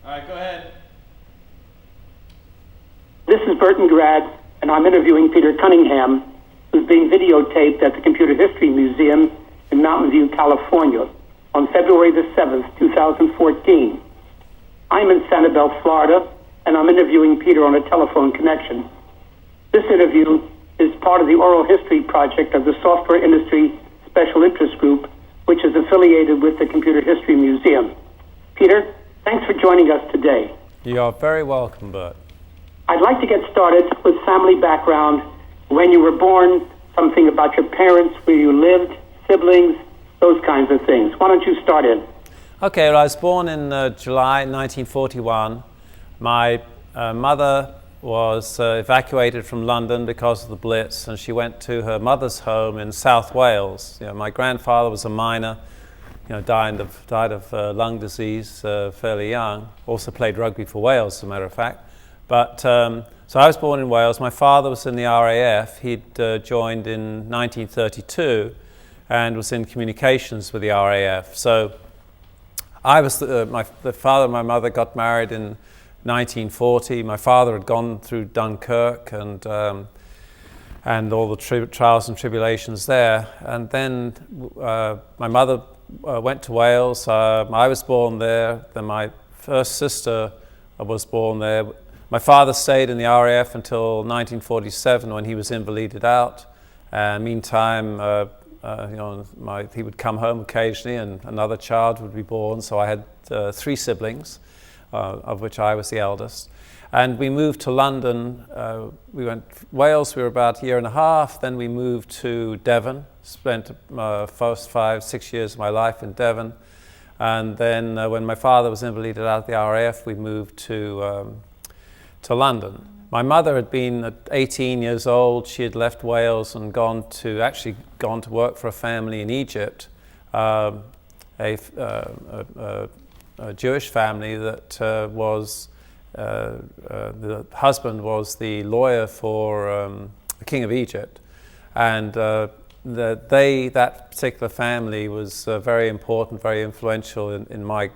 All right, go ahead. This is Burt and Grad, and I'm interviewing Peter Cunningham, who's being videotaped at the Computer History Museum in Mountain View, California, on February the 7th, 2014. I'm in Sanibel, Florida, and I'm interviewing Peter on a telephone connection. This interview is part of the oral history project of the Software Industry Special Interest Group, which is affiliated with the Computer History Museum. Peter, thanks for joining us today. You're very welcome, Burt. I'd like to get started with family background, when you were born, something about your parents, where you lived, siblings, those kinds of things. Why don't you start in? Okay, well, I was born in July 1941. My mother was evacuated from London because of the Blitz, and she went to her mother's home in South Wales. My grandfather was a miner, died of lung disease fairly young. Also played rugby for Wales, as a matter of fact. But so I was born in Wales. My father was in the RAF. He'd joined in 1932 and was in communications with the RAF. So I was the father and my mother got married in 1940. My father had gone through Dunkirk and all the trials and tribulations there. And then my mother went to Wales. I was born there. Then my first sister was born there. My father stayed in the RAF until 1947 when he was invalided out. Meantime, he would come home occasionally and another child would be born. So I had 3 siblings, of which I was the eldest. And we moved to London. We went Wales, we were about a year and a half. Then we moved to Devon, spent first 5-6 years of my life in Devon. And then when my father was invalided out of the RAF, we moved to London. My mother had been at 18 years old. She had left Wales and gone to work for a family in Egypt, a Jewish family that was the husband was the lawyer for the King of Egypt, and that particular family was very important, very influential in my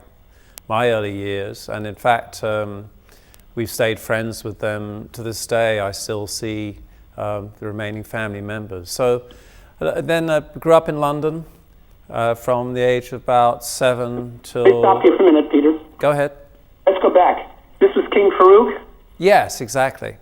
early years, and in fact. We've stayed friends with them to this day. I still see the remaining family members. So then I grew up in London from the age of about 7 till... Let's stop you for a minute, Peter. Go ahead. Let's go back. This was King Farouk? Yes, exactly.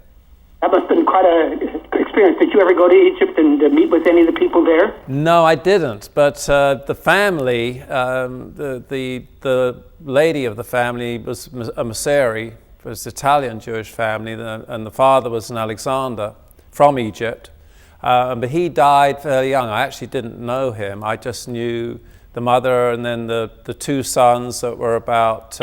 That must have been quite an experience. Did you ever go to Egypt and meet with any of the people there? No, I didn't. But the family, the lady of the family was a Masseri. It was an Italian Jewish family, and the father was an Alexander from Egypt. But he died fairly young. I actually didn't know him. I just knew the mother and then the 2 sons that were about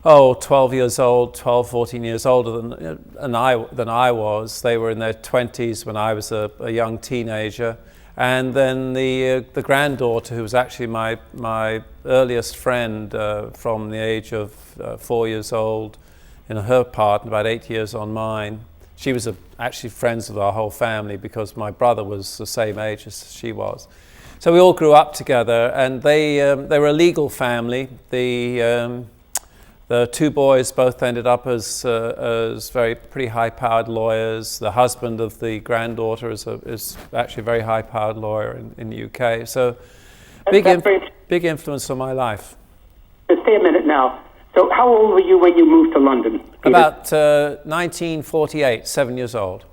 12 years old, 12, 14 years older than I was. They were in their 20s when I was a young teenager. And then the granddaughter, who was actually my earliest friend from the age of 4 years old in her part, and about 8 years on mine. She was actually friends with our whole family because my brother was the same age as she was. So we all grew up together, and they were a legal family. The 2 boys both ended up as pretty high-powered lawyers. The husband of the granddaughter is actually a very high-powered lawyer in the UK. So big influence on my life. Stay a minute now. So how old were you when you moved to London, Peter? About 1948, 7 years old.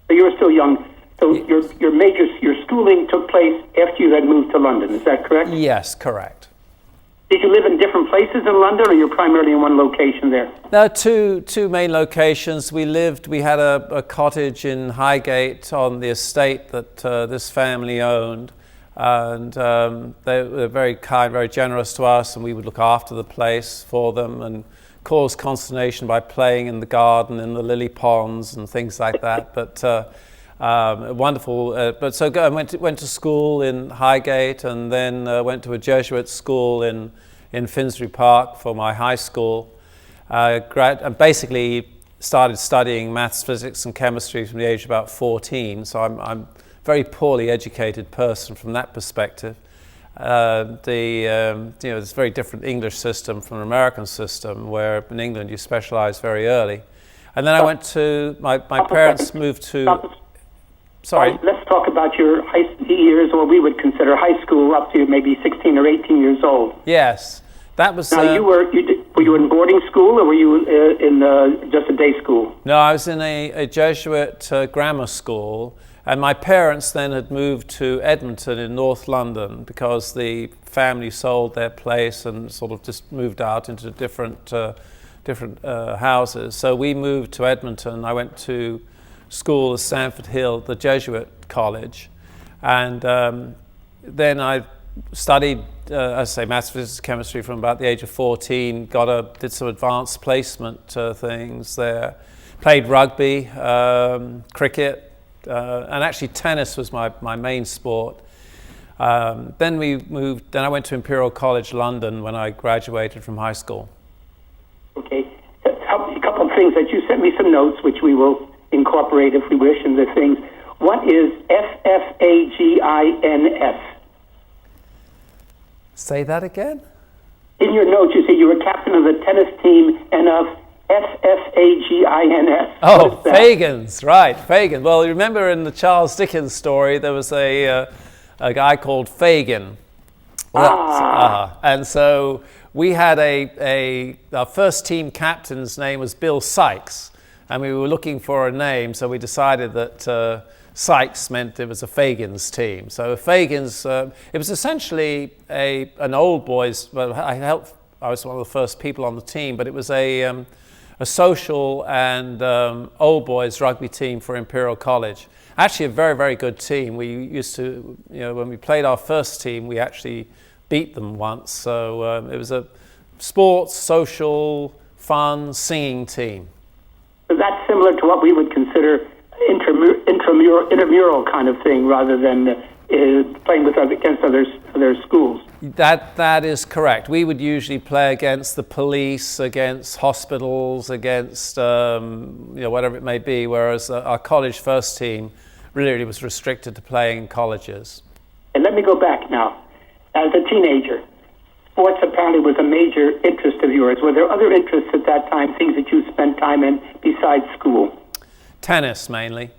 So you were still young. So yes. your schooling took place after you had moved to London. Is that correct? Yes, correct. Did you live in different places in London, or you're primarily in one location there? There are two main locations. We had a cottage in Highgate on the estate that this family owned, and they were very kind, very generous to us, and we would look after the place for them and cause consternation by playing in the garden, in the lily ponds and things like that. But wonderful. So I went to school in Highgate, and then went to a Jesuit school in Finsbury Park for my high school. And basically started studying maths, physics, and chemistry from the age of about 14. So I'm a very poorly educated person from that perspective. It's a very different English system from an American system, where in England you specialize very early. And then I went to, my parents moved to, sorry. Let's talk about your years, or we would consider high school, up to maybe 16 or 18 years old. Yes, that was... Now, were you in boarding school, or were you in just a day school? No, I was in a Jesuit grammar school, and my parents then had moved to Edmonton in North London because the family sold their place and sort of just moved out into different houses. So we moved to Edmonton. I went to school at Stamford Hill, the Jesuit college, and then I studied, maths, physics, chemistry from about the age of 14. Did some advanced placement things there. Played rugby, cricket, and actually tennis was my main sport. Then I went to Imperial College London when I graduated from high school. Okay, a couple of things that you sent me some notes, which we will incorporate if we wish in the things. What is FFAGINS? Say that again? In your notes, you say you were captain of the tennis team and of FFAGINS. Oh, Fagans, right, Fagin. Well, you remember in the Charles Dickens story, there was a guy called Fagin. And so we had our first team captain's name was Bill Sykes, and we were looking for a name, so we decided that Sykes meant it was a Fagans team. So Fagans, it was essentially an old boys, well, I was one of the first people on the team, but it was a social and old boys rugby team for Imperial College. Actually a very, very good team. We used to, when we played our first team, we actually beat them once. So it was a sports, social, fun, singing team. So that's similar to what we would consider intramural kind of thing, rather than playing against other schools. That is correct. We would usually play against the police, against hospitals, against whatever it may be, whereas our college first team really was restricted to playing in colleges. And let me go back now. As a teenager, sports apparently was a major interest of yours. Were there other interests at that time, things that you spent time in besides school? Tennis, mainly.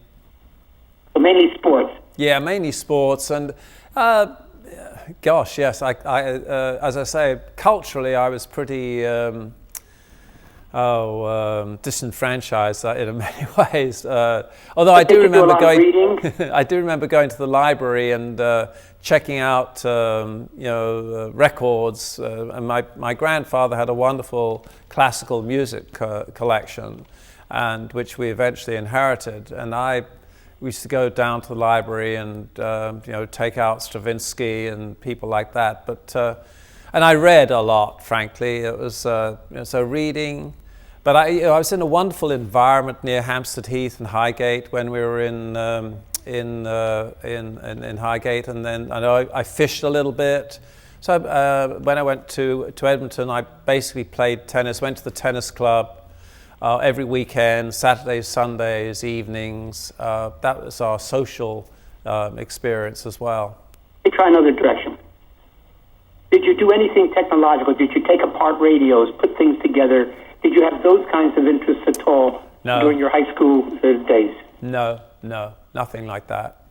So mainly sports? Yeah, mainly sports. And gosh, yes, I as I say, culturally I was pretty disenfranchised in many ways. Although I do remember I do remember going to the library and checking out records. And my grandfather had a wonderful classical music collection, and which we eventually inherited. And we used to go down to the library and take out Stravinsky and people like that. But and I read a lot, frankly. It was so reading. But I was in a wonderful environment near Hampstead Heath and Highgate when we were in Highgate, and then I fished a little bit. So when I went to Edmonton, I basically played tennis. Went to the tennis club every weekend, Saturdays, Sundays, evenings. That was our social experience as well. Let me try another direction. Did you do anything technological? Did you take apart radios, put things together? Did you have those kinds of interests at all during your high school days? No, nothing like that.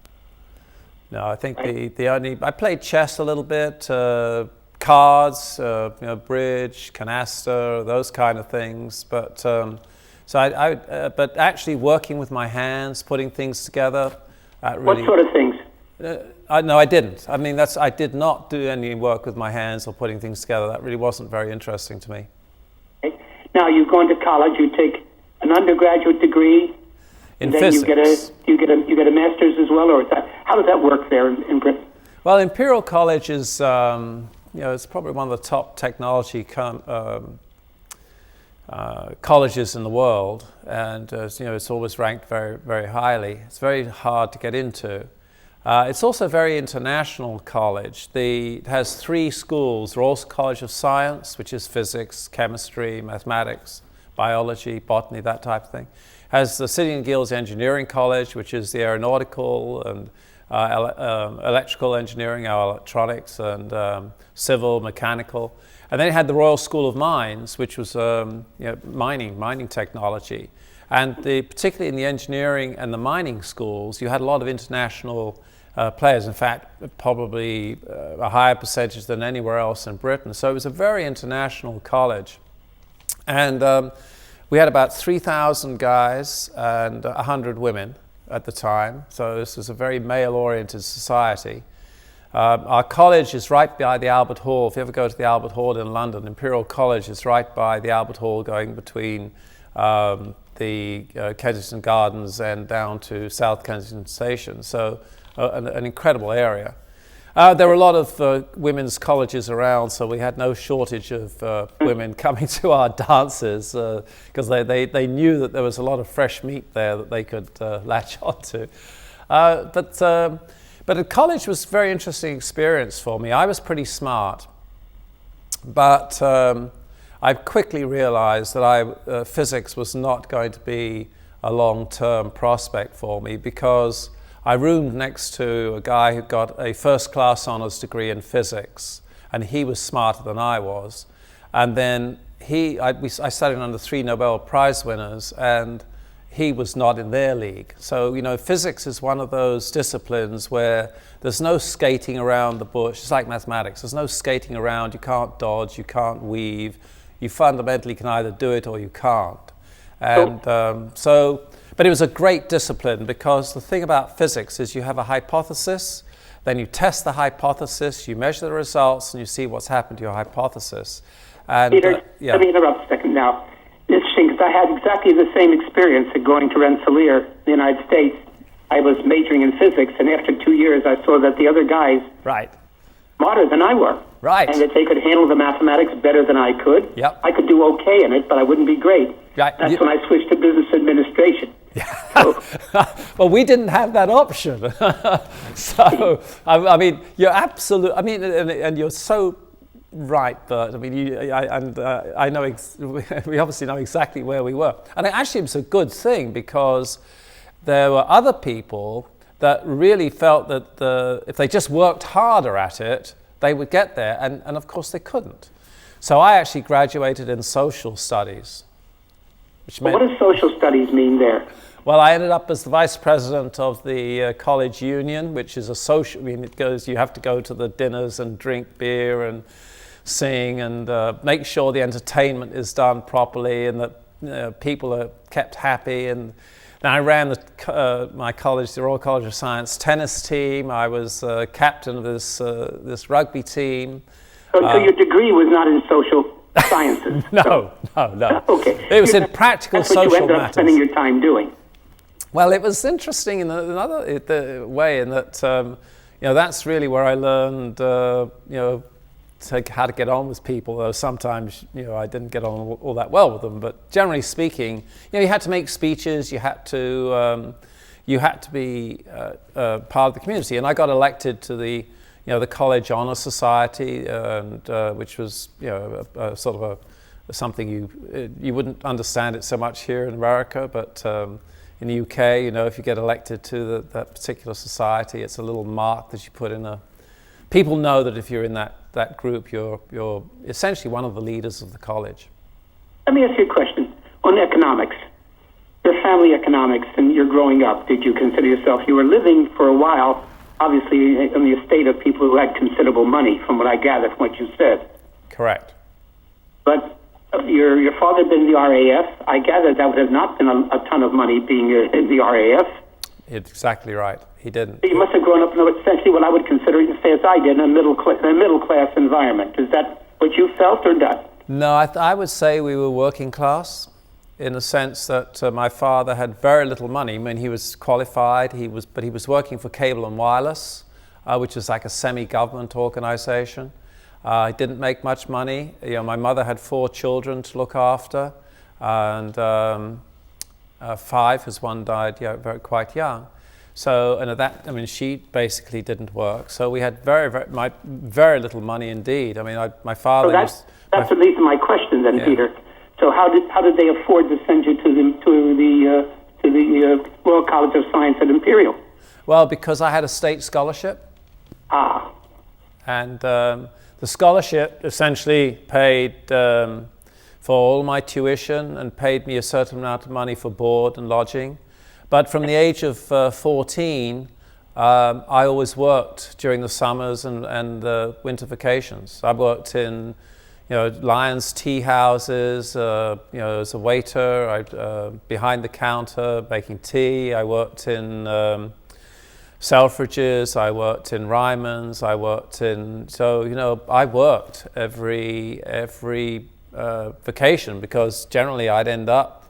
No, I think I played chess a little bit, cards, bridge, canasta, those kind of things. But but actually working with my hands, putting things together. What sort of things? No, I didn't. I mean, I did not do any work with my hands or putting things together. That really wasn't very interesting to me. Okay. Now you've gone to college. You take an undergraduate degree in then physics. You get a master's as well, or how does that work there in Britain? Well, Imperial College is it's probably one of the top technology colleges in the world, and it's always ranked very, very highly. It's very hard to get into. It's also a very international college. It has 3 schools: the Royal College of Science, which is physics, chemistry, mathematics, biology, botany, that type of thing. Has the City and Guilds Engineering College, which is the aeronautical and electrical engineering, our electronics, and civil, mechanical. And then it had the Royal School of Mines, which was mining technology. And particularly in the engineering and the mining schools, you had a lot of international players. In fact, probably a higher percentage than anywhere else in Britain. So it was a very international college. And we had about 3,000 guys and 100 women at the time. So this was a very male-oriented society. Our college is right by the Albert Hall. If you ever go to the Albert Hall in London, Imperial College is right by the Albert Hall, going between the Kensington Gardens and down to South Kensington Station. So an incredible area. There were a lot of women's colleges around, so we had no shortage of women coming to our dances because they knew that there was a lot of fresh meat there that they could latch onto. But at college was a very interesting experience for me. I was pretty smart, but I quickly realized that physics was not going to be a long-term prospect for me, because I roomed next to a guy who got a first-class honors degree in physics, and he was smarter than I was. And then I studied under 3 Nobel Prize winners, and he was not in their league. So, physics is one of those disciplines where there's no skating around the bush. It's like mathematics. There's no skating around. You can't dodge. You can't weave. You fundamentally can either do it or you can't. And but it was a great discipline, because the thing about physics is you have a hypothesis, then you test the hypothesis, you measure the results, and you see what's happened to your hypothesis. And, Peter, let me interrupt a second now. It's interesting, because I had exactly the same experience at going to Rensselaer, the United States. I was majoring in physics, and after 2 years, I saw that the other guys smarter than I were. Right. And that they could handle the mathematics better than I could. Yep. I could do okay in it, but I wouldn't be great. Right. That's when I switched to business administration. So, well, we didn't have that option. So, I mean, you're absolute. I mean, and you're so right, Burt. I mean, I know. We obviously know exactly where we were, and actually, it was a good thing, because there were other people that really felt that if they just worked harder at it, they would get there, and of course they couldn't. So I actually graduated in social studies. What does social studies mean there? Well, I ended up as the vice president of the college union, which is a social, you have to go to the dinners and drink beer and sing and make sure the entertainment is done properly and that people are kept happy. And then I ran my college, the Royal College of Science tennis team. I was captain of this rugby team. So your degree was not in social sciences? No. Okay. It was in practical social matters. That's what you ended up spending your time doing. Well, it was interesting in another way, in that that's really where I learned how to get on with people. Though sometimes I didn't get on all that well with them, but generally speaking, you had to make speeches. You had to be part of the community, and I got elected to the College Honor Society, and which was sort of something you wouldn't understand it so much here in America, but in the UK, if you get elected to that particular society, it's a little mark that you put in people know that if you're in that group, you're essentially one of the leaders of the college. Let me ask you a question on economics. Your family economics, and you're growing up. Did you consider yourself? You were living for a while, obviously, in the estate of people who had considerable money, from what I gathered from what you said. Correct. But your father had been in the RAF. I gather that would have not been a ton of money being in the RAF. Exactly right. He didn't. You must have grown up in essentially what I would consider, say as I did, in a middle class environment. Is that what you felt or not? No, I would say we were working class, in the sense that my father had very little money. I mean, he was qualified. But he was working for Cable and Wireless, which is like a semi-government organization. He didn't make much money. My mother had 4 children to look after, and 5, as one died quite young. So, and at that, she basically didn't work. So we had very little money indeed. I mean, my father. So that's at least my question then, yeah. Peter. So how did they afford to send you to the Royal College of Science at Imperial? Well, because I had a state scholarship. Ah. And the scholarship essentially paid for all my tuition and paid me a certain amount of money for board and lodging. But from the age of 14, I always worked during the summers and the winter vacations. I worked in, Lions tea houses, as a waiter, behind the counter making tea. I worked in Selfridges, I worked in Ryman's, I worked in, I worked every vacation, because generally I'd end up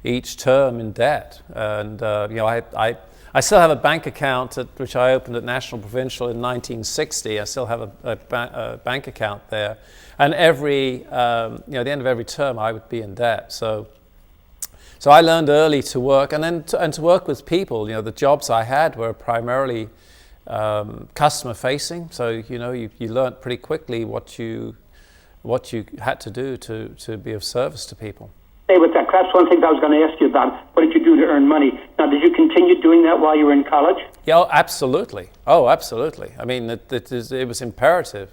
each term in debt. And I still have a bank account which I opened at National Provincial in 1960. I still have a bank account there, and at the end of every term I would be in debt. So I learned early to work, and to work with people. The jobs I had were primarily customer facing. So you learned pretty quickly what you had to do to be of service to people. Hey, with that, perhaps one thing I was going to ask you about, what did you do to earn money? Now, did you continue doing that while you were in college? Yeah, absolutely. Oh, absolutely. I mean, it was imperative.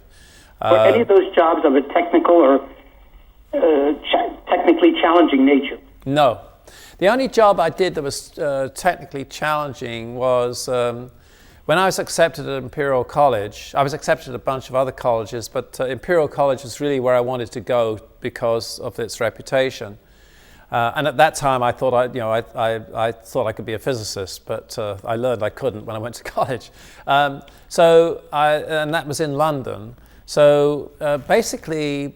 Were any of those jobs of a technical or technically challenging nature? No. The only job I did that was technically challenging was when I was accepted at Imperial College. I was accepted at a bunch of other colleges, but Imperial College was really where I wanted to go because of its reputation. And at that time, I thought I thought I could be a physicist, but I learned I couldn't when I went to college. And that was in London. So basically,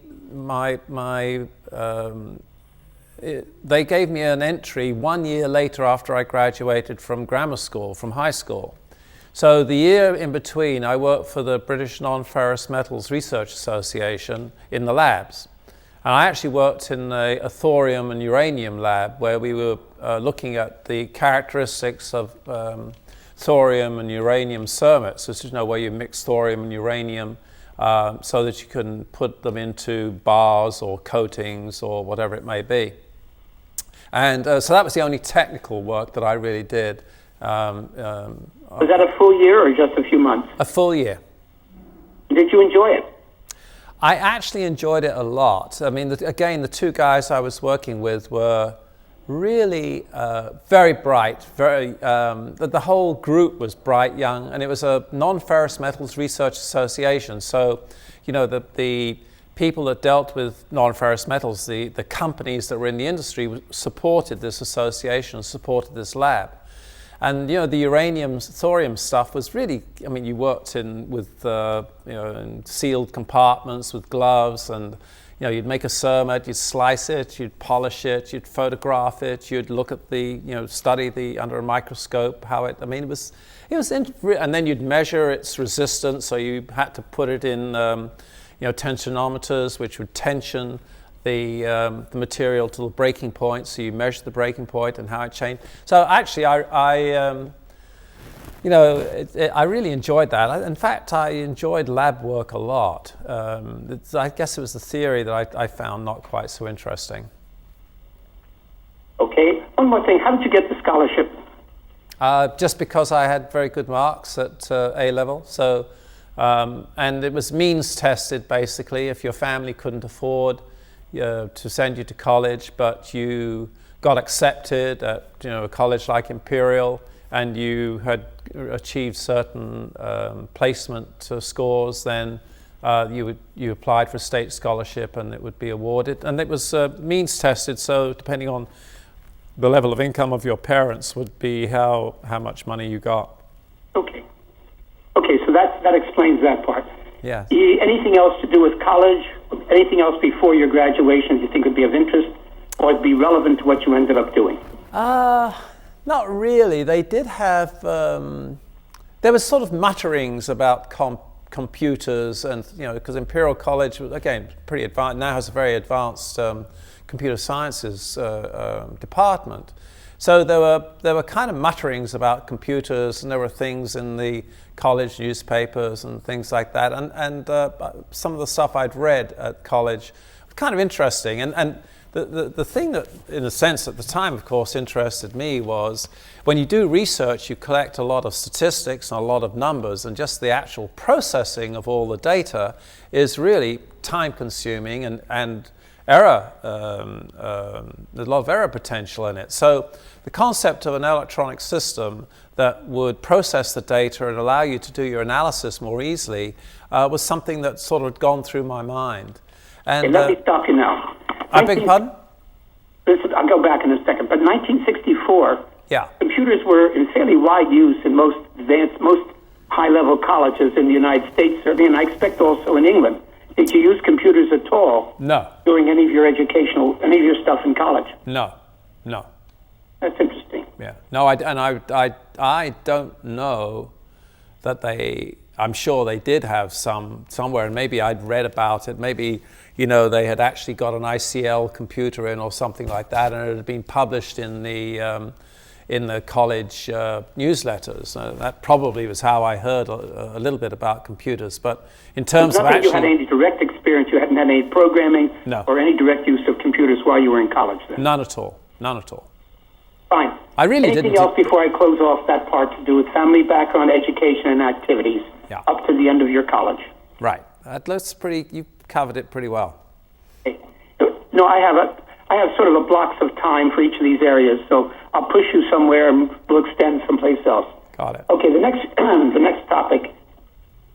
they gave me an entry 1 year later after I graduated from grammar school, from high school. So the year in between, I worked for the British Non-Ferrous Metals Research Association in the labs. And I actually worked in a thorium and uranium lab where we were looking at the characteristics of thorium and uranium cermets, which is where you mix thorium and uranium so that you can put them into bars or coatings or whatever it may be. And so that was the only technical work that I really did. Was that a full year or just a few months? A full year. Did you enjoy it? I actually enjoyed it a lot. I mean, again, the two guys I was working with were really very bright. The whole group was bright, young, and it was a non-ferrous metals research association. So, the people that dealt with non-ferrous metals, the companies that were in the industry supported this association, supported this lab. And the uranium, thorium stuff was really, you worked in sealed compartments with gloves, and you'd make a cermet, you'd slice it, you'd polish it, you'd photograph it, you'd look at study under a microscope how it was, and then you'd measure its resistance. So you had to put it in tensionometers, which would tension the material to the breaking point, so you measure the breaking point and how it changed. So actually, I really enjoyed that. In fact, I enjoyed lab work a lot. I guess it was the theory that I found not quite so interesting. Okay. One more thing. How did you get the scholarship? Just because I had very good marks at A level. So, and it was means tested, basically. If your family couldn't afford to send you to college, but you got accepted at a college like Imperial, and you had achieved certain placement scores, then you applied for a state scholarship and it would be awarded. And it was means tested, so depending on the level of income of your parents would be how much money you got. Okay, so that explains that part. Yeah. Anything else to do with college? Anything else before your graduation you think would be of interest or would be relevant to what you ended up doing? Not really. They did have, there was sort of mutterings about computers, and because Imperial College, again, pretty advanced, now has a very advanced computer sciences department. So there were kind of mutterings about computers, and there were things in the college newspapers and things like that. And some of the stuff I'd read at college was kind of interesting. And the thing that, in a sense, at the time, of course, interested me was when you do research, you collect a lot of statistics and a lot of numbers, and just the actual processing of all the data is really time-consuming and error. There's a lot of error potential in it. So the concept of an electronic system that would process the data and allow you to do your analysis more easily was something that sort of had gone through my mind. And let me stop you now. I beg your pardon? I'll go back in a second. But 1964, yeah, computers were in fairly wide use in most advanced, most high-level colleges in the United States, certainly, and I expect also in England. Did you use computers at all? No. During any of your stuff in college? No. That's interesting. Yeah. No, I don't know that I'm sure they did have somewhere, and maybe I'd read about it. Maybe, they had actually got an ICL computer in or something like that, and it had been published in the college newsletters. That probably was how I heard a little bit about computers. But in terms of actually, you had any direct experience, you hadn't had any programming or any direct use of computers while you were in college then? None at all. Fine. I really Anything didn't. else before I close off that part to do with family background, education, and activities up to the end of your college? Right. You covered it pretty well. Okay. No, I have sort of a blocks of time for each of these areas, so I'll push you somewhere and we'll extend someplace else. Got it. Okay, the next topic,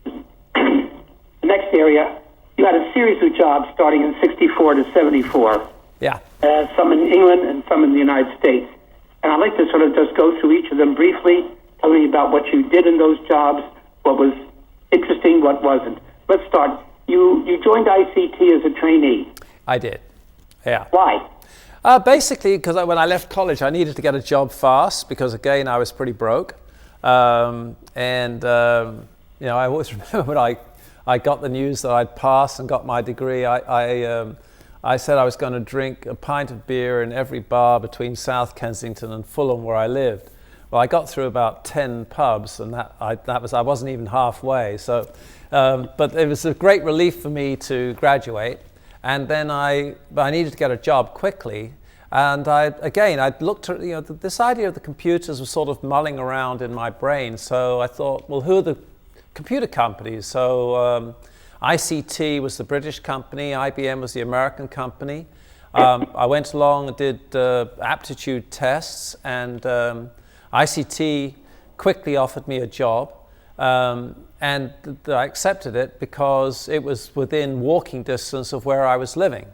the next area, you had a series of jobs starting in 64 to 74. Yeah. Some in England and some in the United States. And I'd like to sort of just go through each of them briefly, tell me about what you did in those jobs, what was interesting, what wasn't. Let's start. You joined ICT as a trainee. I did, yeah. Why? Basically, because when I left college, I needed to get a job fast because, again, I was pretty broke. I always remember when I got the news that I'd passed and got my degree, I said I was going to drink a pint of beer in every bar between South Kensington and Fulham where I lived. Well, I got through about 10 pubs, and I wasn't even halfway. So, but it was a great relief for me to graduate. And then I needed to get a job quickly. And I looked at, this idea of the computers was sort of mulling around in my brain. So I thought, well, who are the computer companies? So ICT was the British company, IBM was the American company. I went along and did aptitude tests, and ICT quickly offered me a job, and I accepted it because it was within walking distance of where I was living.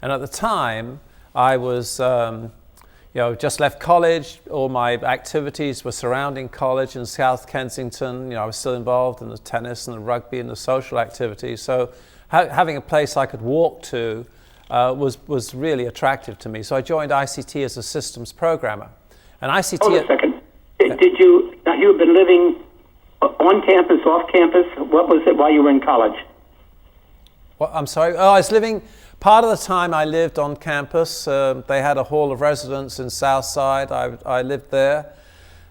And at the time, I was just left college. All my activities were surrounding college in South Kensington. I was still involved in the tennis and the rugby and the social activities. So having a place I could walk to was really attractive to me. So I joined ICT as a systems programmer. And ICT. Hold a second. Did you have been living on campus, off campus? What was it while you were in college? What, I'm sorry. Oh, I was living. Part of the time I lived on campus. They had a hall of residence in Southside. I lived there.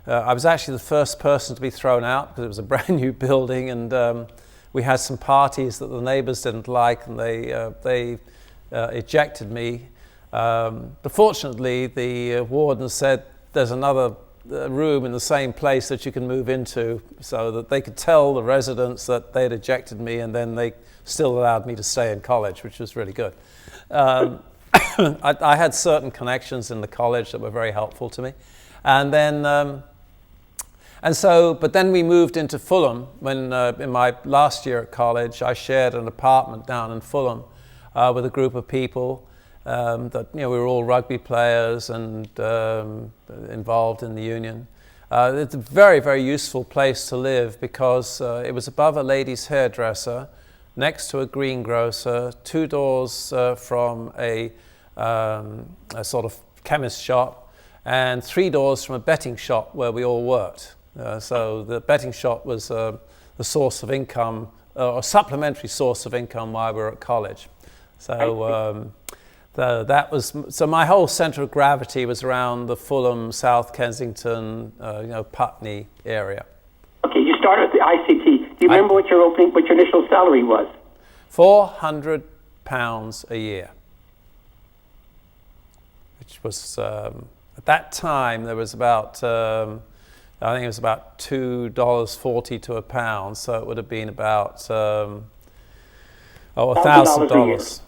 I was actually the first person to be thrown out because it was a brand new building, and we had some parties that the neighbors didn't like, and they ejected me. But fortunately, the warden said there's another room in the same place that you can move into, so that they could tell the residents that they'd ejected me, and then they still allowed me to stay in college, which was really good. I had certain connections in the college that were very helpful to me. And then, but then we moved into Fulham when, in my last year at college, I shared an apartment down in Fulham with a group of people that, we were all rugby players and involved in the union. It's a very, very useful place to live because it was above a ladies' hairdresser, next to a greengrocer, 2 doors from a sort of chemist shop, and 3 doors from a betting shop where we all worked. So the betting shop was the source of income, or a supplementary source of income while we were at college. So so my whole center of gravity was around the Fulham, South Kensington, Putney area. Okay, you started at the ICT. Do you remember what your initial salary was? £400 a year. which was, at that time, there was about, I think it was about $2.40 to a pound, so it would have been about $1,000.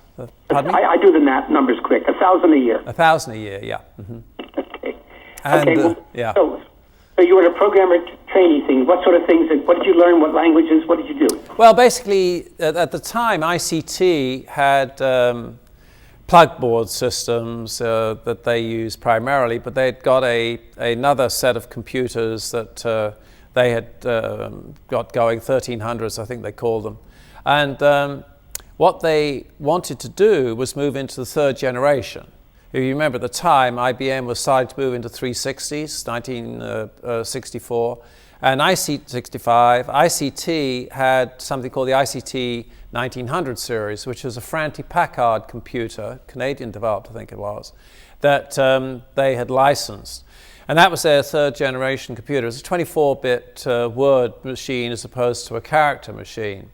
Pardon me? I do the numbers quick. $1,000 a year. $1,000 a year, yeah. Mm-hmm. Okay. And, okay. Well, yeah. So you were in a programmer training thing. What sort of things? What did you learn? What languages? What did you do? Well, basically, at the time, ICT had plugboard systems that they used primarily, but they'd got another set of computers that they had got going, 1300s, I think they called them. And what they wanted to do was move into the third generation. If you remember at the time, IBM was starting to move into 360s, 1964, and ICT had something called the ICT 1900 series, which was a Franti-Packard computer, Canadian developed I think it was, that they had licensed. And that was their third generation computer. It was a 24-bit word machine as opposed to a character machine.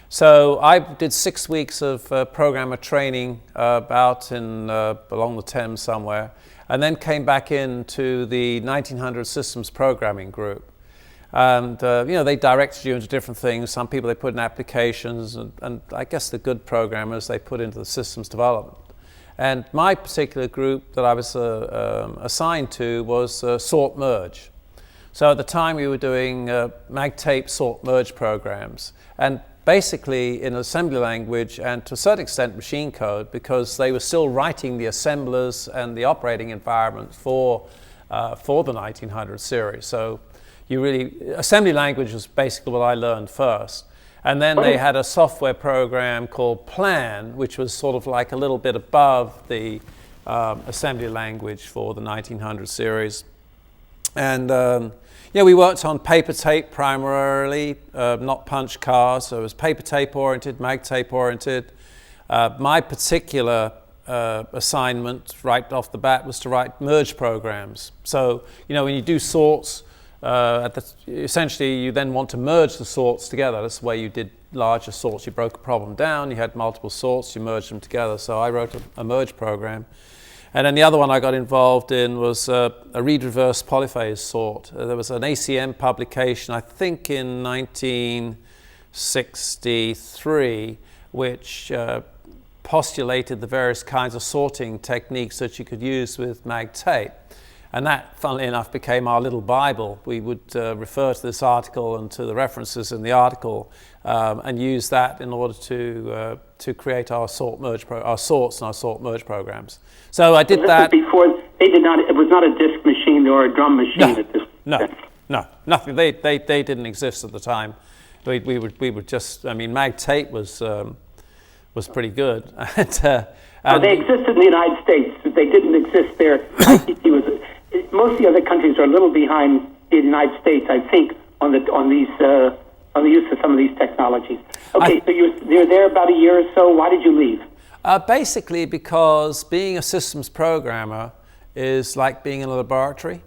So I did 6 weeks of programmer training out in along the Thames somewhere, and then came back into the 1900 systems programming group. And they directed you into different things. Some people they put in applications, and I guess the good programmers they put into the systems development. And my particular group that I was assigned to was sort merge. So at the time we were doing mag-tape sort merge programs, and basically in assembly language and to a certain extent machine code, because they were still writing the assemblers and the operating environment for the 1900 series. So assembly language was basically what I learned first. And then they had a software program called Plan, which was sort of like a little bit above the assembly language for the 1900 series. And we worked on paper tape primarily, not punch cards. So it was paper tape oriented, mag tape oriented. My particular assignment right off the bat was to write merge programs. So, when you do sorts, essentially you then want to merge the sorts together. That's the way you did larger sorts. You broke a problem down, you had multiple sorts, you merged them together. So I wrote a merge program. And then the other one I got involved in was a read-reverse polyphase sort. There was an ACM publication, I think in 1963, which postulated the various kinds of sorting techniques that you could use with mag tape. And that, funnily enough, became our little Bible. We would refer to this article and to the references in the article and use that in order to create our sorts and our sort merge programs. So I did that. Before they did not. It was not a disk machine or a drum machine at this. No, nothing. They didn't exist at the time. We were just. I mean, mag tape was pretty good. And they existed in the United States. They didn't exist there. ICT was. Most of the other countries are a little behind the United States, I think, on the use of some of these technologies. Okay, so you're there about a year or so. Why did you leave? Basically, because being a systems programmer is like being in a laboratory.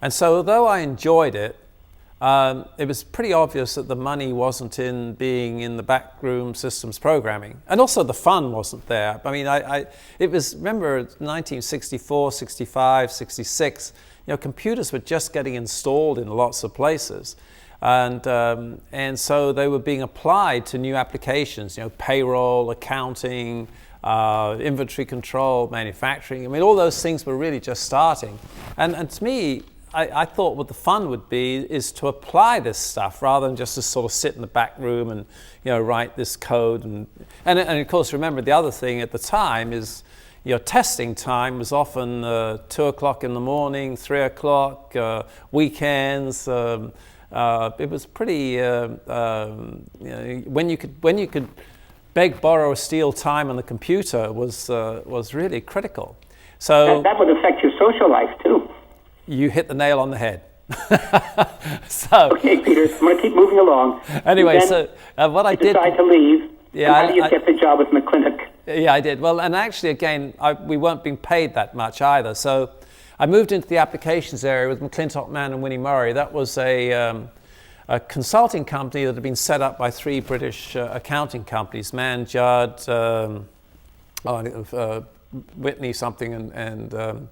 And so although I enjoyed it, it was pretty obvious that the money wasn't in being in the backroom systems programming. And also the fun wasn't there. I mean, it was, remember, 1964, 65, 66, computers were just getting installed in lots of places. And so they were being applied to new applications, payroll, accounting, inventory control, manufacturing. I mean, all those things were really just starting. And to me, I thought what the fun would be is to apply this stuff rather than just to sort of sit in the back room and write this code. And of course, remember the other thing at the time is testing time was often 2 o'clock in the morning, 3 o'clock, weekends. It was pretty when you could beg, borrow, or steal time on the computer was really critical. So that would affect your social life too. You hit the nail on the head. So okay, Peter, I'm going to keep moving along. Anyway, so what I did. Decide to leave. Yeah, how do you get the job with McClintock? Yeah, I did. Well, and actually, again, we weren't being paid that much either. So I moved into the applications area with McClintock, Mann, and Winnie Murray. That was a consulting company that had been set up by 3 British accounting companies: Mann, Judd, Whitney something and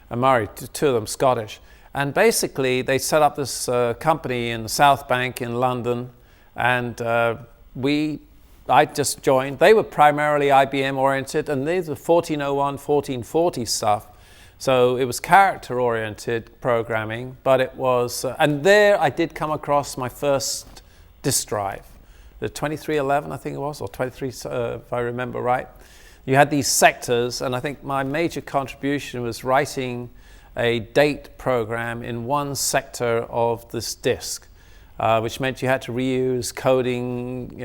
Murray, two of them Scottish. And basically, they set up this company in the South Bank in London, and I just joined. They were primarily IBM oriented, and these were 1401, 1440 stuff. So it was character oriented programming, but it was, and there I did come across my first disk drive, the 2311, I think it was, or 23, if I remember right. You had these sectors, and I think my major contribution was writing a date program in one sector of this disk, which meant you had to reuse coding,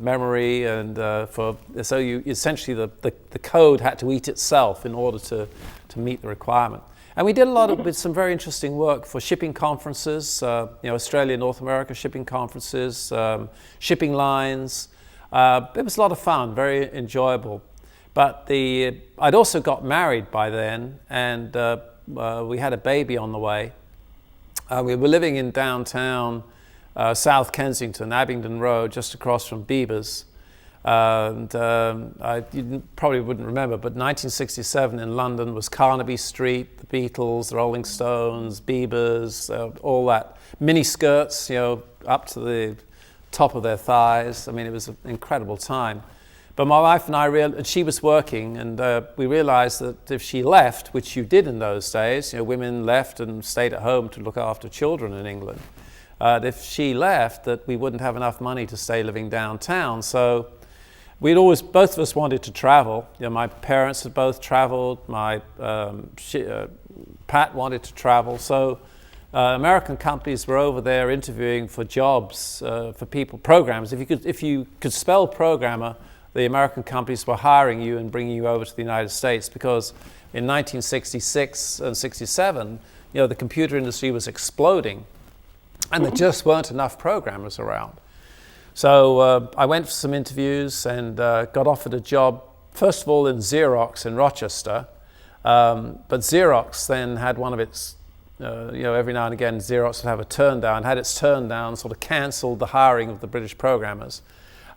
memory, and so you essentially the code had to eat itself in order to meet the requirement. And we did a lot with some very interesting work for shipping conferences, Australia, North America shipping conferences, shipping lines. It was a lot of fun, very enjoyable. But I'd also got married by then, and we had a baby on the way. We were living in downtown South Kensington, Abingdon Road, just across from Beaver's. You probably wouldn't remember, but 1967 in London was Carnaby Street, the Beatles, the Rolling Stones, Beaver's, all that. Mini skirts, up to the top of their thighs. I mean, it was an incredible time. But my wife and I she was working, and we realized that if she left, which you did in those days, women left and stayed at home to look after children in England. If she left, that we wouldn't have enough money to stay living downtown. So both of us wanted to travel. My parents had both traveled. Pat wanted to travel. So American companies were over there interviewing for jobs for people, programs. If you could spell programmer, the American companies were hiring you and bringing you over to the United States, because in 1966 and 67, the computer industry was exploding, and there just weren't enough programmers around. So I went for some interviews and got offered a job, first of all in Xerox in Rochester. But Xerox then had one of its, every now and again Xerox would have a turn down. Had its turn down, sort of cancelled the hiring of the British programmers.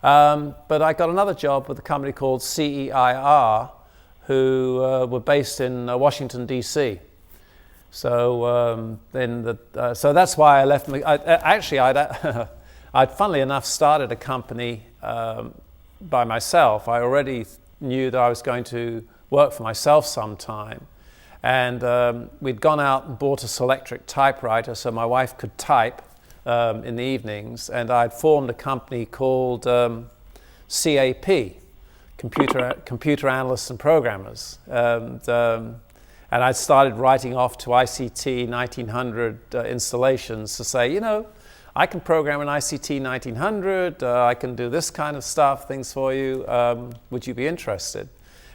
But I got another job with a company called CEIR, who were based in Washington, D.C. So so that's why I left. I'd funnily enough started a company by myself. I already knew that I was going to work for myself sometime. And we'd gone out and bought a Selectric typewriter so my wife could type in the evenings. And I'd formed a company called CAP, Computer Analysts and Programmers. And I'd started writing off to ICT 1900 installations to say, I can program an ICT 1900, I can do this kind of stuff, things for you, would you be interested?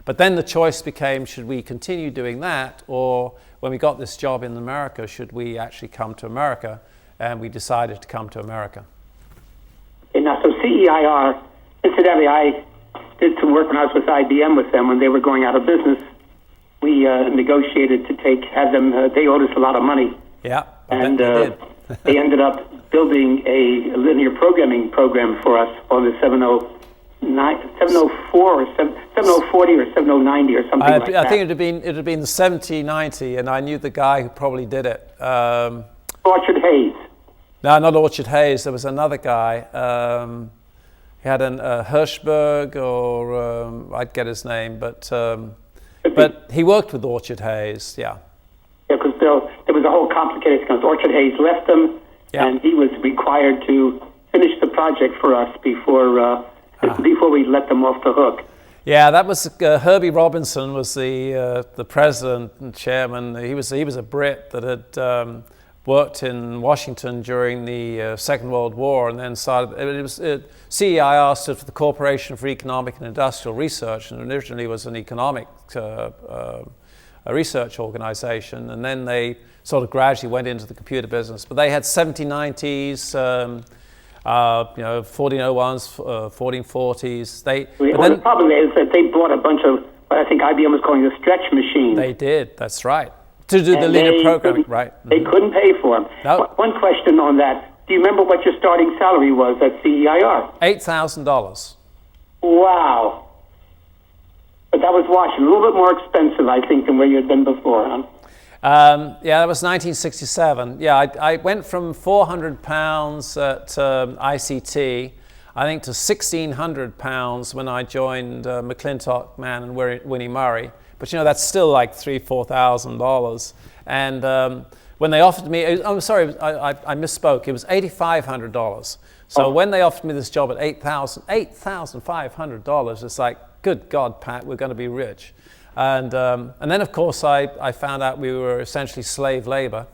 But then the choice became, should we continue doing that, or when we got this job in America, should we actually come to America? And we decided to come to America. Okay, now, so CEIR, incidentally, I did some work when I was with IBM with them when they were going out of business. We negotiated to have them, they owed us a lot of money. Yeah, and they did. They ended up building a linear programming program for us on the 704 or 7040 or 7090 or something like that. I think it had been the 7090, and I knew the guy who probably did it. Orchard Hayes. No, not Orchard Hayes. There was another guy. He had an Hirschberg, or I'd get his name, but he worked with Orchard Hayes. Yeah. Yeah, because there was a whole complicated because Orchard Hayes left them, and he was required to finish the project for us before we let them off the hook. Yeah, that was Herbie Robinson was the president and chairman. He was a Brit that had worked in Washington during the Second World War, and then started. CEIR stood for the Corporation for Economic and Industrial Research, and originally was an economic a research organization, and then they sort of gradually went into the computer business. But they had 7090s, 1401s, 1440s. The problem is that they bought a bunch of what I think IBM was calling the stretch machines. They did, that's right. To do the linear programming, right. They couldn't pay for them. No. One question on that. Do you remember what your starting salary was at CEIR? $8,000. Wow. But that was Washington, a little bit more expensive, I think, than where you had been before, huh? Yeah, that was 1967. Yeah, I went from 400 pounds at ICT, I think, to 1,600 pounds when I joined McClintock, Mann, and Winnie Murray. But you know, that's still like $3,000-4,000. And when they offered me, I'm sorry, I misspoke. It was $8,500. So when they offered me this job at $8,500, it's like, good God, Pat, we're going to be rich. And then, of course, I found out we were essentially slave labor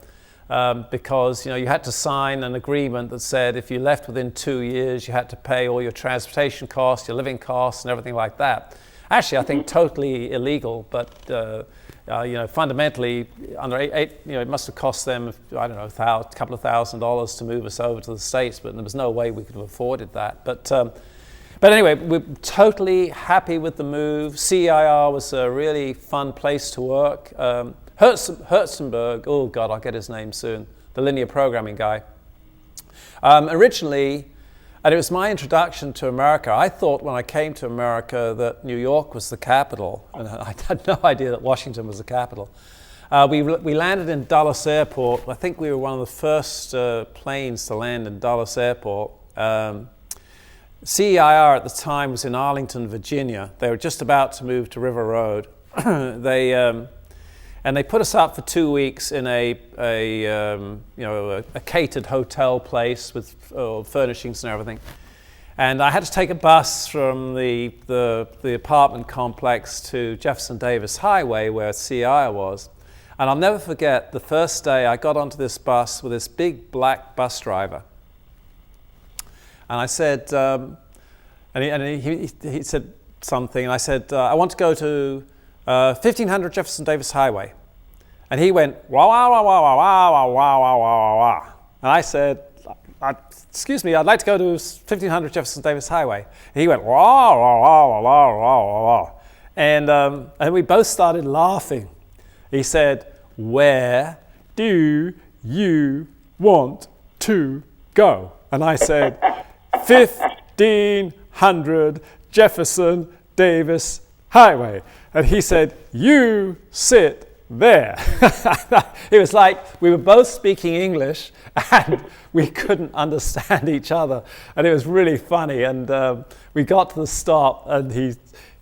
because, you know, you had to sign an agreement that said if you left within 2 years, you had to pay all your transportation costs, your living costs, and everything like that. Actually, I think totally illegal, but you know, fundamentally, under it must have cost them, I don't know, a couple of $1,000s to move us over to the States, but there was no way we could have afforded that. But anyway, we're totally happy with the move. CEIR was a really fun place to work. Herzenberg, oh God, I'll get his name soon, the linear programming guy. Originally, and it was my introduction to America, I thought when I came to America that New York was the capital, and I had no idea that Washington was the capital. We landed in Dulles Airport. I think we were one of the first planes to land in Dulles Airport. CEIR at the time was in Arlington, Virginia. They were just about to move to River Road. They put us up for 2 weeks in a catered hotel place with furnishings and everything. And I had to take a bus from the apartment complex to Jefferson Davis Highway where CEIR was. And I'll never forget the first day I got onto this bus with this big black bus driver. And I said, he said something, and I said, I want to go to 1500 Jefferson Davis Highway. And he went, wah, wah, wah, wah, wah, wah, wah, wah, wah, wah, wah. And I said, excuse me, I'd like to go to 1500 Jefferson Davis Highway. And he went, wah, wah, wah, wah, wah, wah, wah, wah. And we both started laughing. He said, where do you want to go? And I said, 1500 Jefferson Davis Highway. And he said, you sit there. It was like we were both speaking English and we couldn't understand each other. And it was really funny. And we got to the stop and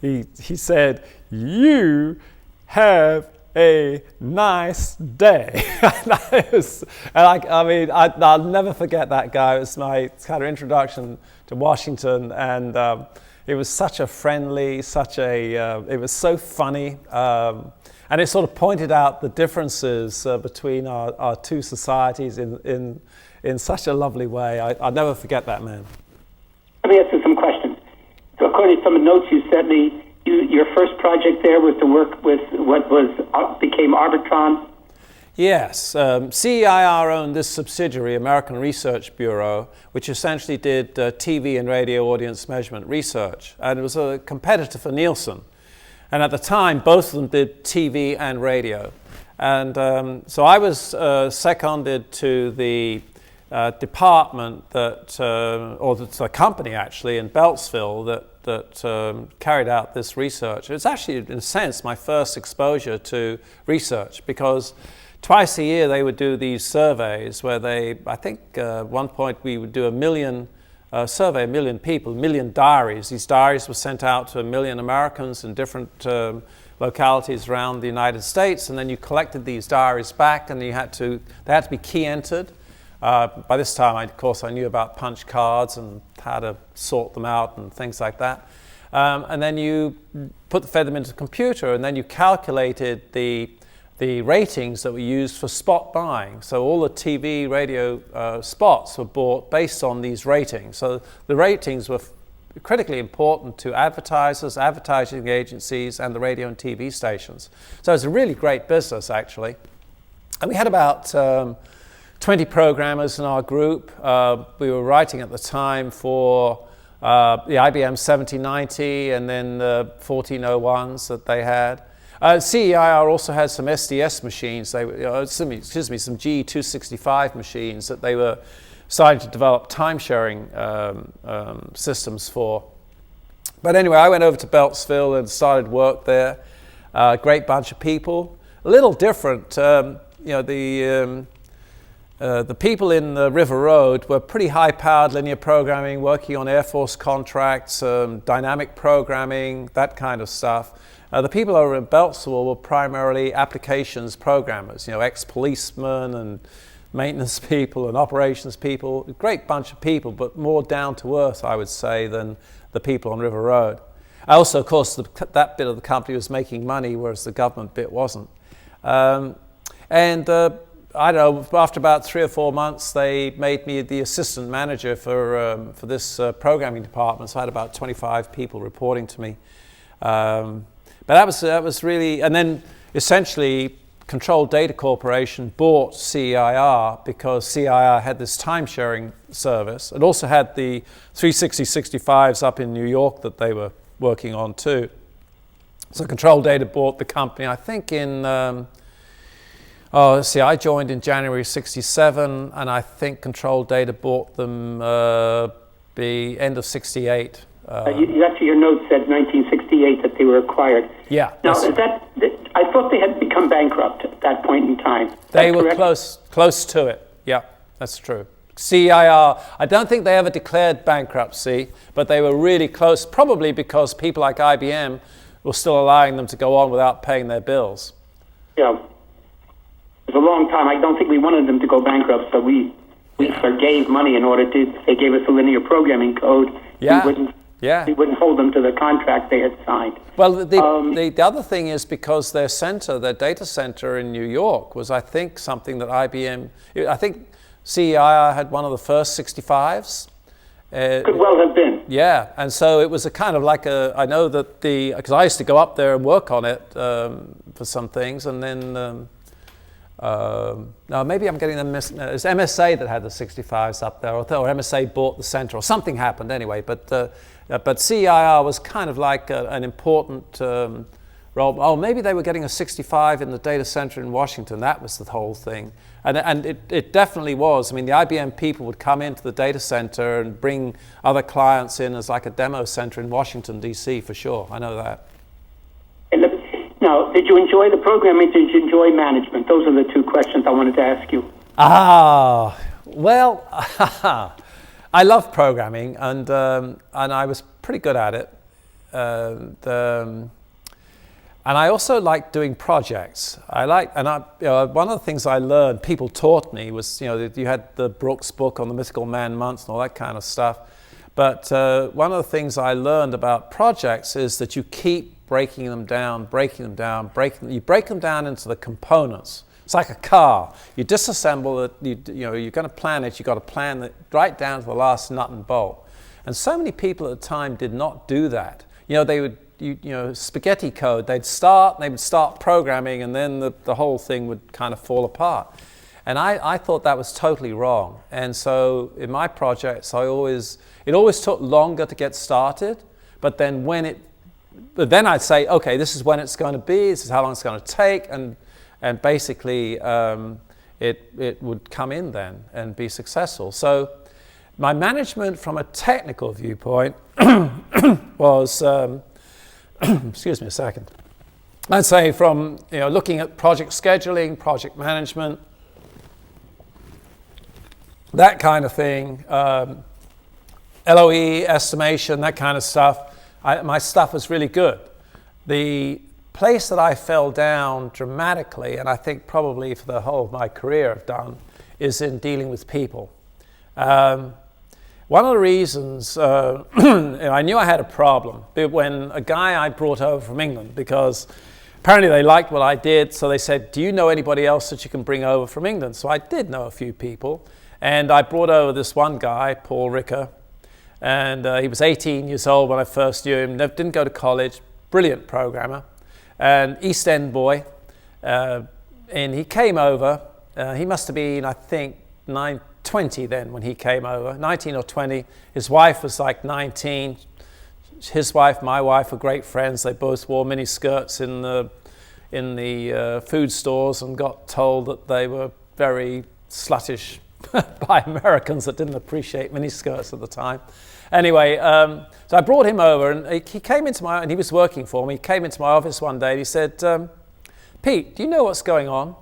he said, you have a nice day. I'll never forget that guy. It was my kind of introduction to Washington, and it was such a friendly, it was so funny, and it sort of pointed out the differences between our two societies in such a lovely way. I'll never forget that man. Let me ask you some questions. So according to some of the notes you sent me, your first project there was to work with what became Arbitron? Yes. CEIR owned this subsidiary, American Research Bureau, which essentially did TV and radio audience measurement research. And it was a competitor for Nielsen. And at the time, both of them did TV and radio. And so I was seconded to the department or the company actually in Beltsville that carried out this research. It's actually, in a sense, my first exposure to research, because twice a year they would do these surveys where I think at one point we would do a million people, 1 million diaries. These diaries were sent out to 1 million Americans in different localities around the United States, and then you collected these diaries back, and they had to be key entered. By this time, of course, I knew about punch cards and how to sort them out and things like that. And then you fed them into the computer, and then you calculated the ratings that were used for spot buying. So all the TV, radio spots were bought based on these ratings. So the ratings were critically important to advertisers, advertising agencies, and the radio and TV stations. So it's a really great business, actually. And we had about 20 programmers in our group. We were writing at the time for the IBM 7090 and then the 1401s that they had. CEIR also had some SDS machines, some G265 machines that they were starting to develop time-sharing systems for. But anyway, I went over to Beltsville and started work there. Great bunch of people. A little different. The people in the River Road were pretty high-powered linear programming, working on Air Force contracts, dynamic programming, that kind of stuff. The people over in Beltsville were primarily applications programmers, ex-policemen and maintenance people and operations people. A great bunch of people, but more down to earth, I would say, than the people on River Road. Also, of course, that bit of the company was making money, whereas the government bit wasn't. I don't know, after about 3 or 4 months, they made me the assistant manager for this programming department. So I had about 25 people reporting to me. But that was really, and then essentially Control Data Corporation bought CEIR because CEIR had this time-sharing service. It also had the 360-65s up in New York that they were working on too. So Control Data bought the company, I think in, I joined in January 67, and I think Control Data bought them the end of 68. Actually, your note said 1968 that they were acquired. Yeah. Now, I thought they had become bankrupt at that point in time. They were close to it. Yeah, that's true. CEIR, I don't think they ever declared bankruptcy, but they were really close, probably because people like IBM were still allowing them to go on without paying their bills. Yeah. It was a long time. I don't think we wanted them to go bankrupt, so we forgave money in order to, they gave us a linear programming code. Yeah. We wouldn't hold them to the contract they had signed. Well, the other thing is because their data center in New York was, I think, something that IBM, I think CEIR had one of the first 65s. Could well have been. Yeah, and so it was a kind of like I know that because I used to go up there and work on it for some things, and then, no, maybe I'm getting them missed. It was MSA that had the 65s up there, or MSA bought the center, or something happened anyway, but CEIR was kind of like an important role. Oh, maybe they were getting a 65 in the data center in Washington. That was the whole thing. And it definitely was. I mean, the IBM people would come into the data center and bring other clients in as like a demo center in Washington, D.C. for sure. I know that. Now, did you enjoy the programming? Did you enjoy management? Those are the two questions I wanted to ask you. Well, I love programming, and I was pretty good at it. And I also like doing projects. One of the things I learned, people taught me, was that you had the Brooks book on the mythical man months and all that kind of stuff. But one of the things I learned about projects is that you keep breaking them down. You break them down into the components. It's like a car. You disassemble it. You're going to plan it. You've got to plan it right down to the last nut and bolt. And so many people at the time did not do that. They would. Spaghetti code, they would start programming, and then the whole thing would kind of fall apart. And I thought that was totally wrong. And so in my projects, it always took longer to get started, but then then I'd say, okay, this is when it's going to be, this is how long it's going to take, and basically it would come in then and be successful. So my management from a technical viewpoint was, excuse me a second. I'd say from looking at project scheduling, project management, that kind of thing, LOE, estimation, that kind of stuff, my stuff was really good. The place that I fell down dramatically, and I think probably for the whole of my career I've done, is in dealing with people. One of the reasons I knew I had a problem when a guy I brought over from England, because apparently they liked what I did, so they said, do you know anybody else that you can bring over from England? So I did know a few people, and I brought over this one guy, Paul Ricker, and he was 18 years old when I first knew him, didn't go to college, brilliant programmer, and East End boy, and he came over, he must have been, I think, 20 then when he came over, 19 or 20. His wife was like 19. His wife, my wife were great friends. They both wore mini skirts in the food stores and got told that they were very sluttish by Americans that didn't appreciate miniskirts at the time. Anyway, so I brought him over, and he came into and he was working for me. He came into my office one day and he said, Pete, do you know what's going on?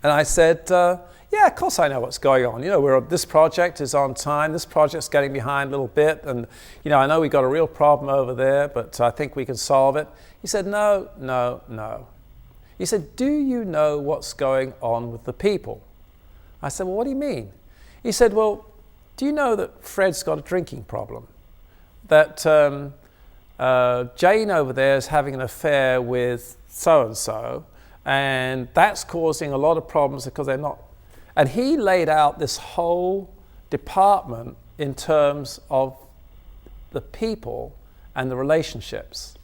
And I said, yeah, of course I know what's going on. You know, this project is on time. This project's getting behind a little bit. And, you know, I know we've got a real problem over there, but I think we can solve it. He said, no. He said, do you know what's going on with the people? I said, well, what do you mean? He said, well, do you know that Fred's got a drinking problem? That Jane over there is having an affair with so-and-so, and that's causing a lot of problems because they're not. And he laid out this whole department in terms of the people and the relationships.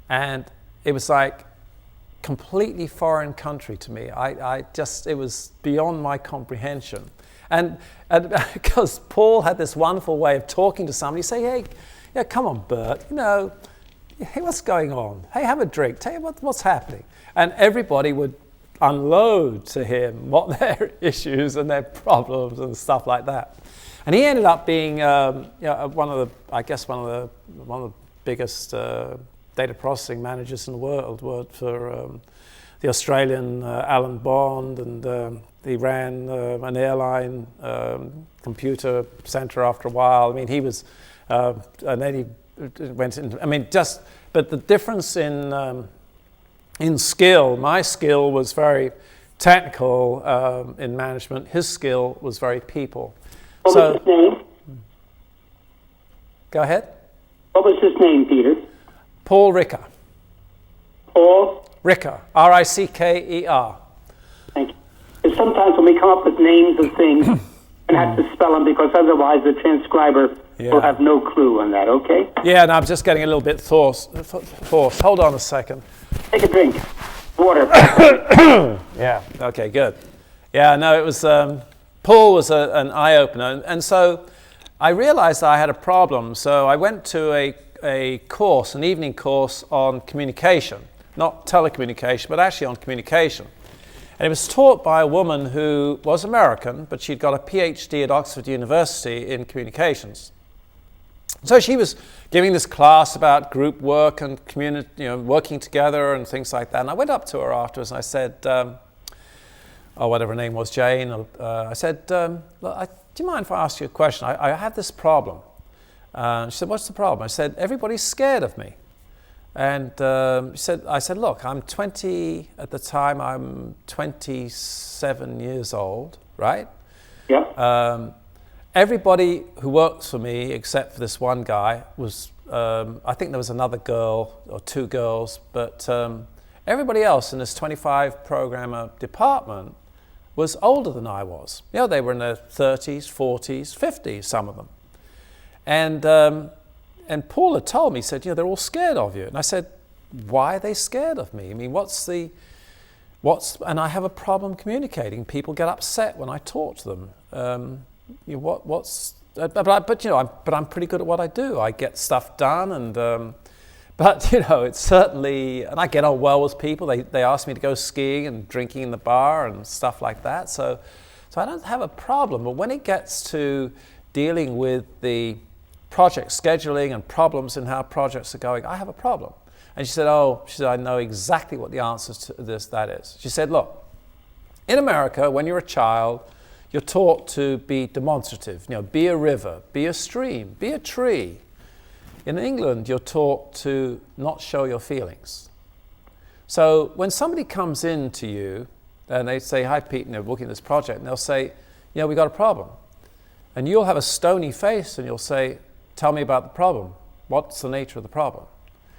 And it was like completely foreign country to me. It was beyond my comprehension. And because Paul had this wonderful way of talking to somebody, say, hey, yeah, come on, Burt, you know, hey, what's going on? Hey, have a drink. Tell you what's happening. And everybody would unload to him what their issues and their problems and stuff like that. And he ended up being one of the biggest data processing managers in the world. Worked for the Australian Alan Bond, and he ran an airline computer center after a while. I mean, he was, and then he went into, but the difference in skill, my skill was very technical in management. His skill was very people. What was his name? Go ahead. What was his name, Peter? Paul Ricker. Paul? Ricker, R-I-C-K-E-R. Thank you. And sometimes when we come up with names of things, and have to spell them because otherwise the transcriber will have no clue on that, okay? Yeah, and I'm just getting a little bit forced. Hold on a second. Take a drink. Water. Yeah, okay, good. Yeah, no, it was, Paul was an eye-opener. And so I realized I had a problem. So I went to a course, an evening course on communication. Not telecommunication, but actually on communication. And it was taught by a woman who was American, but she'd got a PhD at Oxford University in communications. So she was giving this class about group work and working together and things like that. And I went up to her afterwards and I said, whatever her name was, Jane. I said, do you mind if I ask you a question? I have this problem. She said, what's the problem? I said, everybody's scared of me. And I said, look, I'm 20, at the time I'm 27 years old, right? Yeah. Everybody who works for me, except for this one guy, was, I think there was another girl or two girls, but everybody else in this 25 programmer department was older than I was. You know, they were in their 30s, 40s, 50s, some of them. And Paul had told me, he said, they're all scared of you. And I said, why are they scared of me? I mean, and I have a problem communicating. People get upset when I talk to them. But I'm pretty good at what I do. I get stuff done, but it's certainly, and I get on well with people. They ask me to go skiing and drinking in the bar and stuff like that. So I don't have a problem. But when it gets to dealing with the project scheduling and problems in how projects are going, I have a problem. And she said, I know exactly what the answer to that is. She said, look, in America, when you're a child, you're taught to be demonstrative. Be a river, be a stream, be a tree. In England, you're taught to not show your feelings. So when somebody comes in to you and they say, hi, Pete, and they're looking at this project, and they'll say, we got a problem. And you'll have a stony face and you'll say, tell me about the problem. What's the nature of the problem?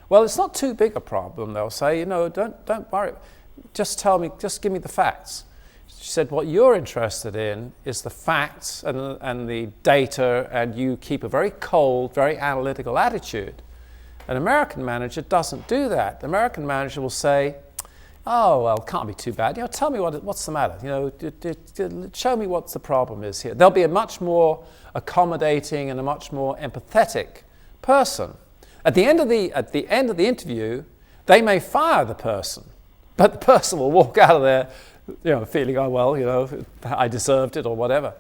Well, it's not too big a problem, they'll say. Don't worry. Just give me the facts. She said, what you're interested in is the facts and the data, and you keep a very cold, very analytical attitude. An American manager doesn't do that. The American manager will say, oh, well, it can't be too bad. Tell me what's the matter. Show me what the problem is here. They'll be a much more accommodating and a much more empathetic person. At the end of the interview, they may fire the person, but the person will walk out of there feeling, oh, well, I deserved it or whatever.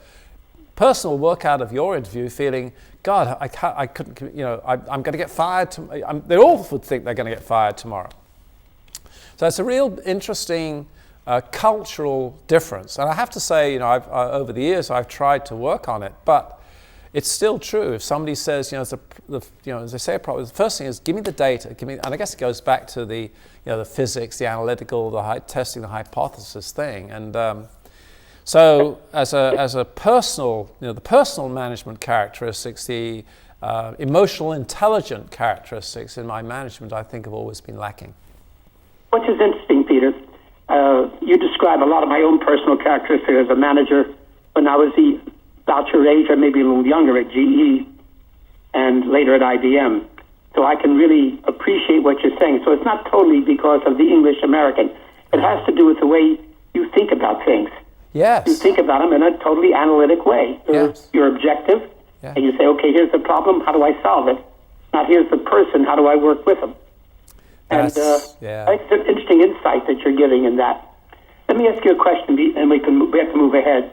Personal work out of your interview feeling, God, I couldn't, I'm going to get fired. They all would think they're going to get fired tomorrow. So it's a real interesting cultural difference. And I have to say, over the years, I've tried to work on it, but it's still true. If somebody says, as they say, the first thing is, give me the data, and I guess it goes back to the physics, the analytical, testing the hypothesis thing. And so as a personal, the personal management characteristics, the emotional intelligent characteristics in my management, I think have always been lacking. Which is interesting, Peter. You describe a lot of my own personal characteristics as a manager when I was about your age or maybe a little younger at GE and later at IBM. So I can really appreciate what you're saying. So it's not totally because of the English American. It has to do with the way you think about things. Yes. You think about them in a totally analytic way. You're objective, and you say, okay, here's the problem, how do I solve it? Not here's the person, how do I work with them? I think it's an interesting insight that you're giving in that. Let me ask you a question, and we have to move ahead.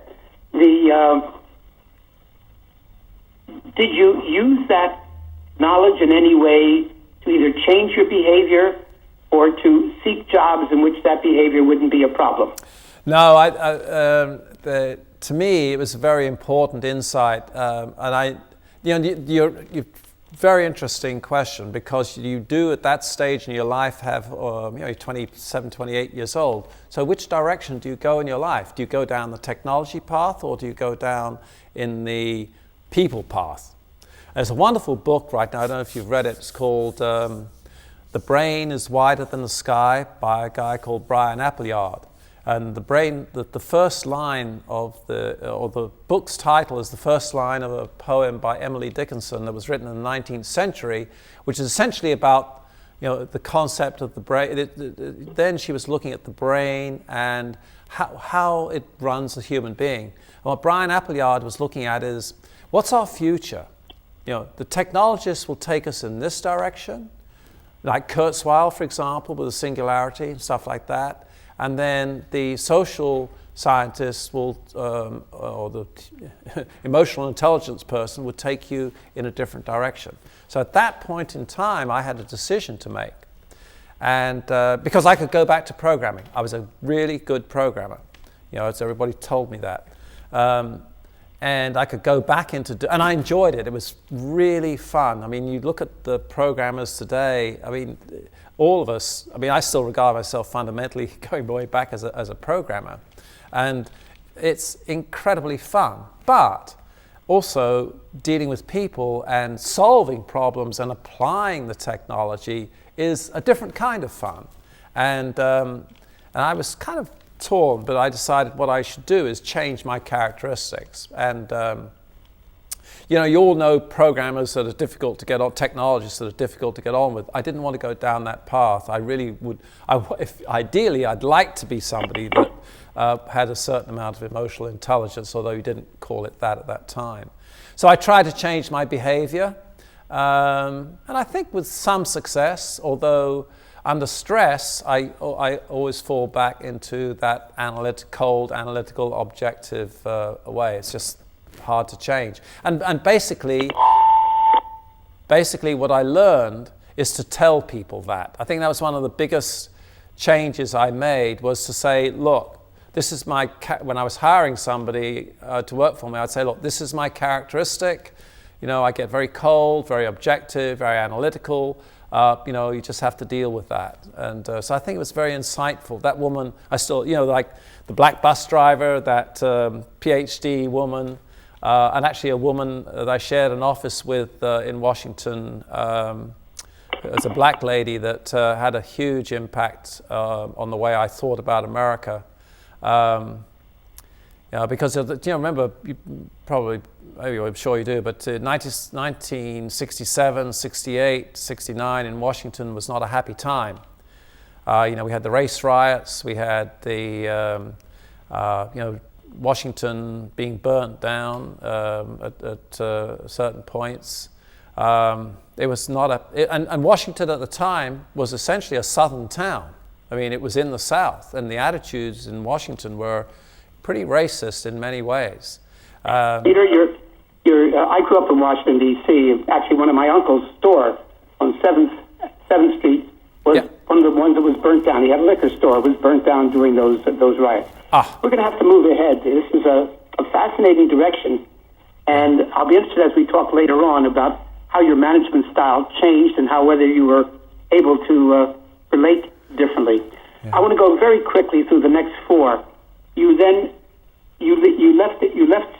Did you use that knowledge in any way to either change your behavior or to seek jobs in which that behavior wouldn't be a problem? No, to me, it was a very important insight, and you're very interesting question, because you do at that stage in your life have, you're 27, 28 years old. So which direction do you go in your life? Do you go down the technology path, or do you go down in the people path? There's a wonderful book right now, I don't know if you've read it, it's called The Brain is Wider Than the Sky by a guy called Brian Appleyard. And the first line of the book's title is the first line of a poem by Emily Dickinson that was written in the 19th century, which is essentially about the concept of the brain. Then she was looking at the brain and how it runs a human being. And what Brian Appleyard was looking at is, what's our future? The technologists will take us in this direction, like Kurzweil, for example, with the singularity and stuff like that. And then the social scientists will, or the emotional intelligence person would take you in a different direction. So at that point in time, I had a decision to make. And because I could go back to programming. I was a really good programmer. As everybody told me that. And I could go back and I enjoyed it. It was really fun. I mean, you look at the programmers today, all of us, I still regard myself fundamentally going way back as a programmer. And it's incredibly fun. But also dealing with people and solving problems and applying the technology is a different kind of fun. And I was kind of torn, but I decided what I should do is change my characteristics. And you all know programmers that are difficult to get on, technologists that are difficult to get on with. I didn't want to go down that path. I really would, ideally, I'd like to be somebody that had a certain amount of emotional intelligence, although you didn't call it that at that time. So I tried to change my behavior, and I think with some success, although under stress, I always fall back into that cold, analytical, objective way. It's just hard to change. And basically what I learned is to tell people that. I think that was one of the biggest changes I made, was to say, look, this is my, when I was hiring somebody to work for me, I'd say, look, this is my characteristic. I get very cold, very objective, very analytical. You just have to deal with that. And so I think it was very insightful. That woman, I still, like the black bus driver, that PhD woman, and actually a woman that I shared an office with in Washington. As a black lady that had a huge impact on the way I thought about America. Because remember, you probably, maybe I'm sure you do, but 1967, 68, 69 in Washington was not a happy time. We had the race riots, we had the, Washington being burnt down at certain points. It was not and Washington at the time was essentially a southern town. I mean, it was in the South, and the attitudes in Washington were pretty racist in many ways. Peter, I grew up in Washington, D.C. Actually, one of my uncle's store on 7th Street was one of the ones that was burnt down. He had a liquor store. It was burnt down during those riots. We're going to have to move ahead. This is a fascinating direction, and I'll be interested as we talk later on about how your management style changed and how whether you were able to relate differently. Yeah. I want to go very quickly through the next four. You left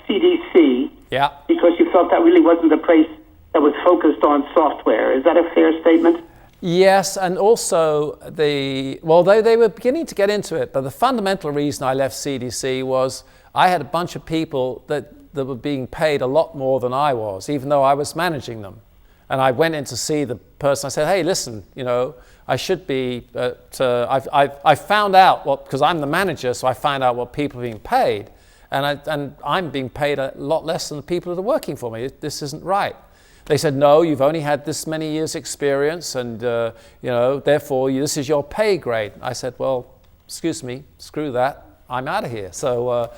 CDC because you felt that really wasn't the place that was focused on software. Is that a fair statement? Yes, and also they were beginning to get into it, but the fundamental reason I left CDC was I had a bunch of people that were being paid a lot more than I was, even though I was managing them. And I went in to see the person. I said, hey, listen, I should be, I found out because I'm the manager, so I found out what people are being paid. And I'm being paid a lot less than the people that are working for me. This isn't right. They said, no, you've only had this many years experience and, therefore this is your pay grade. I said, well, excuse me, screw that. I'm out of here. So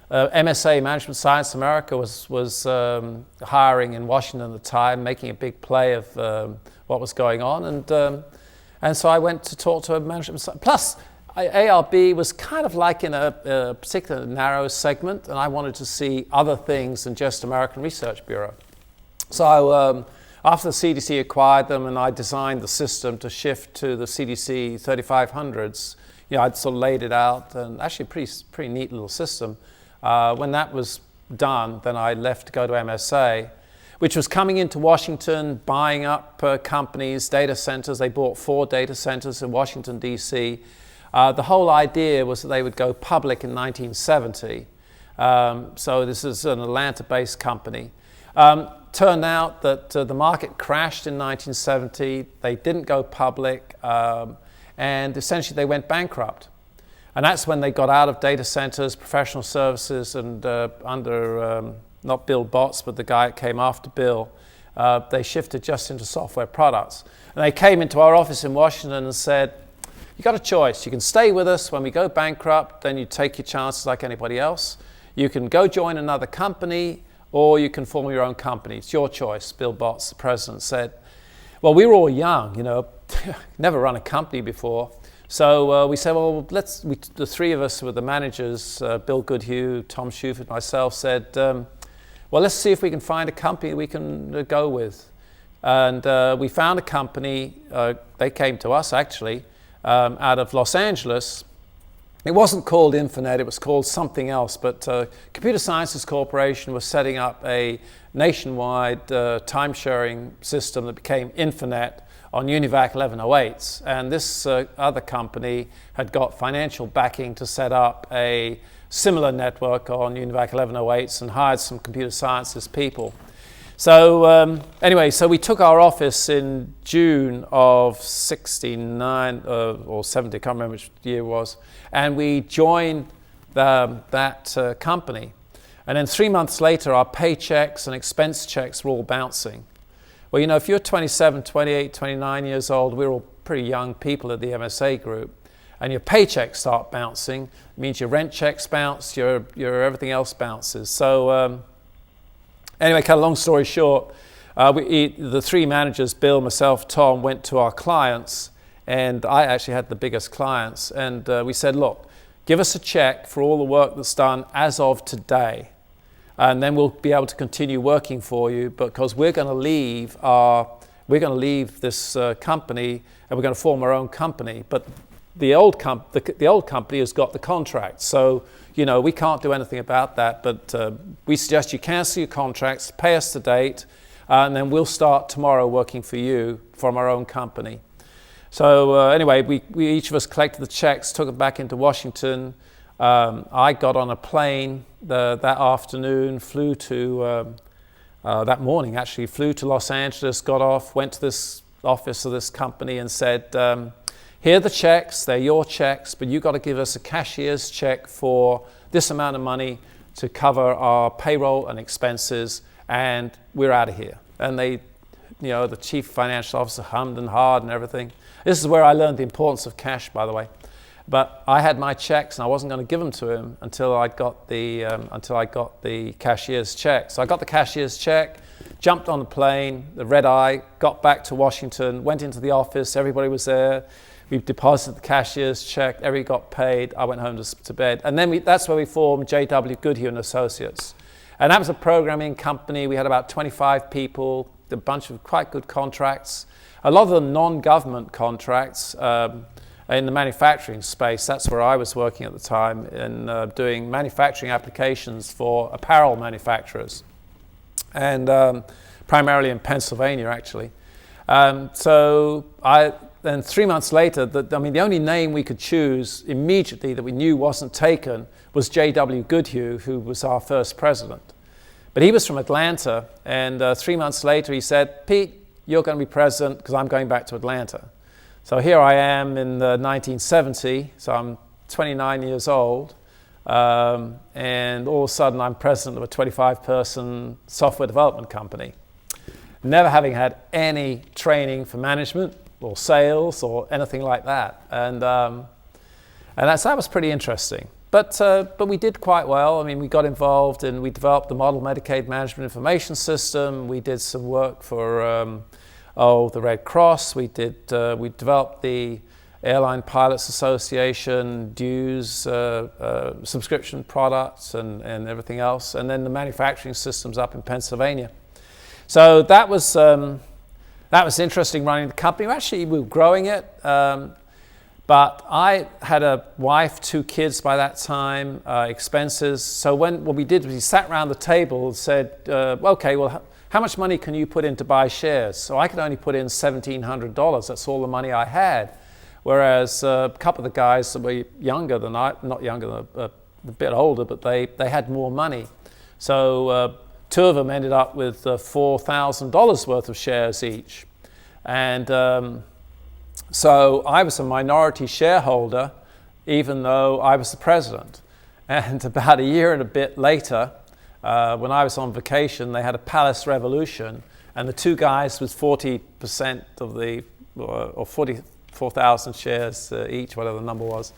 MSA, Management Science America, was hiring in Washington at the time, making a big play of what was going on. And so I went to talk to a management science. Plus, ARB was kind of like in a particular narrow segment, and I wanted to see other things than just American Research Bureau. So after the CDC acquired them and I designed the system to shift to the CDC 3500s, I'd sort of laid it out, and actually pretty neat little system. When that was done, then I left to go to MSA, which was coming into Washington, buying up companies, data centers. They bought 4 data centers in Washington, D.C. The whole idea was that they would go public in 1970. So this is an Atlanta-based company. Turned out that the market crashed in 1970. They didn't go public, and essentially they went bankrupt. And that's when they got out of data centers, professional services, and under not Bill Botts, but the guy that came after Bill, they shifted just into software products. And they came into our office in Washington and said, you got a choice. You can stay with us. When we go bankrupt, then you take your chances like anybody else. You can go join another company, or you can form your own company. It's your choice. Bill Botts, the president, said. Well, we were all young, never run a company before. So we said, well, the 3 of us were the managers, Bill Goodhue, Tom Shuford, myself, said, well, let's see if we can find a company we can go with. And we found a company. They came to us, actually, out of Los Angeles. It wasn't called Infonet, it was called something else, but Computer Sciences Corporation was setting up a nationwide time-sharing system that became Infonet on UNIVAC 1108s. And this other company had got financial backing to set up a similar network on UNIVAC 1108s and hired some computer sciences people. So anyway, so we took our office in June of 69 or 70, I can't remember which year it was, and we joined that company. And then 3 months later, our paychecks and expense checks were all bouncing. Well, if you're 27, 28, 29 years old, we're all pretty young people at the MSA group, and your paychecks start bouncing, it means your rent checks bounce, your everything else bounces. So anyway, cut a long story short, the 3 managers, Bill, myself, Tom, went to our clients, and I actually had the biggest clients, and we said, look, give us a check for all the work that's done as of today, and then we'll be able to continue working for you, because we're going to leave this company, and we're going to form our own company. But the old company has got the contract, so we can't do anything about that, but we suggest you cancel your contracts, pay us to date, and then we'll start tomorrow working for you from our own company. So anyway, we each of us collected the checks, took it back into Washington. I got on a plane that afternoon, flew to, that morning actually, flew to Los Angeles, got off, went to this office of this company and said, here are the checks, they're your checks, but you've got to give us a cashier's check for this amount of money to cover our payroll and expenses, and we're out of here. And they the chief financial officer hummed and hawed and everything. This is where I learned the importance of cash, by the way. But I had my checks, and I wasn't going to give them to him until I got the cashier's check. So I got the cashier's check, jumped on the plane, the red eye, got back to Washington, went into the office. Everybody was there. We deposited the cashier's check. Everybody got paid. I went home to bed, and then that's where we formed J.W. Goodhue and Associates, and that was a programming company. We had about 25 people, a bunch of quite good contracts, a lot of them non-government contracts. In the manufacturing space, that's where I was working at the time, in doing manufacturing applications for apparel manufacturers, and primarily in Pennsylvania, actually. Then 3 months later, the only name we could choose immediately that we knew wasn't taken was J.W. Goodhue, who was our first president. But he was from Atlanta, and 3 months later he said, "Pete, you're going to be president because I'm going back to Atlanta." So here I am in 1970, so I'm 29 years old, and all of a sudden I'm president of a 25-person software development company, never having had any training for management or sales or anything like that, and that was pretty interesting. But we did quite well. I mean, we got involved and we developed the model Medicaid management information system. We did some work for the Red Cross. We developed the Airline Pilots Association, dues, subscription products, and everything else, and then the manufacturing systems up in Pennsylvania. So that was interesting, running the company. Actually, we were growing it, but I had a wife, 2 kids by that time, expenses. So what we did was we sat around the table and said, okay, well, how much money can you put in to buy shares? So I could only put in $1,700. That's all the money I had. Whereas a couple of the guys that were younger than I, not younger, a bit older, but they had more money. So 2 of them ended up with $4,000 worth of shares each. And so I was a minority shareholder, even though I was the president. And about a year and a bit later, when I was on vacation, they had a palace revolution, and the 2 guys with 40% of or 44,000 shares each, whatever the number was,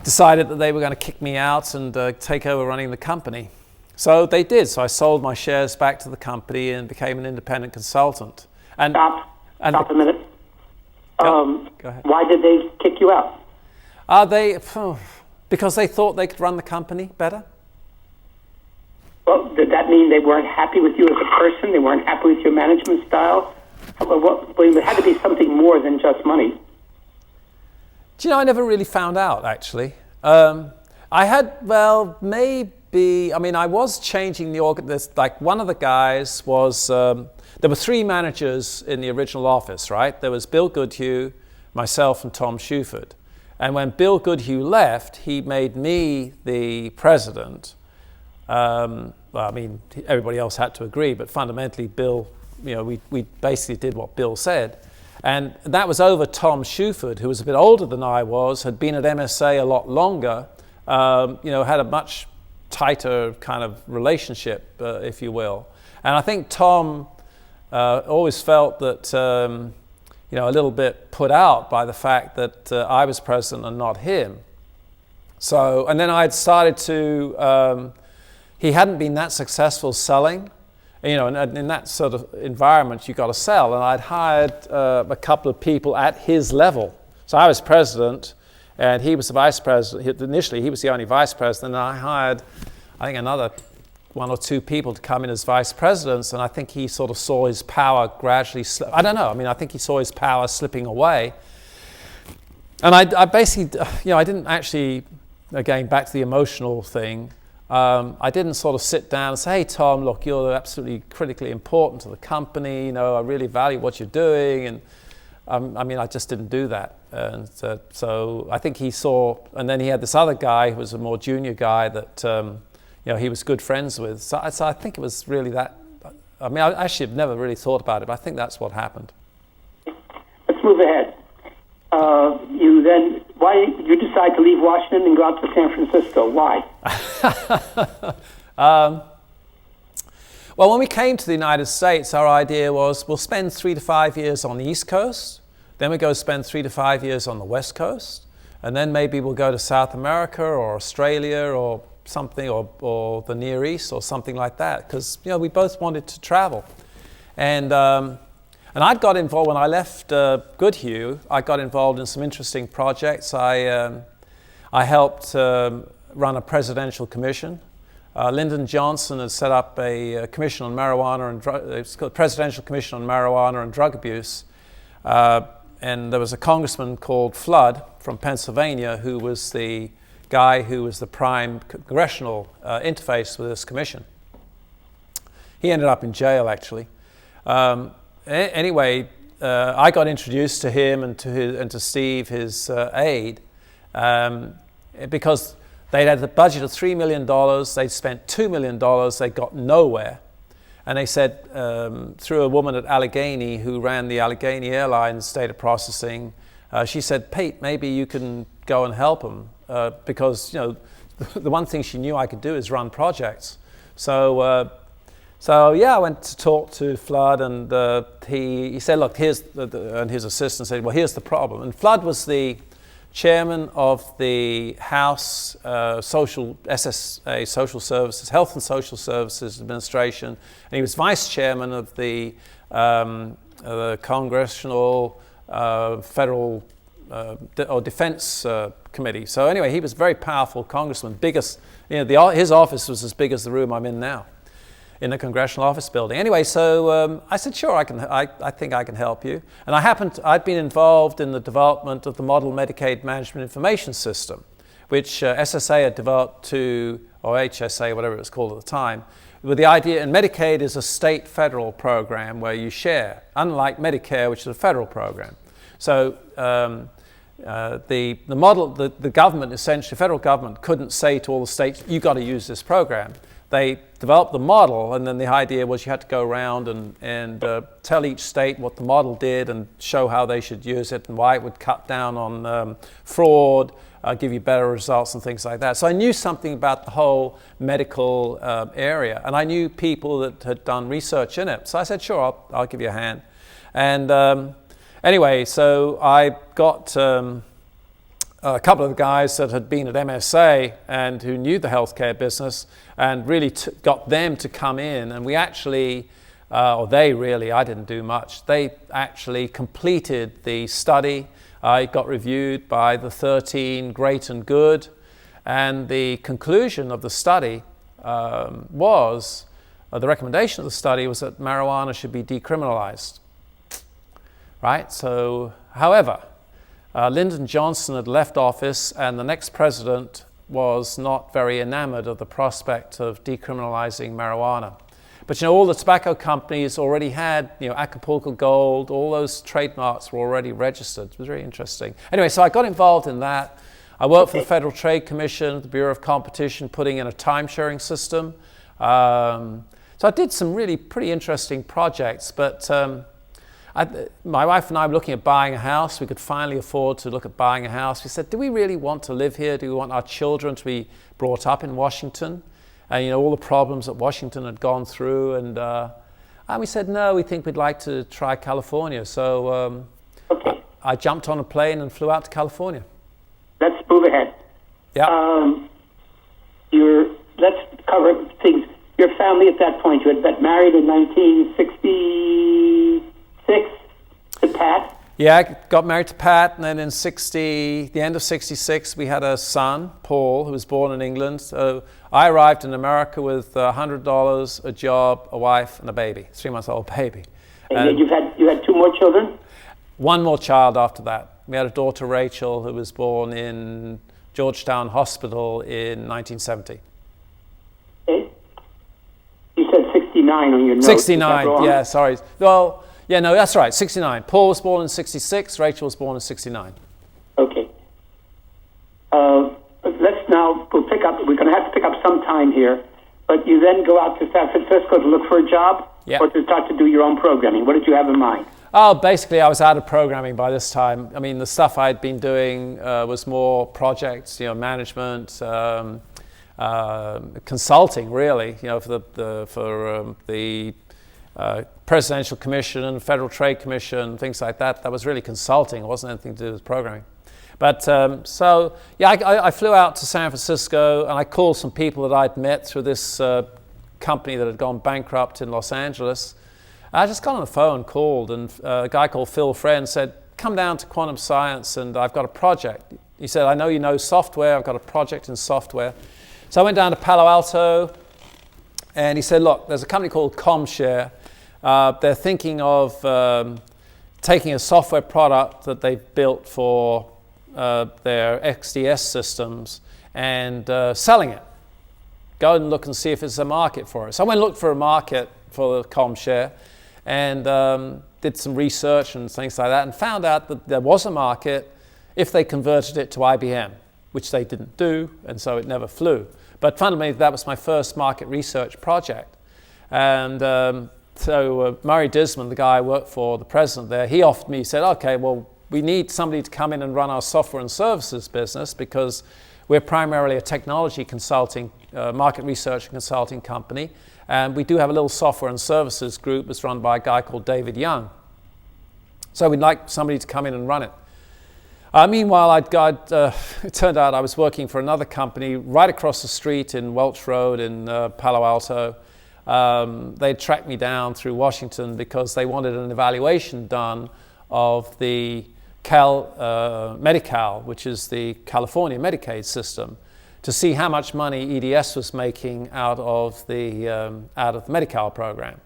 decided that they were going to kick me out and take over running the company. So they did. So I sold my shares back to the company and became an independent consultant. And Stop a minute. Go ahead. Why did they kick you out? Because they thought they could run the company better. Well, did that mean they weren't happy with you as a person? They weren't happy with your management style? It had to be something more than just money. Do you know, I never really found out, actually. I was changing the organization. Like, one of the guys was, there were 3 managers in the original office, right? There was Bill Goodhue, myself, and Tom Shuford. And when Bill Goodhue left, he made me the president. Everybody else had to agree, but fundamentally Bill, we basically did what Bill said. And that was over Tom Shuford, who was a bit older than I was, had been at MSA a lot longer, had a much tighter kind of relationship, if you will. And I think Tom always felt that, a little bit put out by the fact that I was president and not him. So, and then I'd started to, he hadn't been that successful selling, and in that sort of environment, you got to sell. And I'd hired a couple of people at his level. So I was president, and he was the vice president. Initially, he was the only vice president, and I hired, I think, another 1 or 2 people to come in as vice presidents, and I think he sort of saw his power gradually slip. I don't know. I think he saw his power slipping away. And I basically, I didn't actually, again, back to the emotional thing, I didn't sort of sit down and say, "Hey, Tom, look, you're absolutely critically important to the company. I really value what you're doing." And I just didn't do that. And so I think he saw, and then he had this other guy who was a more junior guy that, he was good friends with. So I think it was really that. I actually have never really thought about it, but I think that's what happened. Let's move ahead. Why you decide to leave Washington and go out to San Francisco? Why? Well, when we came to the United States, our idea was we'll spend 3 to 5 years on the East Coast, then we go spend 3 to 5 years on the West Coast, and then maybe we'll go to South America or Australia or something, or the Near East or something like that, because we both wanted to travel. And I got involved when I left Goodhue. I got involved in some interesting projects. I helped run a presidential commission. Lyndon Johnson had set up a commission on marijuana and it's called Presidential Commission on Marijuana and Drug Abuse. And there was a congressman called Flood from Pennsylvania who was the guy who was the prime congressional interface with this commission. He ended up in jail, actually. Anyway, I got introduced to him and to Steve, his aide, because they'd had a budget of $3 million, they'd spent $2 million, they got nowhere. And they said, through a woman at Allegheny who ran the Allegheny Airlines data processing, she said, Pete, maybe you can go and help them, because the one thing she knew I could do is run projects. So yeah, I went to talk to Flood, and he said, look, and his assistant said, well, here's the problem. And Flood was the chairman of the House SSA, Social Services, Health and Social Services Administration, and he was vice chairman of the Congressional Federal or Defense Committee. So anyway, he was a very powerful congressman. Biggest, his office was as big as the room I'm in now, in the Congressional Office Building. Anyway, so I said, sure, I think I can help you. And I'd been involved in the development of the Model Medicaid Management Information System, which SSA had developed or HSA, whatever it was called at the time, with the idea, and Medicaid is a state-federal program where you share, unlike Medicare, which is a federal program. So the government, essentially, federal government, couldn't say to all the states, you've got to use this program. They developed the model, and then the idea was you had to go around and tell each state what the model did and show how they should use it and why it would cut down on fraud, give you better results and things like that. So I knew something about the whole medical area, and I knew people that had done research in it. So I said, sure, I'll give you a hand. And anyway, so I got a couple of the guys that had been at MSA and who knew the healthcare business, and really got them to come in. And we actually, I didn't do much. They actually completed the study. It got reviewed by the 13 great and good. And the conclusion of the study was, the recommendation of the study was that marijuana should be decriminalized. Right? So, however, Lyndon Johnson had left office, and the next president was not very enamored of the prospect of decriminalizing marijuana. But all the tobacco companies already had, Acapulco Gold, all those trademarks were already registered. It was very interesting. Anyway, so I got involved in that. I worked for the Federal Trade Commission, the Bureau of Competition, putting in a time-sharing system. So I did some really pretty interesting projects, but my wife and I were looking at buying a house. We could finally afford to look at buying a house. We said, do we really want to live here? Do we want our children to be brought up in Washington? And all the problems that Washington had gone through. And we said, no, we think we'd like to try California. So I jumped on a plane and flew out to California. Let's move ahead. Yeah. Let's cover things. Your family at that point, you had been married in 1966 to Pat? Yeah, I got married to Pat, and then in the end of 66, we had a son, Paul, who was born in England. So I arrived in America with $100, a job, a wife, and a baby, 3-month-old baby. And you had 2 more children? One more child after that. We had a daughter, Rachel, who was born in Georgetown Hospital in 1970. Okay. You said 69 on your notes. 69, yeah, sorry. Well, yeah, no, that's right, 69. Paul was born in 66, Rachel was born in 69. Okay. We'll pick up, we're going to have to pick up some time here, but you then go out to San Francisco to look for a job? Yeah. Or to start to do your own programming? What did you have in mind? Oh, basically, I was out of programming by this time. I mean, the stuff I'd been doing was more projects, management, consulting, really, for the Presidential Commission and Federal Trade Commission, things like that. That was really consulting. It wasn't anything to do with programming. But I flew out to San Francisco, and I called some people that I'd met through this company that had gone bankrupt in Los Angeles. I just got on the phone, called, and a guy called Phil Friend said, come down to Quantum Science, and I've got a project. He said, I know you know software. I've got a project in software. So I went down to Palo Alto, and he said, look, there's a company called ComShare. They're thinking of taking a software product that they've built for their XDS systems and selling it. Go and look and see if there's a market for it. So I went and looked for a market for the ComShare and did some research and things like that, and found out that there was a market if they converted it to IBM, which they didn't do, and so it never flew. But fundamentally, that was my first market research project. And so Murray Disman, the guy I worked for, the president there, he offered me, he said, okay, well, we need somebody to come in and run our software and services business because we're primarily a technology consulting, market research and consulting company. And we do have a little software and services group that's run by a guy called David Young. So we'd like somebody to come in and run it. Meanwhile, it turned out I was working for another company right across the street in Welch Road in Palo Alto. They'd tracked me down through Washington because they wanted an evaluation done of the Medi-Cal, which is the California Medicaid system, to see how much money EDS was making out of the Medi-Cal program.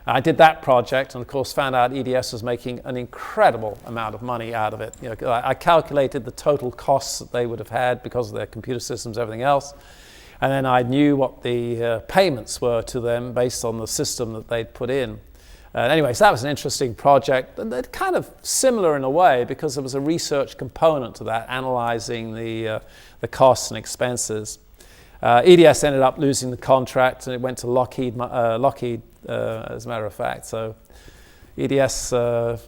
I did that project and, of course, found out EDS was making an incredible amount of money out of it. I calculated the total costs that they would have had because of their computer systems, everything else. And then I knew what the payments were to them based on the system that they'd put in. Anyway, so that was an interesting project. And they're kind of similar in a way because there was a research component to that, analyzing the costs and expenses. EDS ended up losing the contract, and it went to Lockheed, as a matter of fact. So EDS, I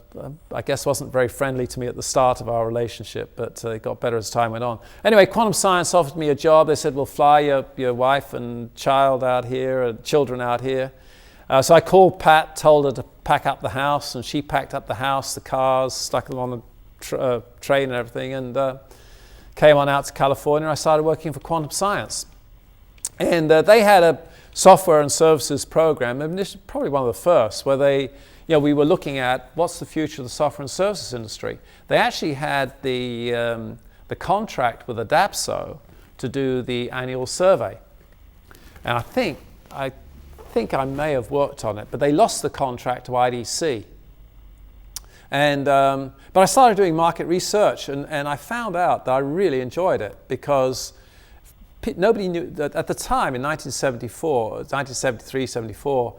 guess, wasn't very friendly to me at the start of our relationship, but it got better as time went on. Anyway, Quantum Science offered me a job. They said, we'll fly your wife and child out here, and children out here. So I called Pat, told her to pack up the house, and she packed up the house, the cars, stuck them on the train and everything, and came on out to California. I started working for Quantum Science. And they had a software and services program, and this is probably one of the first, where we were looking at what's the future of the software and services industry. They actually had the contract with Adapso to do the annual survey. And I think I may have worked on it, but they lost the contract to IDC. And but I started doing market research, and I found out that I really enjoyed it because nobody knew that at the time in 1973, 74,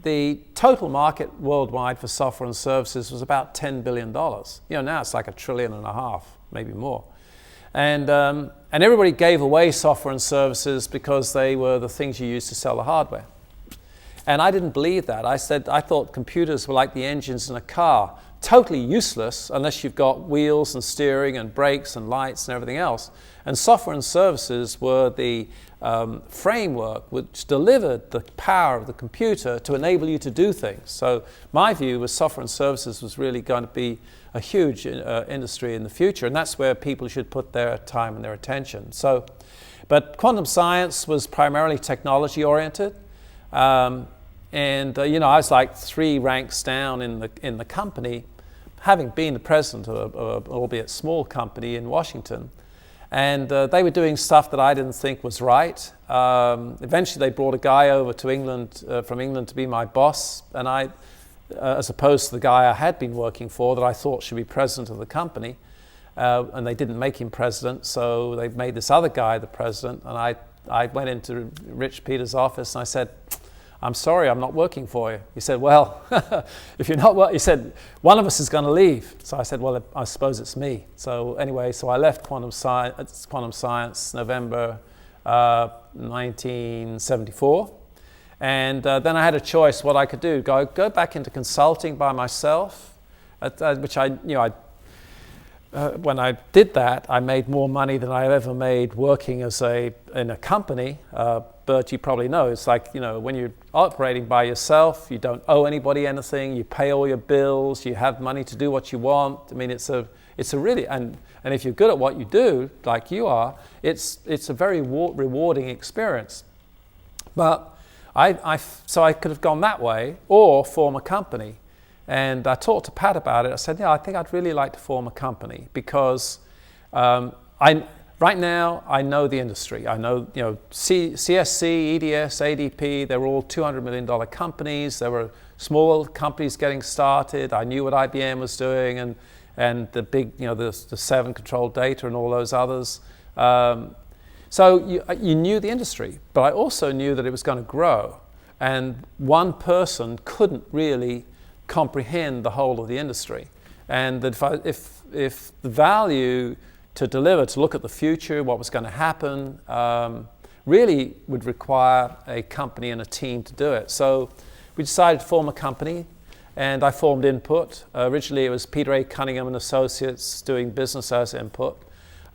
the total market worldwide for software and services was about $10 billion. Now it's like $1.5 trillion, maybe more. And everybody gave away software and services because they were the things you used to sell the hardware. And I didn't believe that. I thought computers were like the engines in a car, totally useless unless you've got wheels and steering and brakes and lights and everything else. And software and services were the framework which delivered the power of the computer to enable you to do things. So my view was software and services was really going to be a huge industry in the future, and that's where people should put their time and their attention. But Quantum Science was primarily technology oriented. I was like 3 ranks down in the company, having been the president of an albeit small company in Washington. And they were doing stuff that I didn't think was right. Eventually, they brought a guy over to England, from England, to be my boss. And I, as opposed to the guy I had been working for, that I thought should be president of the company, and they didn't make him president, so they made this other guy the president. And I went into Rich Peters' office and I said, I'm sorry, I'm not working for you. He said, well, if you're not he said, one of us is going to leave. So I said, well, I suppose it's me. So anyway, I left Quantum Science November 1974. And then I had a choice what I could do. Go back into consulting by myself, which I when I did that, I made more money than I ever made working in a company. Burt, you probably know, it's like, when you're operating by yourself, you don't owe anybody anything, you pay all your bills, you have money to do what you want. I mean, it's a really, and if you're good at what you do, like you are, it's a very rewarding experience. But so I could have gone that way or form a company. And I talked to Pat about it. I said, I think I'd really like to form a company because right now I know the industry. I know, CSC, EDS, ADP, they're all $200 million companies. There were small companies getting started. I knew what IBM was doing and the big, the 7 controlled data and all those others. So you knew the industry, but I also knew that it was going to grow. And one person couldn't really comprehend the whole of the industry, and that if the value to deliver, to look at the future, what was going to happen, really would require a company and a team to do it. So we decided to form a company, and I formed Input. Originally it was Peter A. Cunningham and Associates doing business as Input.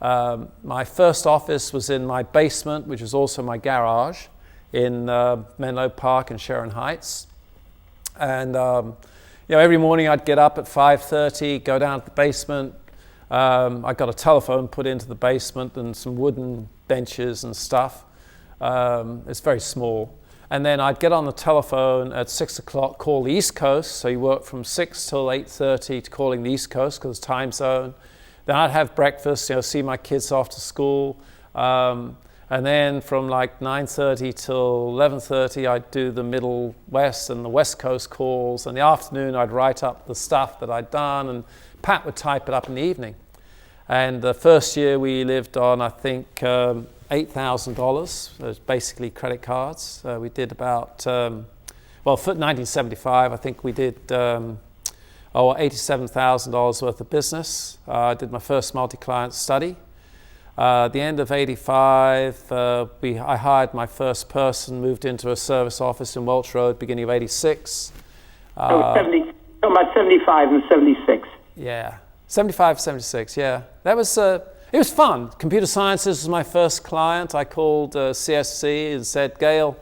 My first office was in my basement, which was also my garage, in Menlo Park and Sharon Heights. And every morning I'd get up at 5:30, go down to the basement. I got a telephone put into the basement and some wooden benches and stuff. It's very small. And then I'd get on the telephone at 6 o'clock, call the East Coast. So you work from 6 till 8:30 to calling the East Coast because it's time zone. Then I'd have breakfast, see my kids off to school. And then from like 9:30 till 11:30, I'd do the Middle West and the West Coast calls. In the afternoon, I'd write up the stuff that I'd done, and Pat would type it up in the evening. And the first year we lived on, I think, $8,000. It was basically credit cards. We did about, for 1975, I think we did $87,000 worth of business. I did my first multi-client study. At the end of 85, I hired my first person, moved into a service office in Welch Road, beginning of 86. About 75 and 76. Yeah, 75, 76, yeah. That was, it was fun. Computer sciences was my first client. I called CSC and said, Gail,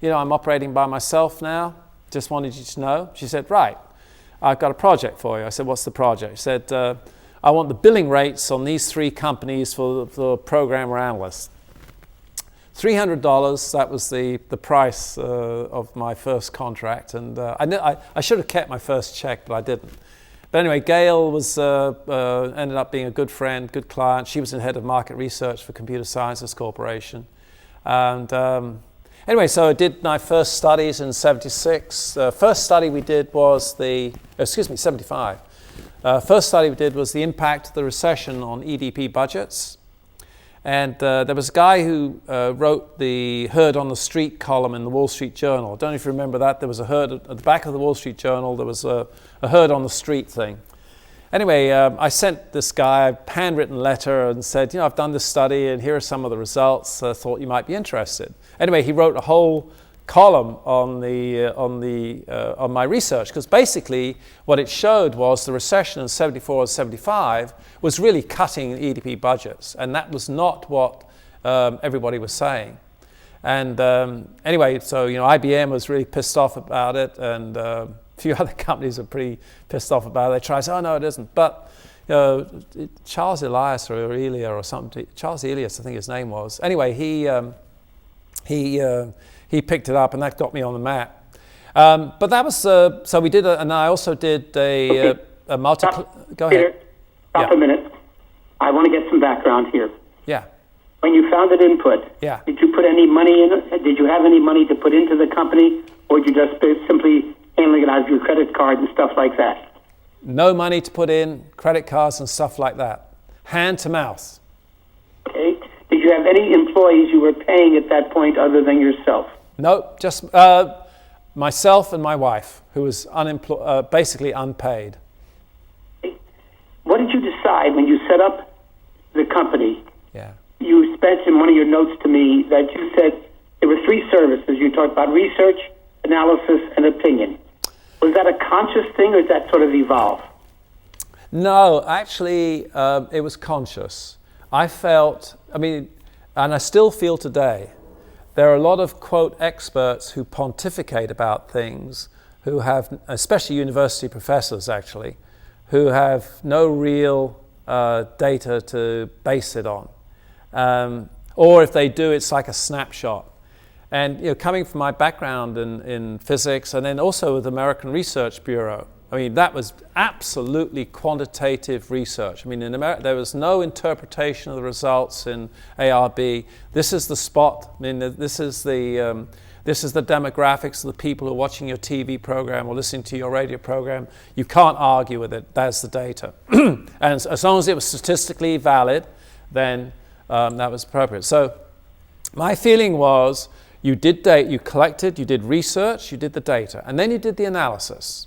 I'm operating by myself now. Just wanted you to know. She said, right, I've got a project for you. I said, what's the project? She said, I want the billing rates on these 3 companies for the programmer analyst. $300, that was the price of my first contract. And I should have kept my first check, but I didn't. But anyway, Gail was ended up being a good friend, good client. She was the head of market research for Computer Sciences Corporation. And anyway, so I did my first studies in 76. First study we did was 75. First study we did was the impact of the recession on EDP budgets. And there was a guy who wrote the Herd on the Street column in the Wall Street Journal. I don't know if you remember that. There was a herd at the back of the Wall Street Journal. There was a Herd on the Street thing. Anyway, I sent this guy a handwritten letter and said, I've done this study and here are some of the results. I thought you might be interested. Anyway, he wrote a whole column on my research, because basically what it showed was the recession in 74 and 75 was really cutting EDP budgets, and that was not what everybody was saying. And anyway, so IBM was really pissed off about it, and a few other companies are pretty pissed off about it. They try to say, oh no, it isn't. But Charles Elias or Elia or something, Charles Elias I think his name was. Anyway, he picked it up, and that got me on the map. But that was, so we did, and I also did a multi... Go ahead. Peter, stop a minute. I want to get some background here. Yeah. When you founded Input, did you put any money in it? Did you have any money to put into the company, or did you just simply handling it out of your credit card and stuff like that? No money to put in, credit cards and stuff like that. Hand to mouth. Okay. Did you have any employees you were paying at that point other than yourself? No, just myself and my wife, who was basically unpaid. What did you decide when you set up the company? Yeah. You spent in one of your notes to me that you said there were 3 services. You talked about research, analysis, and opinion. Was that a conscious thing, or did that sort of evolve? No, actually, it was conscious. I felt, and I still feel today, there are a lot of, quote, experts who pontificate about things, who have, especially university professors actually, who have no real data to base it on. Or if they do, it's like a snapshot. And coming from my background in physics and then also with the American Research Bureau, that was absolutely quantitative research. In America, there was no interpretation of the results in ARB. This is the spot. This is the demographics of the people who are watching your TV program or listening to your radio program. You can't argue with it. That's the data. And as long as it was statistically valid, then that was appropriate. So my feeling was you collected, you did research, you did the data, and then you did the analysis.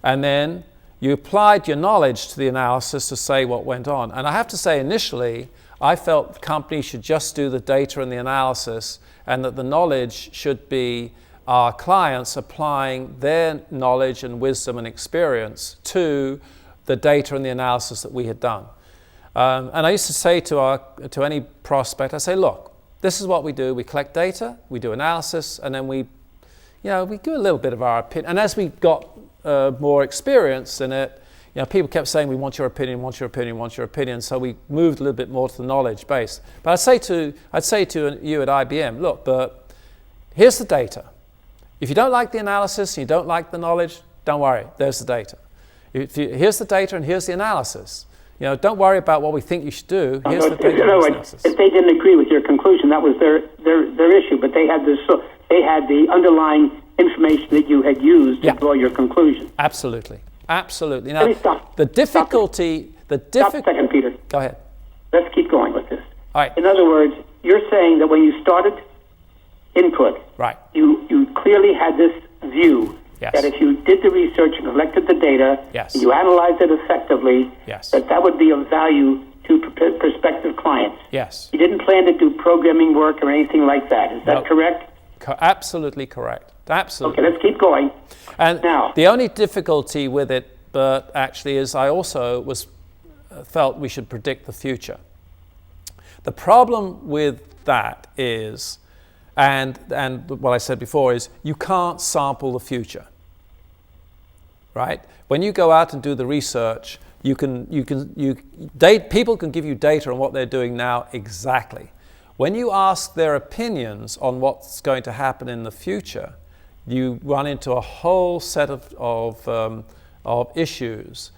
And then you applied your knowledge to the analysis to say what went on. And I have to say, initially, I felt companies should just do the data and the analysis, and that the knowledge should be our clients applying their knowledge and wisdom and experience to the data and the analysis that we had done. And I used to say to any prospect, I say, look, this is what we do. We collect data, we do analysis, and then we give a little bit of our opinion. And as we got more experience in it, people kept saying, we want your opinion, want your opinion, want your opinion. So we moved a little bit more to the knowledge base. But I'd say to you at IBM, look, Burt, here's the data. If you don't like the analysis and you don't like the knowledge, don't worry, there's the data. Here's the data and here's the analysis. Don't worry about what we think you should do. Here's the data and analysis. If they didn't agree with your conclusion, that was their issue. But they had the underlying information that you had used to draw your conclusion. Absolutely. Absolutely. Now, Let me stop. the difficulty... Stop a second, Peter. Go ahead. Let's keep going with this. All right. In other words, you're saying that when you started input, right, you clearly had this view that if you did the research and collected the data, and you analyzed it effectively, that would be of value to prospective clients. Yes. You didn't plan to do programming work or anything like that. Is that correct? Absolutely correct. Absolutely. Okay, let's keep going. And now, the only difficulty with it, Burt, actually, is I also felt we should predict the future. The problem with that is, and what I said before is, you can't sample the future, right? When you go out and do the research, people can give you data on what they're doing now exactly. When you ask their opinions on what's going to happen in the future, you run into a whole set of issues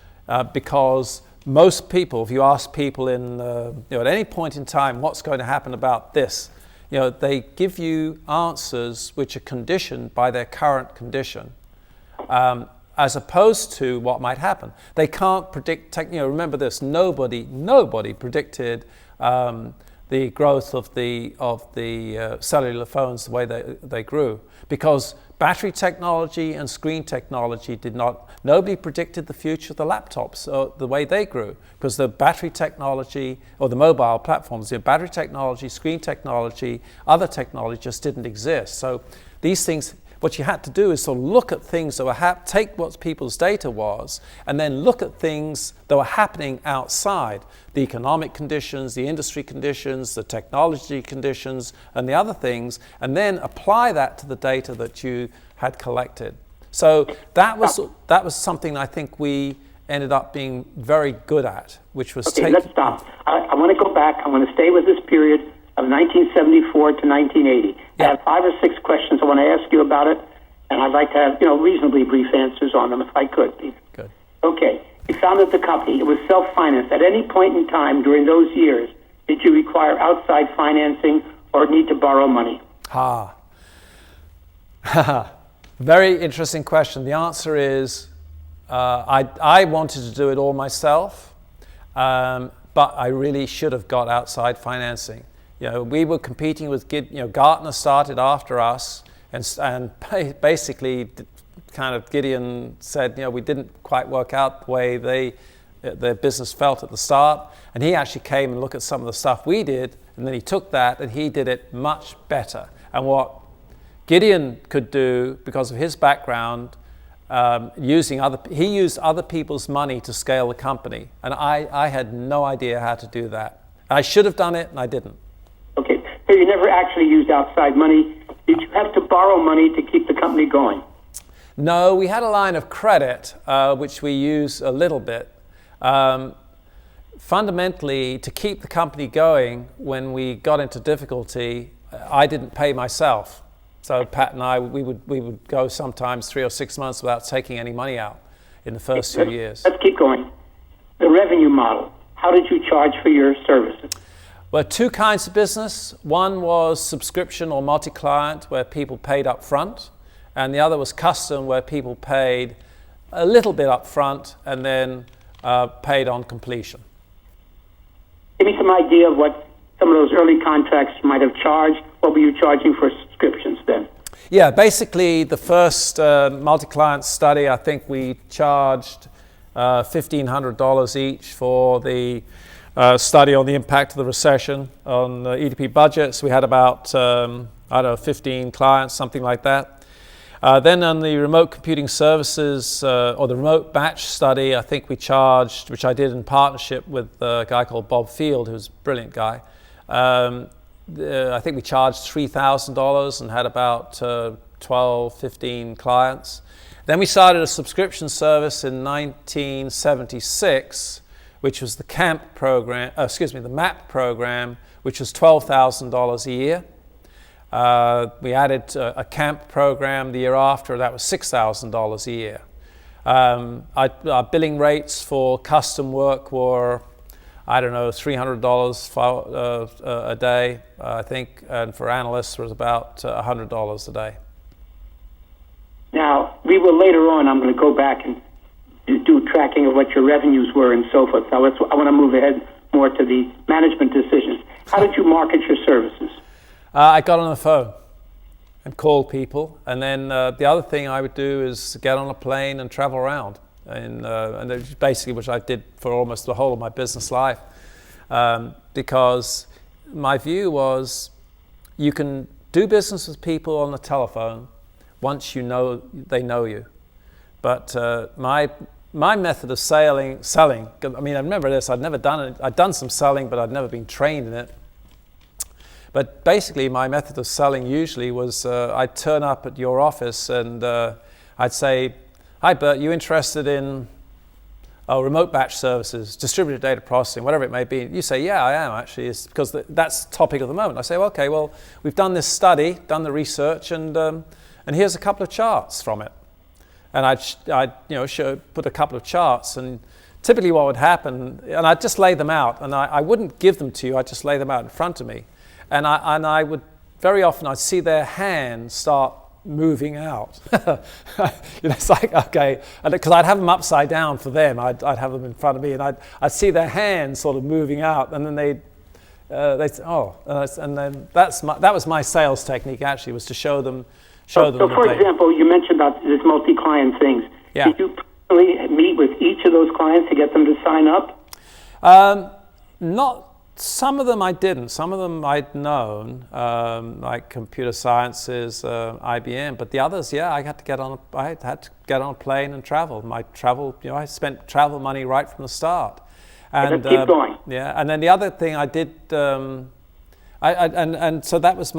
because most people, if you ask people at any point in time what's going to happen about this, they give you answers which are conditioned by their current condition, as opposed to what might happen. They can't predict. Remember this: nobody predicted the growth of the cellular phones the way they grew, because battery technology and screen technology did not. Nobody predicted the future of the laptops the way they grew, because the battery technology or the mobile platforms, the battery technology, screen technology, other technology just didn't exist. So these things. What you had to do is sort of look at things that were take what people's data was, and then look at things that were happening outside, the economic conditions, the industry conditions, the technology conditions, and the other things, and then apply that to the data that you had collected. So that was something I think we ended up being very good at, which was let's stop. I want to go back. I want to stay with this period of 1974 to 1980. I have 5 or 6 questions I want to ask you about it, and I'd like to have reasonably brief answers on them if I could. Good. Okay. You founded the company. It was self-financed. At any point in time during those years, did you require outside financing or need to borrow money? Very interesting question. The answer is I wanted to do it all myself, but I really should have got outside financing. We were competing with Gartner started after us, and basically kind of Gideon said, we didn't quite work out the way their business felt at the start, and he actually came and looked at some of the stuff we did, and then he took that and he did it much better. And what Gideon could do, because of his background, he used other people's money to scale the company, and I had no idea how to do that. I should have done it, and I didn't. Okay, so you never actually used outside money. Did you have to borrow money to keep the company going? No, we had a line of credit, which we used a little bit. Fundamentally, to keep the company going, when we got into difficulty, I didn't pay myself. So Pat and I, we would go sometimes 3 or 6 months without taking any money out in the first 2 years. Let's keep going. The revenue model. How did you charge for your services? Well, 2 kinds of business. One was subscription or multi-client, where people paid up front, and the other was custom, where people paid a little bit up front and then paid on completion. Give me some idea of what some of those early contracts might have charged. What were you charging for subscriptions then? Yeah, basically the first multi-client study, I think we charged $1,500 each for the study on the impact of the recession on EDP budgets. We had about, 15 clients, something like that. Then on the remote computing services, or the remote batch study, I think we charged, which I did in partnership with a guy called Bob Field, who's a brilliant guy. I think we charged $3,000 and had about 12, 15 clients. Then we started a subscription service in 1976, which was the MAP program, which was $12,000 a year. We added a camp program the year after, that was $6,000 a year. Our billing rates for custom work were, $300 a day, I think, and for analysts was about $100 a day. Now, we will later on, I'm going to go back and do tracking of what your revenues were and so forth. Now, I want to move ahead more to the management decisions. How did you market your services? I got on the phone and called people, and then the other thing I would do is get on a plane and travel around, and that's basically which I did for almost the whole of my business life, because my view was you can do business with people on the telephone once you know they know you, but my method of selling. I mean, I remember this. I'd never done it. I'd done some selling, but I'd never been trained in it. But basically, my method of selling usually was I'd turn up at your office and I'd say, "Hi, Burt, you interested in remote batch services, distributed data processing, whatever it may be?" You say, "Yeah, I am actually," it's because that's the topic of the moment. I say, "Okay, well, we've done this study, done the research, and here's a couple of charts from it." And I'd put a couple of charts, and typically what would happen, and I'd just lay them out, and I wouldn't give them to you. I'd just lay them out in front of me. And I would, very often, I'd see their hands start moving out. It's like, okay, because I'd have them upside down for them. I'd have them in front of me, and I'd see their hands sort of moving out, and then they'd say, "Oh," and then that was my sales technique. Actually, was to show them. So for example, you mentioned about this multi-client things. Yeah. Did you personally meet with each of those clients to get them to sign up? Not. Some of them I didn't. Some of them I'd known, like computer sciences, IBM. But the others, yeah, I had to get on a plane and travel. I spent travel money right from the start. And keep going. Yeah, and then the other thing I did, so there was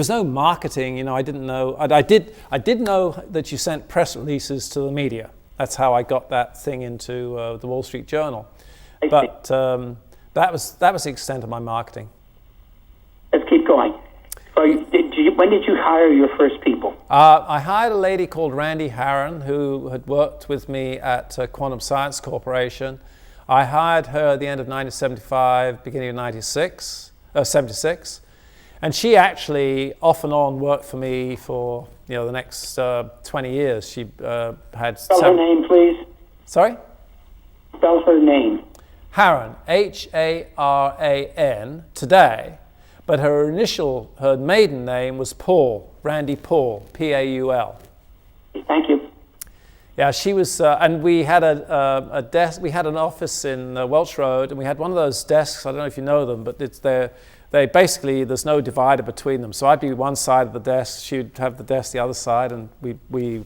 no marketing. I didn't know. I did know that you sent press releases to the media. That's how I got that thing into the Wall Street Journal. But that was the extent of my marketing. Let's keep going. So when did you hire your first people? I hired a lady called Randy Harron, who had worked with me at Quantum Science Corporation. I hired her at the end of 1975, beginning of 76. And she actually, off and on, worked for me for the next 20 years. She had... Spell her name, please. Sorry? Spell her name. Harron, Haran, today, but her maiden name was Paul, Randy Paul, Paul. Thank you. Yeah, she was, and we had a desk. We had an office in Welch Road, and we had one of those desks. I don't know if you know them, but they're there's no divider between them. So I'd be one side of the desk, she'd have the desk the other side, and we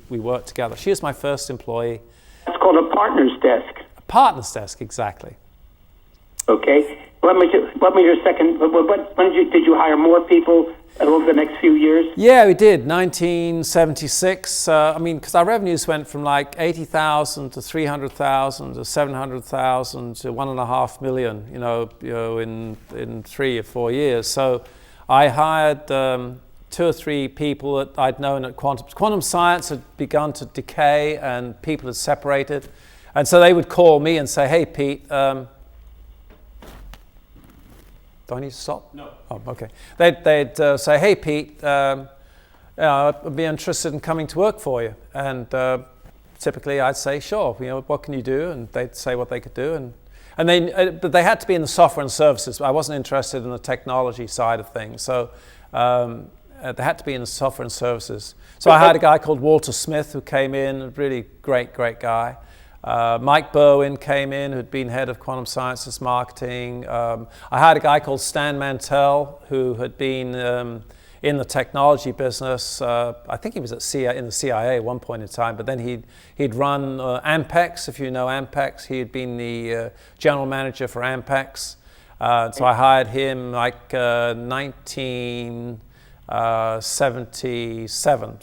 worked together. She was my first employee. That's called a partner's desk. A partner's desk, exactly. Okay. What was your second? When did you hire more people over the next few years? Yeah, we did. 1976. Because our revenues went from like 80,000 to 300,000 to 700,000 to 1.5 million. In 3 or 4 years. So I hired 2 or 3 people that I'd known at quantum science had begun to decay and people had separated, and so they would call me and say, "Hey, Pete." Do I need to stop? No. Oh, okay. They'd say, "Hey, Pete, I'd be interested in coming to work for you." And typically, I'd say, "Sure. What can you do?" And they'd say what they could do, but they had to be in the software and services. I wasn't interested in the technology side of things, so they had to be in the software and services. So I had a guy called Walter Smith who came in, a really great guy. Mike Berwin came in, who'd been head of quantum sciences marketing. I had a guy called Stan Mantell, who had been in the technology business. I think he was in the CIA at one point in time, but then he'd run Ampex, if you know Ampex. He had been the general manager for Ampex. So I hired him like 1977.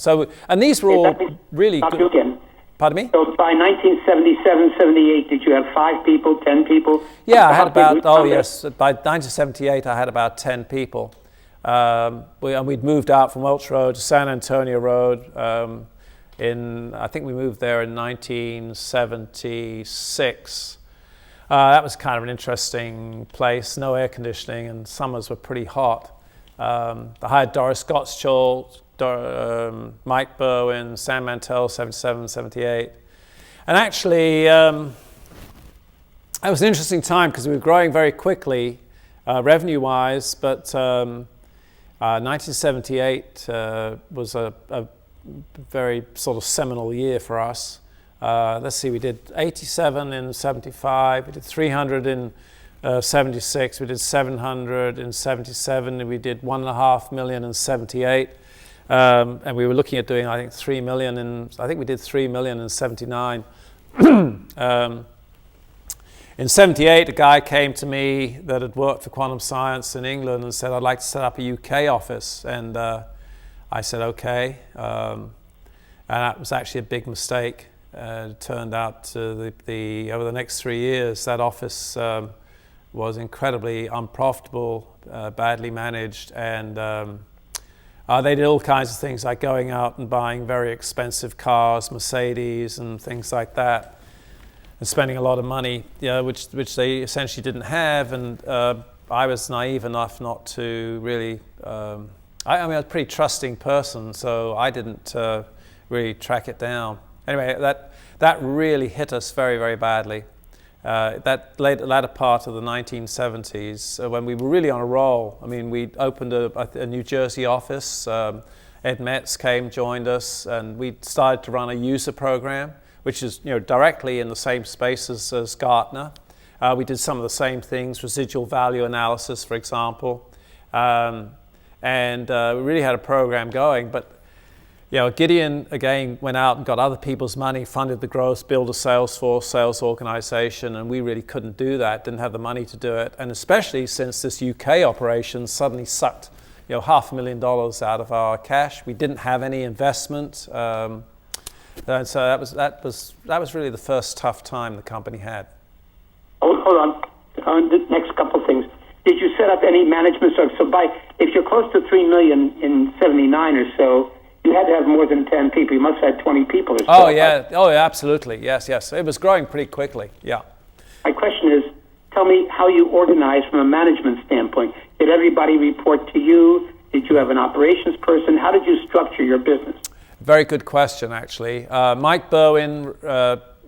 And these were all really good. Pardon me? So by 1977, 78, did you have 5 people, 10 people? Yeah, I had about, by 1978 I had about 10 people. And we'd moved out from Welch Road to San Antonio Road. I think we moved there in 1976. That was kind of an interesting place, no air conditioning, and summers were pretty hot. I hired Doris Gottschall, Mike Berwin, Sam Mantell, 77, 78. And actually, that was an interesting time because we were growing very quickly, revenue-wise, but 1978 was a very sort of seminal year for us. Let's see, we did 87 in 75, we did 300 in 76, we did 700 in 77, and we did 1.5 million in 78. And we were looking at doing, I think, 3 million I think we did 3 million in 79. In 78, a guy came to me that had worked for quantum science in England and said, "I'd like to set up a UK office." And I said, "Okay." And that was actually a big mistake. It turned out over the next 3 years, that office was incredibly unprofitable, badly managed, and they did all kinds of things like going out and buying very expensive cars, Mercedes and things like that, and spending a lot of money, which they essentially didn't have. And I was naive enough not to really, I was a pretty trusting person, so I didn't really track it down. Anyway, that really hit us very, very badly. That latter part of the 1970s, when we were really on a roll. I mean, we opened a New Jersey office. Ed Metz joined us, and we started to run a user program, which is directly in the same space as Gartner. We did some of the same things, residual value analysis, for example, and we really had a program going. But Gideon, again, went out and got other people's money, funded the growth, built a sales force, sales organization, and we really couldn't do that, didn't have the money to do it. And especially since this UK operation suddenly sucked $500,000 out of our cash. We didn't have any investment. And so that was really the first tough time the company had. Hold on. The next couple of things. Did you set up any management structure? So if you're close to 3 million in 79 or so, you had to have more than 10 people. You must have had 20 people or so. Oh, yeah. Oh, yeah, absolutely. Yes. It was growing pretty quickly. Yeah. My question is, tell me how you organized from a management standpoint. Did everybody report to you? Did you have an operations person? How did you structure your business? Very good question, actually. Mike Berwin,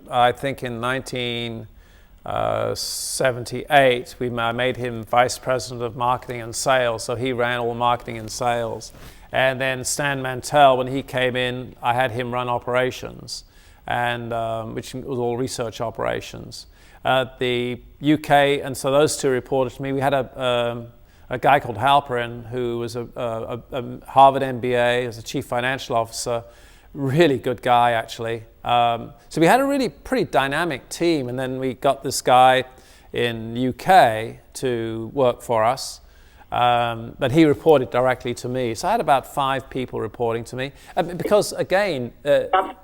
I think in 1978, I made him vice president of marketing and sales, so he ran all marketing and sales. And then Stan Mantell, when he came in, I had him run operations, and which was all research operations. The UK, and so those two reported to me. We had a a guy called Halperin, who was a Harvard MBA, as a chief financial officer, really good guy actually. So we had a really pretty dynamic team, and then we got this guy in UK to work for us, but he reported directly to me. So I had about 5 people reporting to me, because again,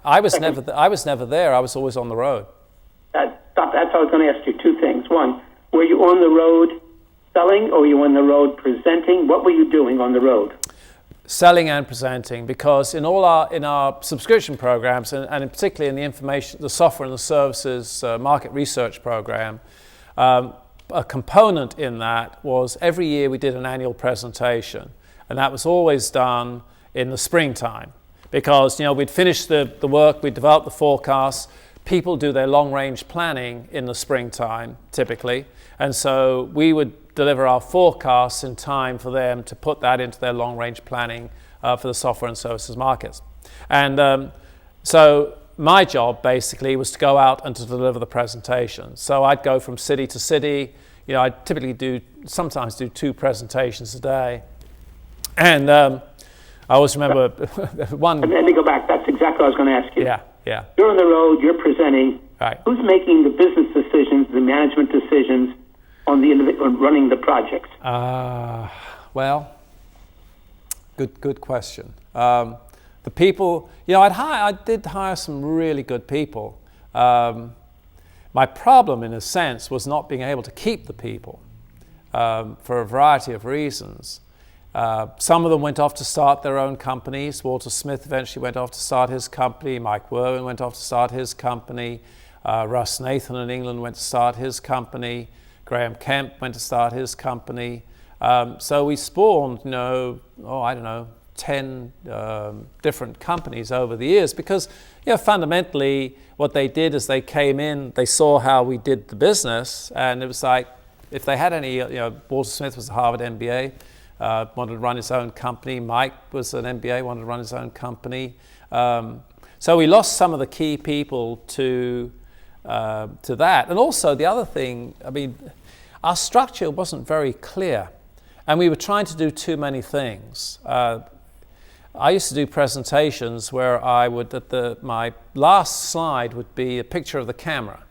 I was never there. I was always on the road. That's what I was going to ask you. 2 things. One, were you on the road selling, or were you on the road presenting? What were you doing on the road? Selling and presenting, because in our subscription programs, and particularly in the software and the services market research program, a component in that was every year we did an annual presentation, and that was always done in the springtime, because we'd finished the work, we'd developed the forecasts. People do their long-range planning in the springtime typically, and so we would deliver our forecasts in time for them to put that into their long-range planning for the software and services markets. And so my job basically was to go out and to deliver the presentation. So I'd go from city to city. I'd typically sometimes do 2 presentations a day. And I always remember one. Let me go back. That's exactly what I was going to ask you. Yeah. You're on the road, you're presenting. Right. Who's making the business decisions, the management decisions on running the projects? Well, good question. The people, I did hire some really good people. My problem, in a sense, was not being able to keep the people for a variety of reasons. Some of them went off to start their own companies. Walter Smith eventually went off to start his company. Mike Werwin went off to start his company. Russ Nathan in England went to start his company. Graham Kemp went to start his company. So we spawned, 10 different companies over the years, because fundamentally what they did is they came in, they saw how we did the business, and it was like, if they had any, Walter Smith was a Harvard MBA, wanted to run his own company. Mike was an MBA, wanted to run his own company. So we lost some of the key people to that. And also the other thing, our structure wasn't very clear, and we were trying to do too many things. I used to do presentations where I would, my last slide would be a picture of the camera,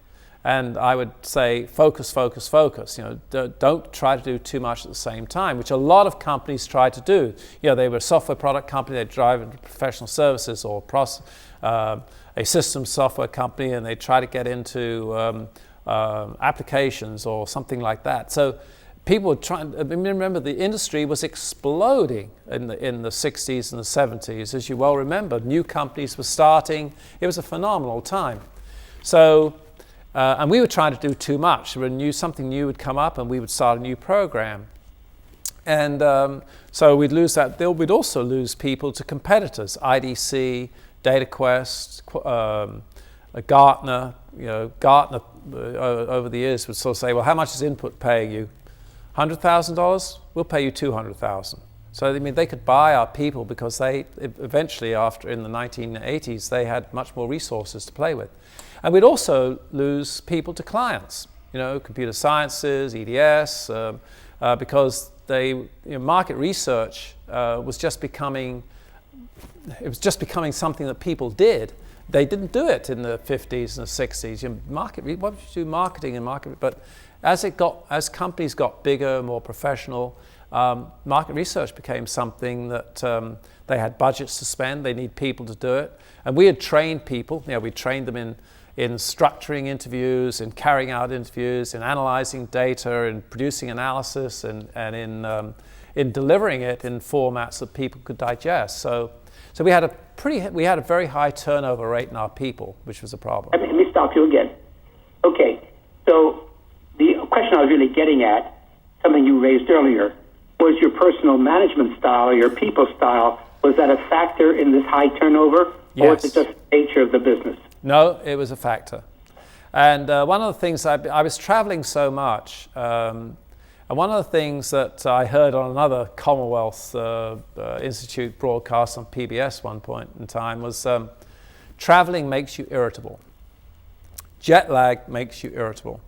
and I would say, focus, focus, focus. Don't try to do too much at the same time, which a lot of companies try to do. They were a software product company, they'd drive into professional services, or a systems software company, and they try to get into applications or something like that. So people were trying. Remember, the industry was exploding in the 60s and the 70s, as you well remember. New companies were starting. It was a phenomenal time. So, and we were trying to do too much. Something new would come up, and we would start a new program. And so we'd lose that. We'd also lose people to competitors, IDC, DataQuest, Gartner. Gartner over the years would sort of say, well, how much is Input paying you? $100,000? We'll pay you $200,000. So they could buy our people, because they eventually, in the 1980s, they had much more resources to play with. And we'd also lose people to clients, computer sciences, EDS, because market research was just becoming something that people did. They didn't do it in the 50s and the 60s. Why would you do marketing and market? But as companies got bigger, more professional, market research became something that they had budgets to spend. They need people to do it, and we had trained people. We trained them in structuring interviews, in carrying out interviews, in analyzing data, in producing analysis, and in delivering it in formats that people could digest. So we had a very high turnover rate in our people, which was a problem. Let me stop you again. Okay, so the question I was really getting at, something you raised earlier, was your personal management style or your people style, was that a factor in this high turnover? Yes. Or was it just the nature of the business? No, it was a factor. And one of the things, I was traveling so much, and one of the things that I heard on another Commonwealth Institute broadcast on PBS one point in time was traveling makes you irritable. Jet lag makes you irritable.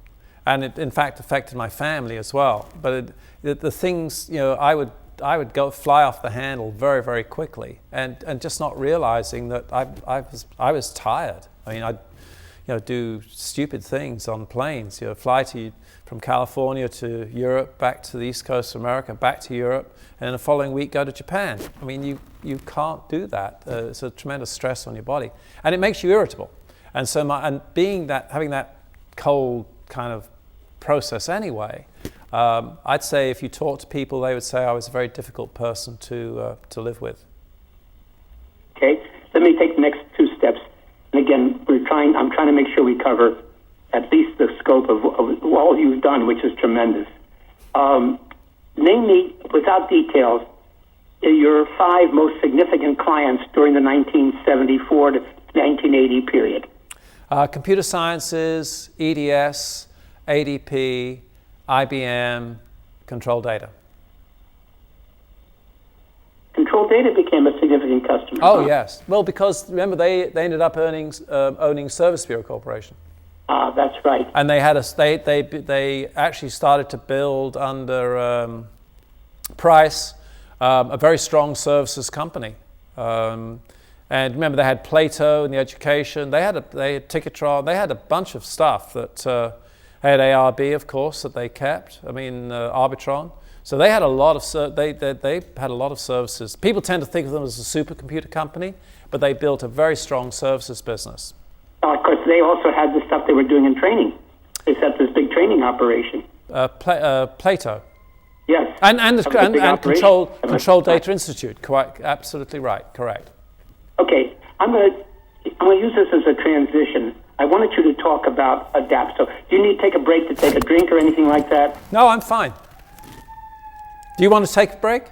and it in fact affected my family as well. But the things, I would go fly off the handle very, very quickly, and just not realizing that I was tired. I mean, I'd do stupid things on planes. Fly from California to Europe, back to the East Coast of America, back to Europe, and then the following week go to Japan. I mean, you can't do that. It's a tremendous stress on your body, and it makes you irritable. And so, having that cold kind of process anyway, I'd say if you talk to people, they would say I was a very difficult person to live with. Okay, let me take the next two steps. And again, I'm trying to make sure we cover at least the scope of all you've done, which is tremendous. Name me, without details, your 5 most significant clients during the 1974 to 1980 period. Computer sciences, EDS, ADP, IBM, Control Data. Control Data became a significant customer. Oh, yes. Well, because remember, they ended up owning Service Bureau Corporation. That's right. And they had they actually started to build under Price a very strong services company. And remember, they had Plato in the education. They had Ticketron. They had a bunch of stuff that they had ARB, of course, that they kept. I mean, Arbitron. So they had a lot of they had a lot of services. People tend to think of them as a supercomputer company, but they built a very strong services business. Of course, they also had the stuff they were doing in training. They set this big training operation. Plato. Yes. And Control Data Institute. Quite absolutely right. Correct. Okay, I'm gonna use this as a transition. I wanted you to talk about ADAPT. So, do you need to take a break to take a drink or anything like that? No, I'm fine. Do you want to take a break?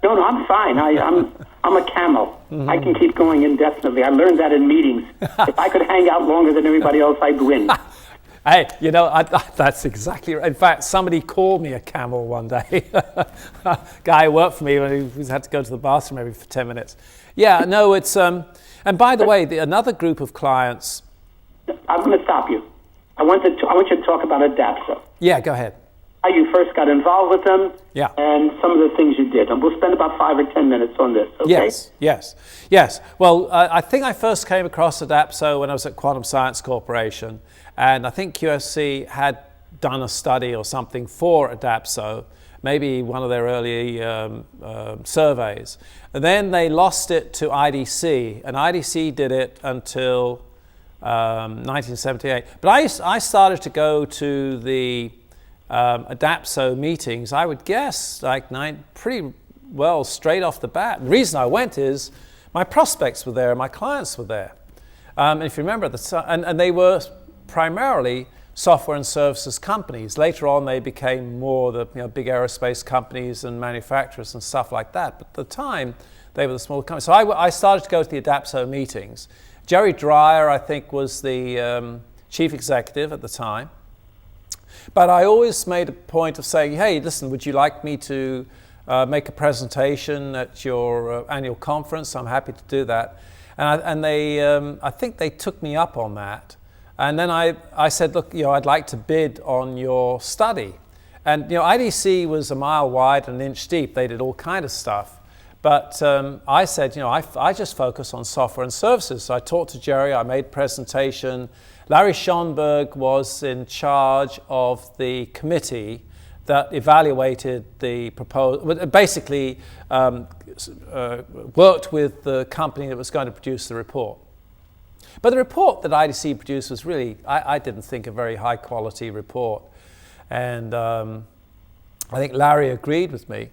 No, I'm fine. I'm a camel. Mm-hmm. I can keep going indefinitely. I learned that in meetings. If I could hang out longer than everybody else, I'd win. Hey, that's exactly right. In fact, somebody called me a camel one day. A guy who worked for me when he had to go to the bathroom maybe for 10 minutes. Yeah, no, it's... and by the way, another group of clients... I'm going to stop you. I want you to talk about ADAPT. Yeah, go ahead. How you first got involved with them, yeah, and some of the things you did. And we'll spend about 5 or 10 minutes on this, okay? Yes. Well, I think I first came across ADAPSO when I was at Quantum Science Corporation, and I think QSC had done a study or something for ADAPSO, maybe one of their early surveys. And then they lost it to IDC, and IDC did it until 1978. But I started to go to the ADAPSO meetings, I would guess, pretty well straight off the bat. The reason I went is my prospects were there, my clients were there. And if you remember, and they were primarily software and services companies. Later on, they became more the big aerospace companies and manufacturers and stuff like that. But at the time, they were the smaller companies. So I started to go to the ADAPSO meetings. Jerry Dreyer, I think, was the chief executive at the time. But I always made a point of saying, hey, listen, would you like me to make a presentation at your annual conference? I'm happy to do that. And they, I think they took me up on that. And then I said, look, I'd like to bid on your study. And IDC was a mile wide and an inch deep. They did all kind of stuff. But I said, I just focus on software and services. So I talked to Jerry, I made a presentation. Larry Schonberg was in charge of the committee that evaluated the proposal, basically worked with the company that was going to produce the report. But the report that IDC produced was really, I didn't think, a very high quality report. And I think Larry agreed with me.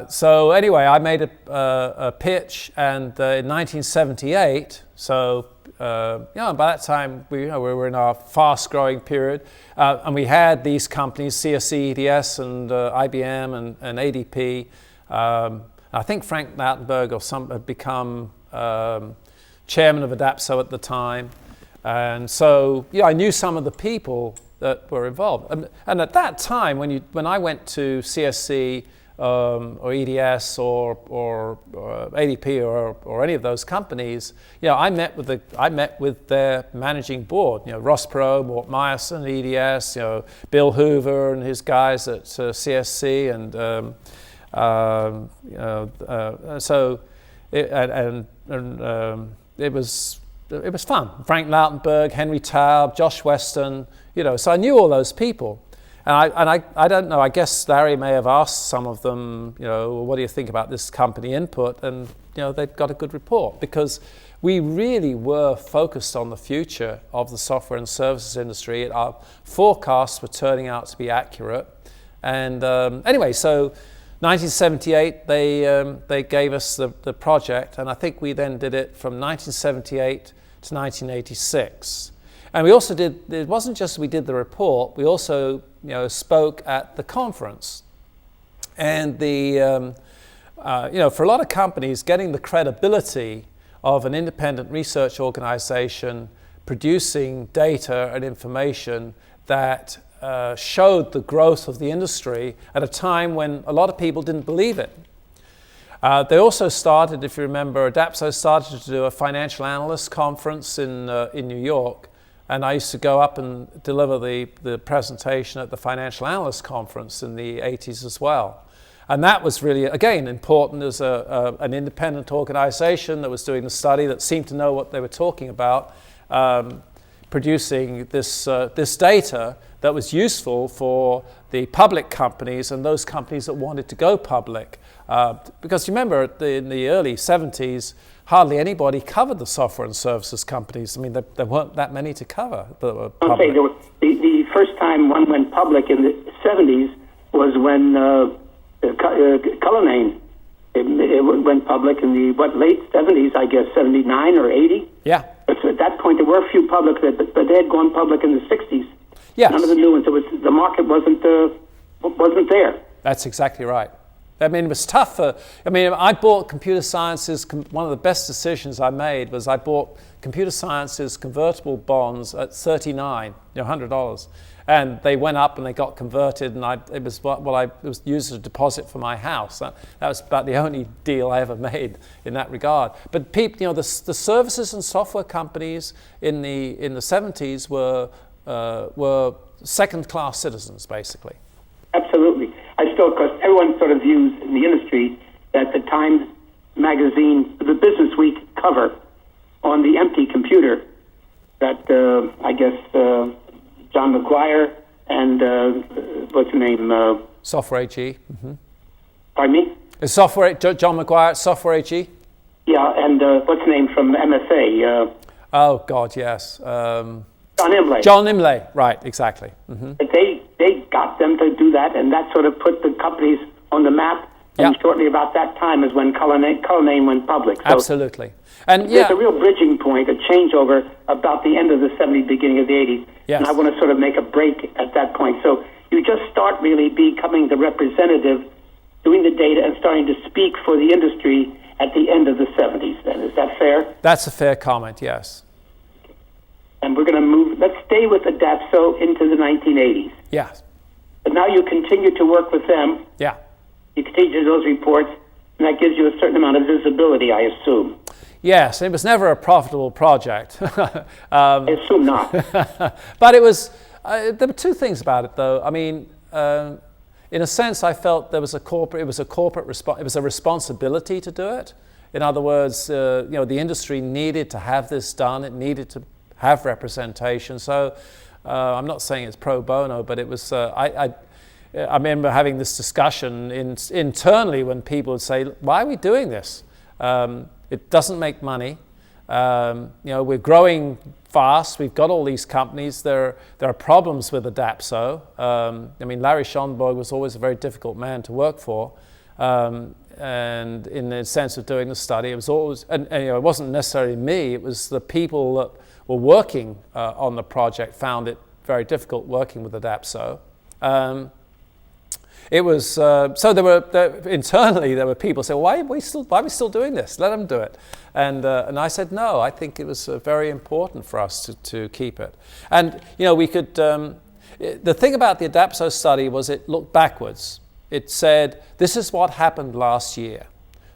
So anyway, I made a pitch, and in 1978, so by that time we were in our fast-growing period, and we had these companies, CSC, EDS, and IBM, and ADP. I think Frank Lautenberg had become chairman of ADAPSO at the time, and so I knew some of the people that were involved. And at that time, when I went to CSC, or EDS or ADP or any of those companies, I met with their managing board. Ross Perot, Mort Meyerson, EDS, Bill Hoover and his guys at CSC, and so it was fun. Frank Lautenberg, Henry Taub, Josh Weston, so I knew all those people. And I don't know, I guess Larry may have asked some of them, what do you think about this company input? And, they've got a good report, because we really were focused on the future of the software and services industry. Our forecasts were turning out to be accurate. And anyway, so 1978, they gave us the project, and I think we then did it from 1978 to 1986. And we also did, it wasn't just we did the report, we also spoke at the conference. And for a lot of companies, getting the credibility of an independent research organization producing data and information that showed the growth of the industry at a time when a lot of people didn't believe it. They also started, if you remember, Adapso started to do a financial analyst conference in New York. And I used to go up and deliver the presentation at the Financial Analyst Conference in the 80s as well. And that was really, again, important as an independent organization that was doing the study, that seemed to know what they were talking about, producing this data that was useful for the public companies and those companies that wanted to go public. Because you remember, in the early 70s, hardly anybody covered the software and services companies. I mean, there weren't that many to cover that were public. I'll say the first time one went public in the 70s was when Cunningham it went public in the late 70s, I guess, 79 or 80. Yeah. But at that point, there were a few public, but they had gone public in the 60s. Yes. None of the new ones. The market wasn't there. That's exactly right. I mean, it was tough. I bought computer sciences. One of the best decisions I made was I bought computer sciences convertible bonds at $39, $100, and they went up and they got converted, and it was used as a deposit for my house. That was about the only deal I ever made in that regard. But people, the services and software companies in the 70s were second-class citizens, basically. Absolutely. Because everyone sort of views in the industry that the Times magazine, the Business Week cover on the empty computer, that I guess John McGuire and what's the name? Software AG. Mm-hmm. Pardon me? John McGuire, Software AG? Yeah, and what's the name from MFA? Oh, God, yes. John Imlay. John Imlay, right, exactly. Mm-hmm. They got them to do that, and that sort of put the companies on the map. And shortly about that time is when Cunningham went public. So absolutely. And there's a real bridging point, a changeover about the end of the 70s, beginning of the 80s. Yes. And I want to sort of make a break at that point. So you just start really becoming the representative, doing the data, and starting to speak for the industry at the end of the 70s then. Is that fair? That's a fair comment, yes. And we're going to let's stay with Adapso into the 1980s. Yes. But now you continue to work with them. Yeah. You continue to do those reports, and that gives you a certain amount of visibility, I assume. Yes, it was never a profitable project. I assume not. But it was, there were two things about it, though. I mean, in a sense, I felt it was a responsibility to do it. In other words, the industry needed to have this done. It needed to have representation. So I'm not saying it's pro bono, but it was, I remember having this discussion internally when people would say, why are we doing this? It doesn't make money. We're growing fast. We've got all these companies. There are problems with Adapso. Larry Schonberg was always a very difficult man to work for. And in the sense of doing the study, it was always, it wasn't necessarily me, it was the people that were working on the project found it very difficult working with Adapso. It was so internally there were people saying, why are we still doing this? Let them do it. And I said no. I think it was very important for us to keep it. And we could. The thing about the Adapso study was it looked backwards. it said, this is what happened last year.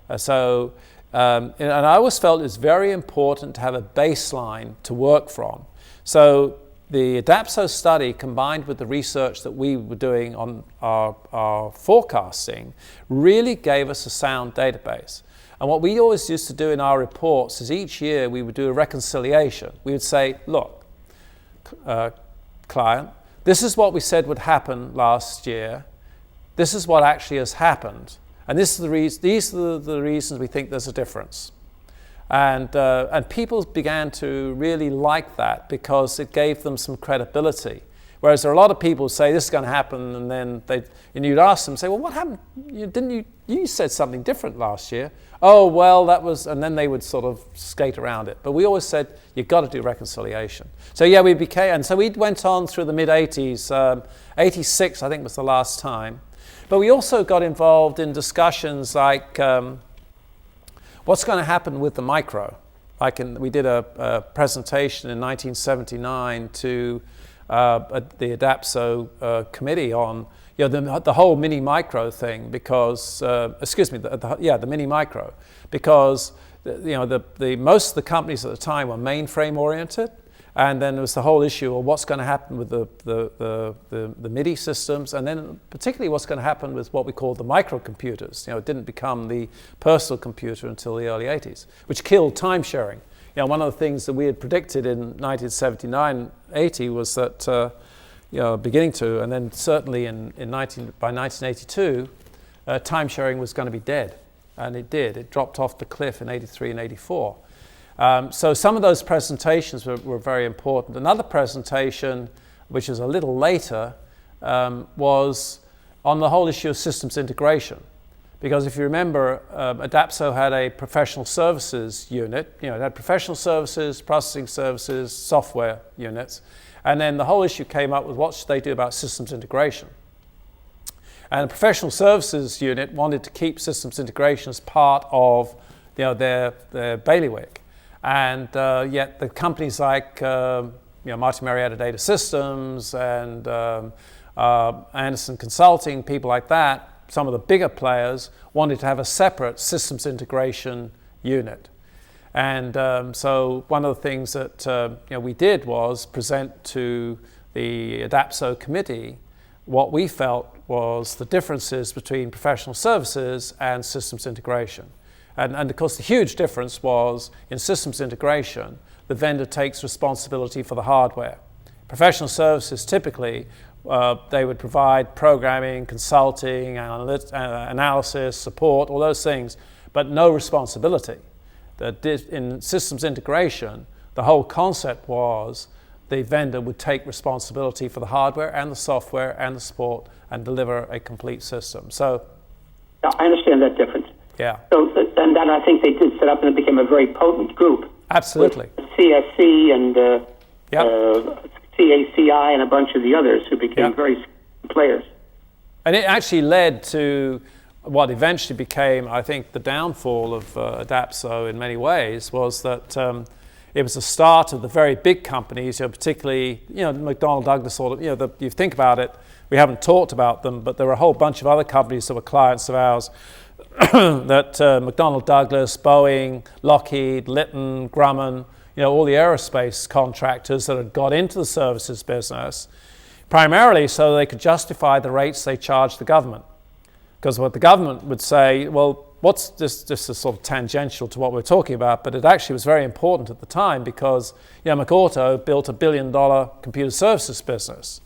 And I always felt it's very important to have a baseline to work from. So the Adapso study, combined with the research that we were doing on our forecasting, really gave us a sound database. And what we always used to do in our reports is each year we would do a reconciliation. We would say, look, client, this is what we said would happen last year. This is what actually has happened. And these are the reasons we think there's a difference. And people began to really like that because it gave them some credibility. Whereas there are a lot of people who say this is going to happen, and then you'd ask them, say, well, what happened? You said something different last year. Oh, well, that was, and then they would sort of skate around it. But we always said, you've got to do reconciliation. So yeah, so we went on through the mid-80s. 86, I think, was the last time. But we also got involved in discussions like what's going to happen with the micro. We did a presentation in 1979 to the Adapso committee on the whole mini micro thing because the mini micro, because most of the companies at the time were mainframe oriented. And then there was the whole issue of what's going to happen with the MIDI systems, and then particularly what's going to happen with what we call the microcomputers. It didn't become the personal computer until the early 80s, which killed time sharing. One of the things that we had predicted in 1979-80 was that, beginning to, and then certainly by 1982, time sharing was going to be dead. And it did. It dropped off the cliff in 83 and 84. So some of those presentations were very important. Another presentation, which is a little later, was on the whole issue of systems integration. Because if you remember, Adapso had a professional services unit. It had professional services, processing services, software units. And then the whole issue came up with what should they do about systems integration. And the professional services unit wanted to keep systems integration as part of their bailiwick. And yet the companies like Martin Marietta Data Systems and Anderson Consulting, people like that, some of the bigger players wanted to have a separate systems integration unit. And so one of the things that we did was present to the Adapso committee what we felt was the differences between professional services and systems integration. And of course, the huge difference was in systems integration, the vendor takes responsibility for the hardware. Professional services, typically, they would provide programming, consulting, analysis, support, all those things, but no responsibility. In systems integration, the whole concept was the vendor would take responsibility for the hardware and the software and the support and deliver a complete system. So, yeah, I understand that difference. Yeah. So, and then I think they did set up and it became a very potent group. Absolutely. With CSC and CACI and a bunch of the others who became very players. And it actually led to what eventually became, I think, the downfall of Adapso in many ways was that it was the start of the very big companies, particularly, McDonnell Douglas, you think about it, we haven't talked about them, but there were a whole bunch of other companies that were clients of ours that McDonnell Douglas, Boeing, Lockheed, Litton, Grumman, all the aerospace contractors that had got into the services business, primarily so they could justify the rates they charged the government. Because what the government would say, well, what's this is sort of tangential to what we're talking about, but it actually was very important at the time because McAuto built $1 billion computer services business.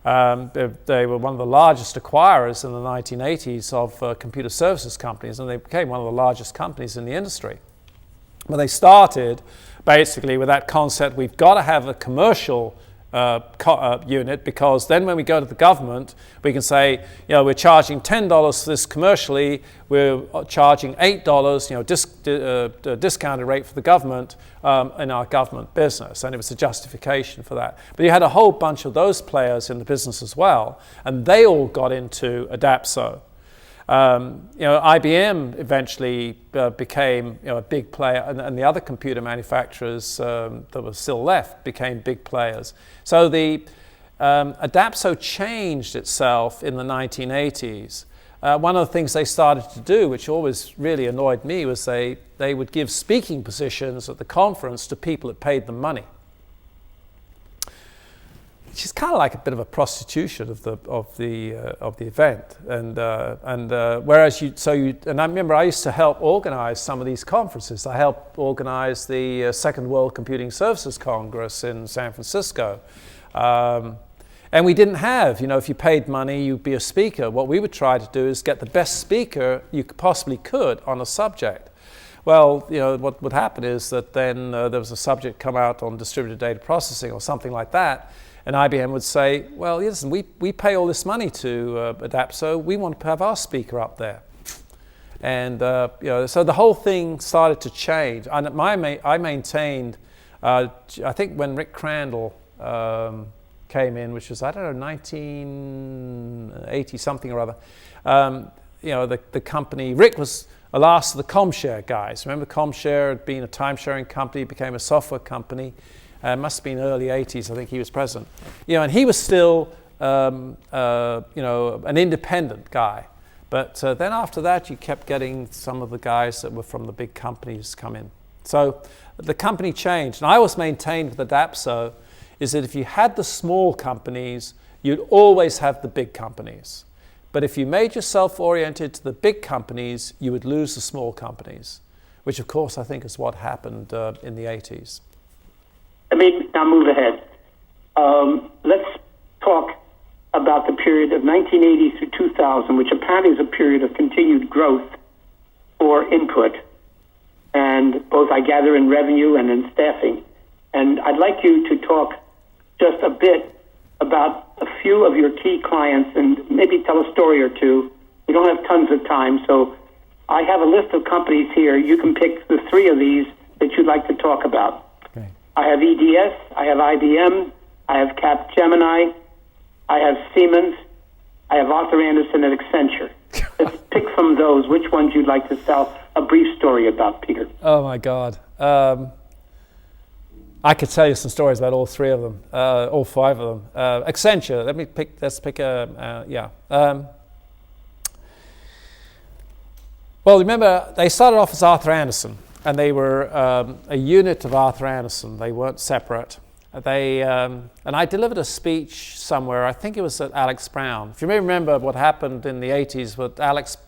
They were one of the largest acquirers in the 1980s of computer services companies, and they became one of the largest companies in the industry. But they started basically with that concept, we've got to have a commercial unit, because then when we go to the government, we can say, we're charging $10 for this commercially, we're charging $8, discounted rate for the government in our government business, and it was a justification for that. But you had a whole bunch of those players in the business as well, and they all got into Adapso. IBM eventually became a big player, and the other computer manufacturers that were still left became big players. So the Adapso changed itself in the 1980s one of the things they started to do, which always really annoyed me, was they would give speaking positions at the conference to people that paid them money, which is kind of like a bit of a prostitution of the event. And whereas and I remember I used to help organize some of these conferences. I helped organize the Second World Computing Services Congress in San Francisco. And we didn't have, if you paid money, you'd be a speaker. What we would try to do is get the best speaker you possibly could on a subject. Well, what would happen is that then there was a subject come out on distributed data processing or something like that, and IBM would say, well, listen, we pay all this money to adapt, so we want to have our speaker up there. And so the whole thing started to change. And I maintained, I think when Rick Crandall came in, which was, 1980 something or other, the company, Rick was the last of the ComShare guys. Remember, ComShare had been a time-sharing company, became a software company. Must have been early 80s, I think he was president. And he was still, an independent guy. But then after that, you kept getting some of the guys that were from the big companies come in. So the company changed. And I always maintained with Adapso is that if you had the small companies, you'd always have the big companies. But if you made yourself oriented to the big companies, you would lose the small companies, which of course I think is what happened in the 80s. Let me now move ahead. Let's talk about the period of 1980 through 2000, which apparently is a period of continued growth for input, and both, I gather, in revenue and in staffing. And I'd like you to talk just a bit about a few of your key clients and maybe tell a story or two. We don't have tons of time, so I have a list of companies here. You can pick the three of these that you'd like to talk about. Okay. I have EDS, I have IBM, I have Capgemini, I have Siemens, I have Arthur Andersen and Accenture. Let's pick from those which ones you'd like to tell a brief story about, Peter. Oh my God. I could tell you some stories about all three of them, all five of them. Accenture, let's pick Well, remember, they started off as Arthur Andersen, and they were a unit of Arthur Andersen. They weren't separate. And I delivered a speech somewhere, I think it was at Alex Brown. If you may remember what happened in the 80s,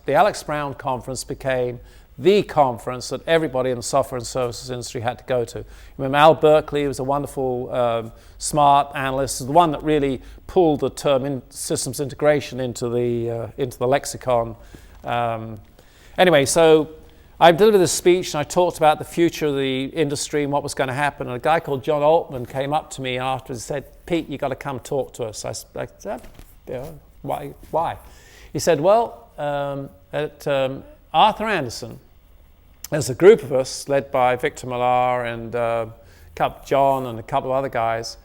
the Alex Brown conference became the conference that everybody in the software and services industry had to go to. Remember Al Berkeley was a wonderful, smart analyst, the one that really pulled the term systems integration into the lexicon. Anyway, so I delivered this speech and I talked about the future of the industry and what was going to happen. And a guy called John Altman came up to me afterwards and said, "Pete, you got to come talk to us." I said, "Why?" He said, "Well, at Arthur Andersen, there's a group of us led by Victor Millar and John and a couple of other guys.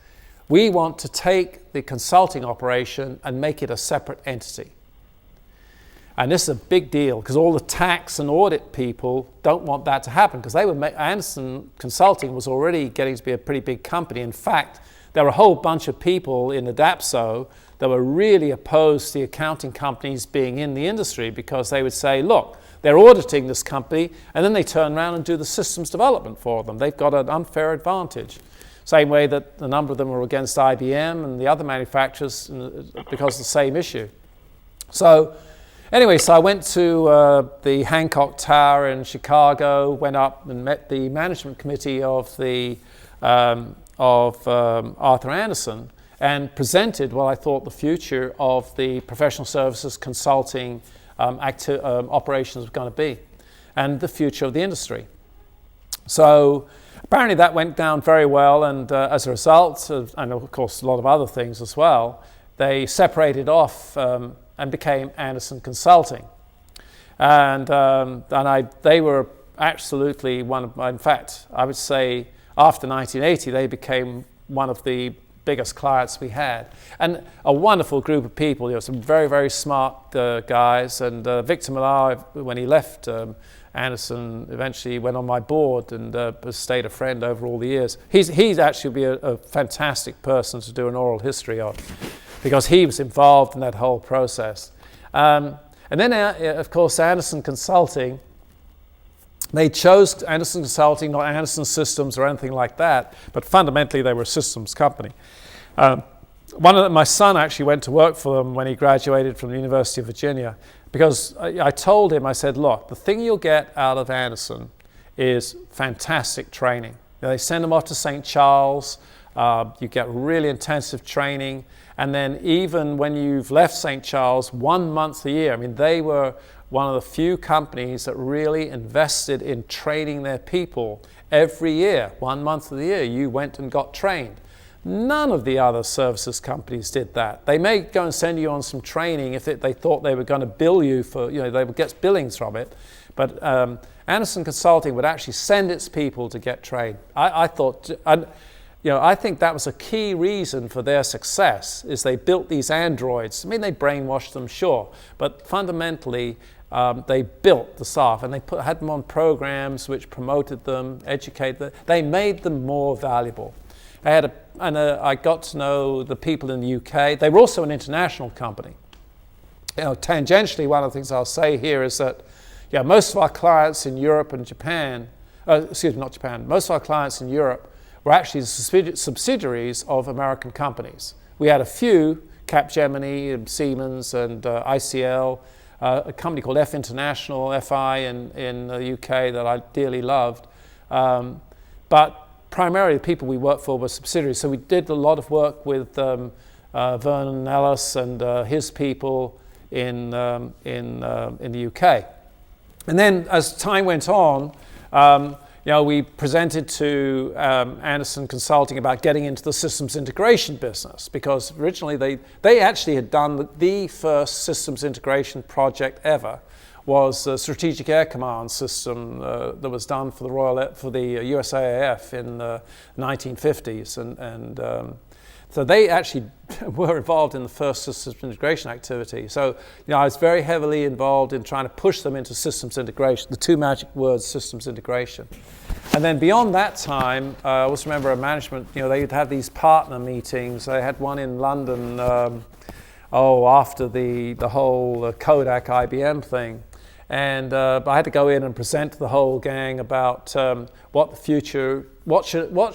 We want to take the consulting operation and make it a separate entity. And this is a big deal because all the tax and audit people don't want that to happen because Andersen Consulting was already getting to be a pretty big company. In fact, there were a whole bunch of people in Adapso that were really opposed to the accounting companies being in the industry because they would say, look, they're auditing this company and then they turn around and do the systems development for them. They've got an unfair advantage. Same way that a number of them were against IBM and the other manufacturers because of the same issue. So anyway, so I went to the Hancock Tower in Chicago, went up and met the management committee of Arthur Andersen and presented what I thought the future of the professional services consulting operations was going to be and the future of the industry. So apparently that went down very well, and as a result, and of course a lot of other things as well, they separated off and became Andersen Consulting. And they were absolutely one of my, in fact, I would say after 1980, they became one of the biggest clients we had. And a wonderful group of people, some very, very smart guys. And Victor Millar, when he left Andersen, eventually went on my board and stayed a friend over all the years. He's actually be a fantastic person to do an oral history of, because he was involved in that whole process. And And then, of course, Andersen Consulting, they chose Andersen Consulting, not Andersen Systems or anything like that, but fundamentally they were a systems company. My son actually went to work for them when he graduated from the University of Virginia, because I told him, I said, look, the thing you'll get out of Andersen is fantastic training. They send them off to St. Charles, you get really intensive training, and then even when you've left St. Charles, 1 month a year, I mean, they were one of the few companies that really invested in training their people every year. 1 month of the year, you went and got trained. None of the other services companies did that. They may go and send you on some training if they thought they were going to bill you for, they would get billings from it. But Andersen Consulting would actually send its people to get trained. I think that was a key reason for their success, is they built these androids. I mean, they brainwashed them, sure, but fundamentally, they built the staff, and they had them on programs which promoted them, educated them. They made them more valuable. I got to know the people in the UK. They were also an international company. Tangentially, one of the things I'll say here is that, most of our clients in Europe and Japan, most of our clients in Europe were actually subsidiaries of American companies. We had a few, Capgemini, and Siemens, and ICL, a company called F International, FI in the UK that I dearly loved. But primarily the people we worked for were subsidiaries. So we did a lot of work with Vernon Ellis and his people in the UK. And then as time went on, we presented to Andersen Consulting about getting into the systems integration business, because originally they actually had done the first systems integration project ever. Was a strategic air command system that was done for the USAAF in the 1950s, and so they actually were involved in the first systems integration activity. So I was very heavily involved in trying to push them into systems integration. The two magic words, systems integration. And then beyond that time, I also remember a management. They'd have these partner meetings. They had one in London. After the whole Kodak IBM thing. And I had to go in and present to the whole gang about what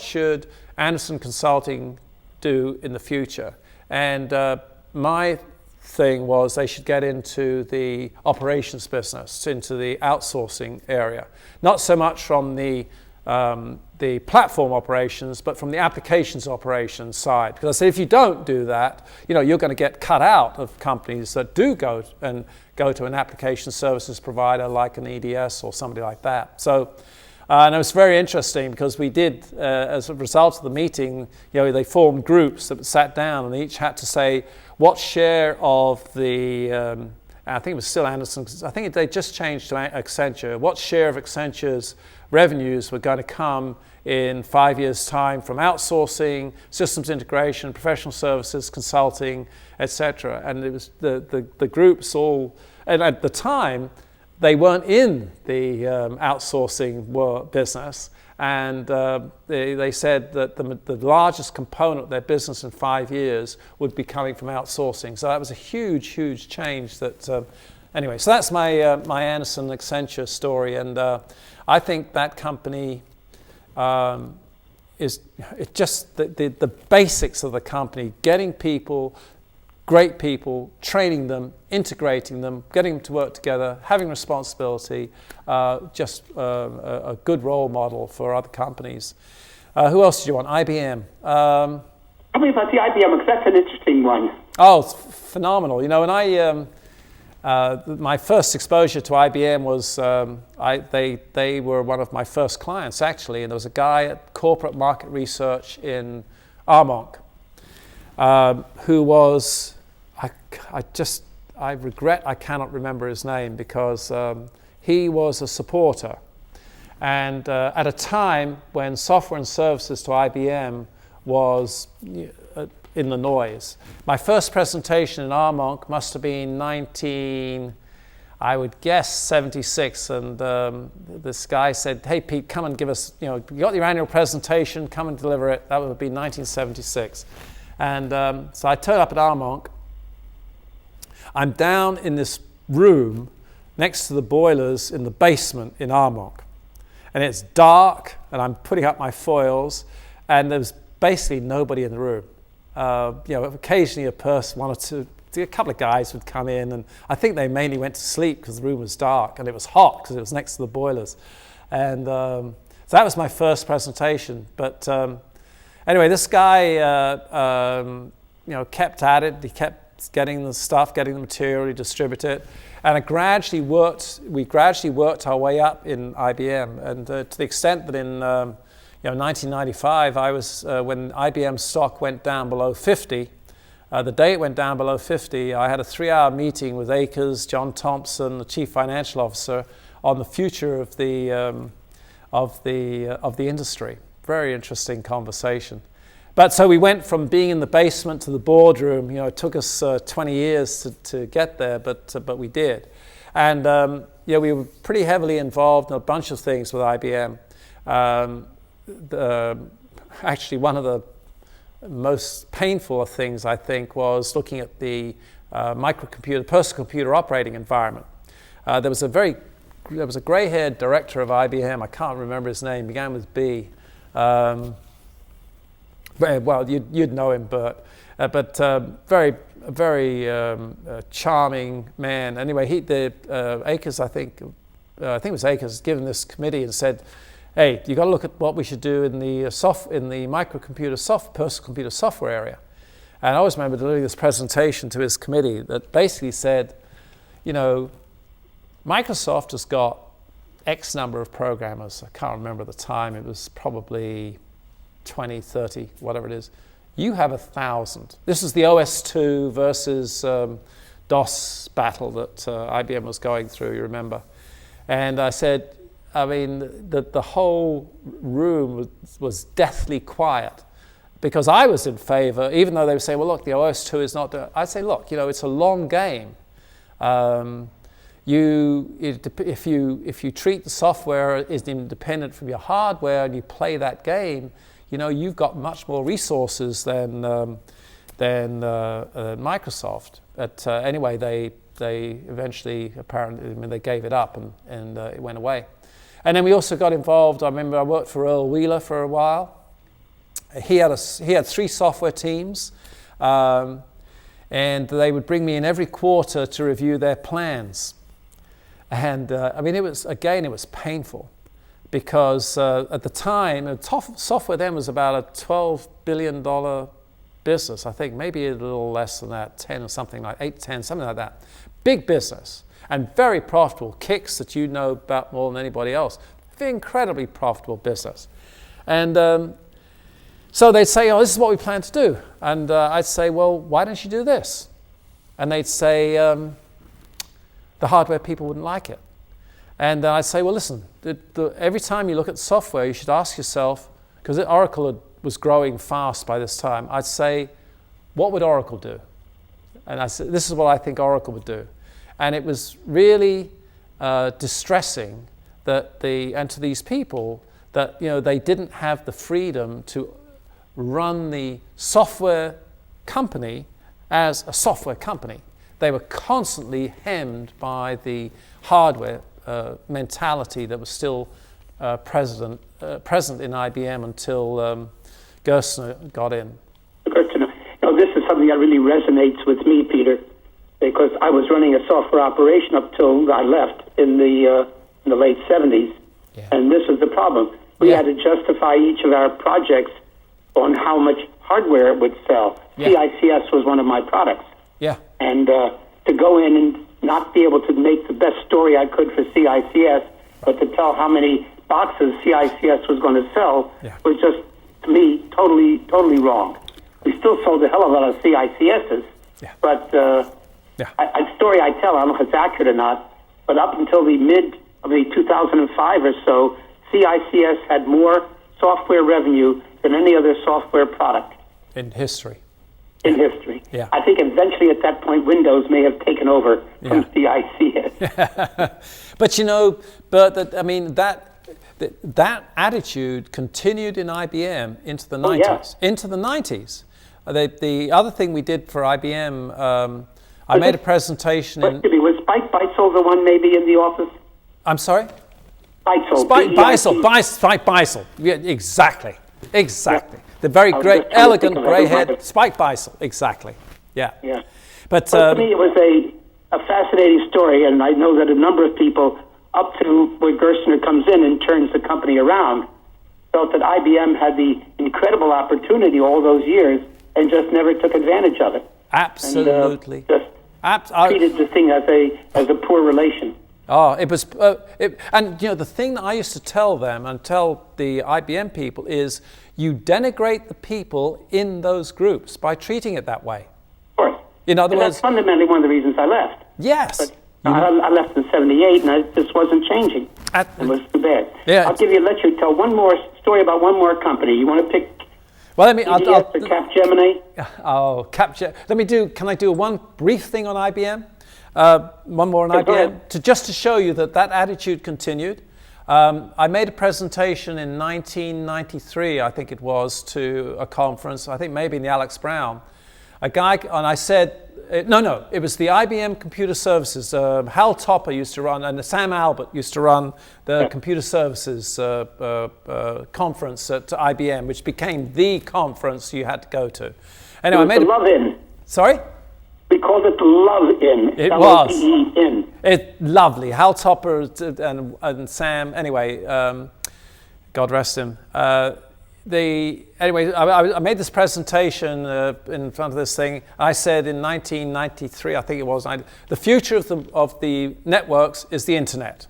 should Andersen Consulting do in the future. And my thing was they should get into the operations business, into the outsourcing area. Not so much from the platform operations, but from the applications operations side. Because I said, if you don't do that, you're going to get cut out of companies that do go to an application services provider like an EDS or somebody like that. So, and it was very interesting because we did, as a result of the meeting, they formed groups that sat down and they each had to say what share of the, I think it was still Andersen, I think they just changed to Accenture, what share of Accenture's revenues were going to come in 5 years' time from outsourcing, systems integration, professional services, consulting, etc. And it was the groups all, and at the time, they weren't in the outsourcing business, and they said that the largest component of their business in 5 years would be coming from outsourcing. So that was a huge, huge change. Anyway, so that's my Andersen Accenture story, and I think that company is just the basics of the company: getting people, great people, training them, integrating them, getting them to work together, having responsibility, just a good role model for other companies. Who else did you want? IBM. Tell me about the IBM, because that's an interesting one. Oh, it's phenomenal. And my first exposure to IBM was, they were one of my first clients, actually, and there was a guy at Corporate Market Research in Armonk who was, I regret I cannot remember his name, because he was a supporter. And at a time when software and services to IBM was in the noise. My first presentation in Armonk must have been 76, and this guy said, "Hey Pete, come and give us, you got your annual presentation, come and deliver it." That would have been 1976. And so I turned up at Armonk. I'm down in this room next to the boilers in the basement in Armonk. And it's dark, and I'm putting up my foils, and there's basically nobody in the room. Occasionally a person, one or two, a couple of guys would come in, and I think they mainly went to sleep because the room was dark, and it was hot because it was next to the boilers. And so that was my first presentation. But anyway, this guy, kept at it. He kept getting the stuff, getting the material, he distributed it. And we gradually worked our way up in IBM. And to the extent that in 1995, I was when IBM stock went down below 50. The day it went down below 50, I had a 3-hour meeting with Akers, John Thompson, the chief financial officer, on the future of the industry. Very interesting conversation. But so we went from being in the basement to the boardroom. It took us 20 years to get there, but we did. And we were pretty heavily involved in a bunch of things with IBM. Actually, one of the most painful things, I think, was looking at the personal computer operating environment. There was a gray-haired director of IBM. I can't remember his name. Began with B. Well, you'd know him, Burt. But very charming man. Anyway, Akers, I think it was Akers, given this committee and said, "Hey, you got to look at what we should do in the personal computer software area." And I always remember doing this presentation to his committee that basically said, Microsoft has got X number of programmers. I can't remember the time. It was probably 20, 30, whatever it is. You have 1,000. This is the OS2 versus DOS battle that IBM was going through, you remember. And I said, the whole room was deathly quiet because I was in favor, even though they would say, well, look, the OS2 is not doing. I'd say, look, it's a long game. If you treat the software as independent from your hardware and you play that game, you've got much more resources than Microsoft. But anyway, they eventually apparently they gave it up and it went away. And then we also got involved. I remember I worked for Earl Wheeler for a while. He had 3 software teams, and they would bring me in every quarter to review their plans. And it was painful. Because at the time, software then was about a $12 billion business, I think, maybe a little less than that, 10 or something like 8, 10, something like that. Big business and very profitable. Kicks that you know about more than anybody else. Incredibly profitable business. And so they'd say, this is what we plan to do. And I'd say, well, why don't you do this? And they'd say, the hardware people wouldn't like it. And I'd say, well, listen, every time you look at software, you should ask yourself, because Oracle was growing fast by this time, I'd say, what would Oracle do? And I said, this is what I think Oracle would do. And it was really distressing to these people that they didn't have the freedom to run the software company as a software company. They were constantly hemmed by the hardware mentality that was still present in IBM until Gerstner got in. Gerstner, this is something that really resonates with me, Peter, because I was running a software operation up till I left in the late 70s, and this was the problem. We had to justify each of our projects on how much hardware it would sell. CICS was one of my products. And to go in and not be able to make the best story I could for CICS, but to tell how many boxes CICS was going to sell was just, to me, totally wrong. We still sold a hell of a lot of CICSs, but a story I tell, I don't know if it's accurate or not, but up until the mid of the 2005 or so, CICS had more software revenue than any other software product. In history. I think eventually at that point Windows may have taken over from CICS. But that attitude continued in IBM into the 90s. Into the 90s. The other thing we did for IBM, I made a presentation. It was byte by Beitzel the one maybe in the office? I'm sorry? Beitzel. Beitzel. Yeah, exactly. Yeah. The very great, elegant, grey-haired Spike Beitzel. Exactly. Yeah. Yeah. But to me, it was a fascinating story, and I know that a number of people, up to where Gerstner comes in and turns the company around, felt that IBM had the incredible opportunity all those years and just never took advantage of it. Absolutely. And, treated the thing as a poor relation. Oh, it was, and you know, the thing that I used to tell them and tell the IBM people is you denigrate the people in those groups by treating it that way. Of course. In other words, that's fundamentally one of the reasons I left. Yes. But I left in '78, and it just wasn't changing. It was too bad. Yeah, let you tell one more story about one more company. You want to pick? Well, let me. Capgemini. Oh, Capgemini. Can I do one brief thing on IBM? One more on IBM, just to show you that attitude continued. I made a presentation in 1993, I think it was, to a conference, I think maybe in the Alex Brown. And I said, no, it was the IBM Computer Services. Hal Topper used to run, and Sam Albert used to run the Computer Services conference at IBM, which became the conference you had to go to. Anyway, I made the Love-In. Sorry? We called it the Love-In. It was. It's lovely. Hal Topper and Sam. Anyway, God rest him. Anyway, I made this presentation in front of this thing. I said in 1993, I think it was, the future of the networks is the internet.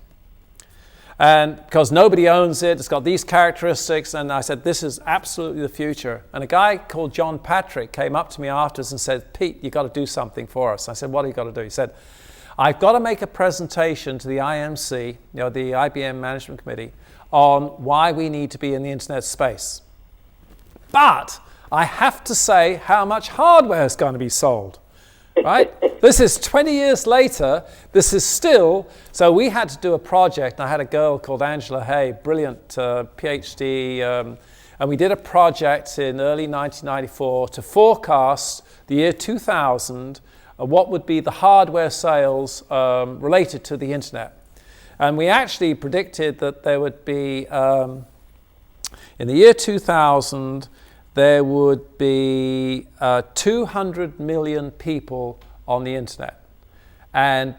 And because nobody owns it, it's got these characteristics, and I said, this is absolutely the future. And a guy called John Patrick came up to me afterwards and said, Pete, you've got to do something for us. I said, what have you got to do? He said, I've got to make a presentation to the IMC, the IBM Management Committee, on why we need to be in the internet space. But I have to say how much hardware is going to be sold. Right? This is 20 years later. This is still, so we had to do a project. I had a girl called Angela Hay, brilliant PhD, and we did a project in early 1994 to forecast the year 2000, what would be the hardware sales related to the internet. And we actually predicted that there would be, in the year 2000, there would be 200 million people on the internet. And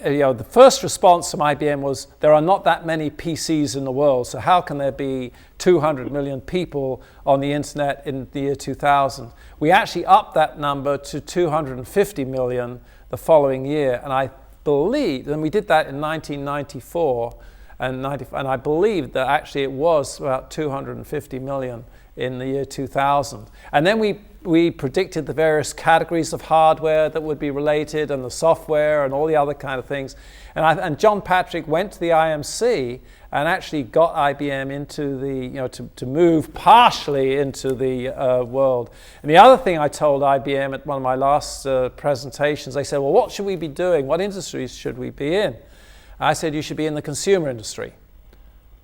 the first response from IBM was, there are not that many PCs in the world, so how can there be 200 million people on the internet in the year 2000? We actually upped that number to 250 million the following year, and I believe, and we did that in 1994, and I believe that actually it was about 250 million in the year 2000. And then we predicted the various categories of hardware that would be related, and the software and all the other kind of things. And John Patrick went to the IMC and actually got IBM into the, to move partially into the world. And the other thing I told IBM at one of my last presentations, they said, well, what should we be doing? What industries should we be in? I said, you should be in the consumer industry.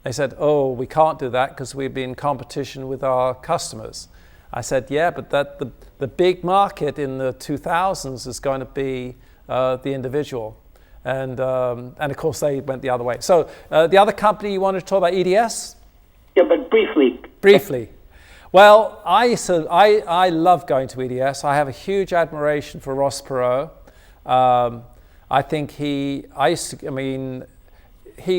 They said, oh, we can't do that because we'd be in competition with our customers. I said, yeah, but the big market in the 2000s is going to be the individual. And of course, they went the other way. So the other company you wanted to talk about, EDS? Yeah, but briefly. Briefly. Well, I love going to EDS. I have a huge admiration for Ross Perot. I think he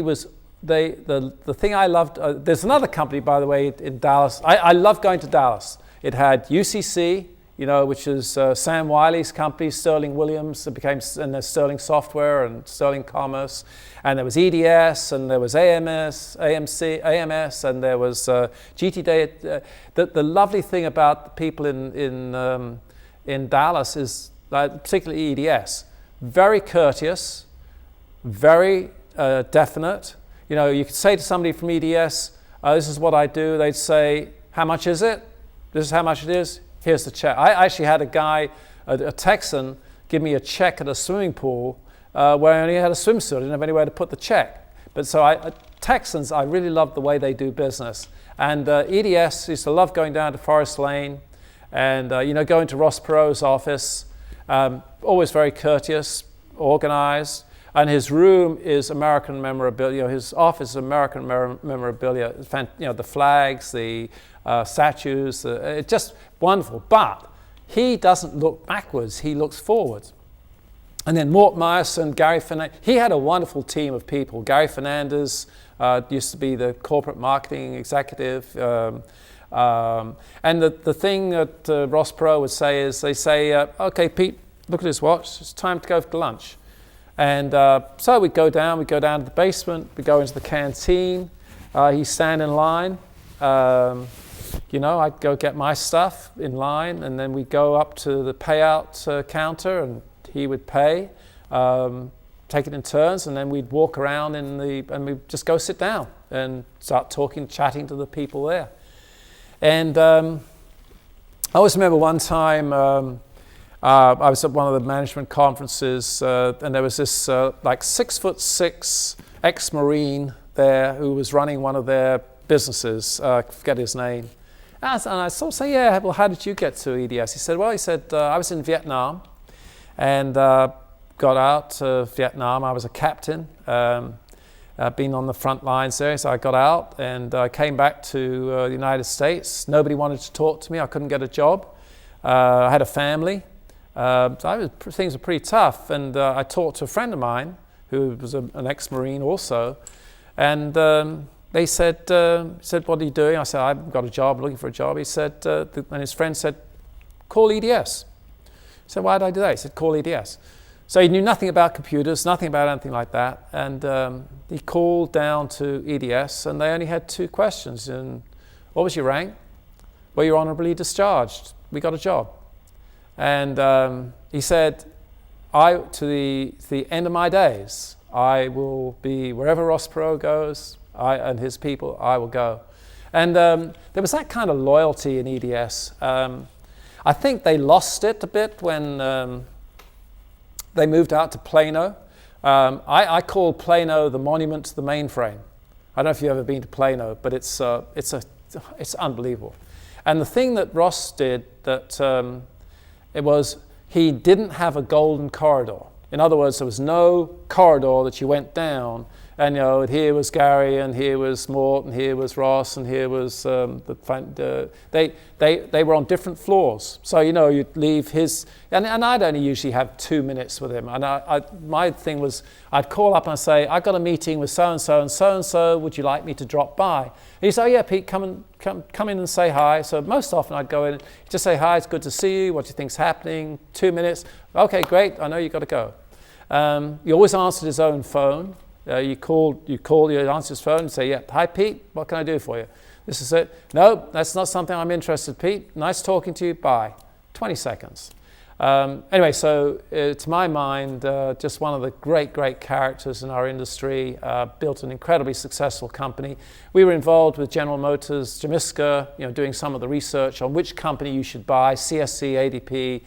was... The thing I loved, there's another company, by the way, in Dallas. I love going to Dallas. It had UCC, which is Sam Wiley's company, Sterling Williams, and there's Sterling Software and Sterling Commerce. And there was EDS, and there was AMS, and there was GTD. The lovely thing about the people in Dallas is, particularly EDS, very courteous, very definite. You could say to somebody from EDS, this is what I do. They'd say, how much is it? This is how much it is. Here's the check. I actually had a guy, a Texan, give me a check at a swimming pool where I only had a swimsuit. I didn't have anywhere to put the check. But so Texans, I really love the way they do business. And EDS used to love going down to Forest Lane and, going to Ross Perot's office. Always very courteous, organized. And his room is American memorabilia. His office is American memorabilia. The flags, the statues, it's just wonderful. But he doesn't look backwards, he looks forwards. And then Mort Meyerson, Gary Fernandez, he had a wonderful team of people. Gary Fernandez used to be the corporate marketing executive. And the thing that Ross Perot would say is, they say, okay, Pete, look at his watch, it's time to go for lunch. And so we go down to the basement, we go into the canteen, he's standing in line. I'd go get my stuff in line, and then we'd go up to the payout counter, and he would pay, take it in turns, and then we'd walk around and we'd just go sit down and start chatting to the people there. And I always remember one time I was at one of the management conferences, and there was this 6'6" ex-Marine there who was running one of their businesses. I forget his name. And I sort of say, yeah, well, how did you get to EDS? He said, I was in Vietnam and got out of Vietnam. I was a captain, been on the front lines there. So I got out and I came back to the United States. Nobody wanted to talk to me. I couldn't get a job. I had a family. Things were pretty tough. And I talked to a friend of mine who was an ex-Marine also. And they said, what are you doing? I said, I've got a job, looking for a job. He said, and his friend said, call EDS. I said, why did I do that? He said, call EDS. So he knew nothing about computers, nothing about anything like that. And he called down to EDS, and they only had 2 questions. And what was your rank? Well, you're honorably discharged. We got a job. And he said, to the end of my days, I will be wherever Ross Perot goes, and his people, I will go. And there was that kind of loyalty in EDS. I think they lost it a bit when they moved out to Plano. I call Plano the monument to the mainframe. I don't know if you've ever been to Plano, but it's unbelievable. And the thing that Ross did, he didn't have a golden corridor. In other words, there was no corridor that you went down and here was Gary, and here was Mort, and here was Ross, and here was they were on different floors. So you'd leave his, and I'd only usually have 2 minutes with him. And my thing was, I'd call up and I'd say, I've got a meeting with so and so and so and so. Would you like me to drop by? And he'd say, oh yeah, Pete, come in and say hi. So most often I'd go in and just say hi. It's good to see you. What do you think's happening? 2 minutes. Okay, great. I know you've got to go. He always answered his own phone. You answer his phone and say, yeah, hi Pete, what can I do for you? This is it. No, that's not something I'm interested in, Pete. Nice talking to you, bye. 20 seconds. Anyway, so to my mind, just one of the great characters in our industry, built an incredibly successful company. We were involved with General Motors, Jamiska, doing some of the research on which company you should buy, CSC, ADP,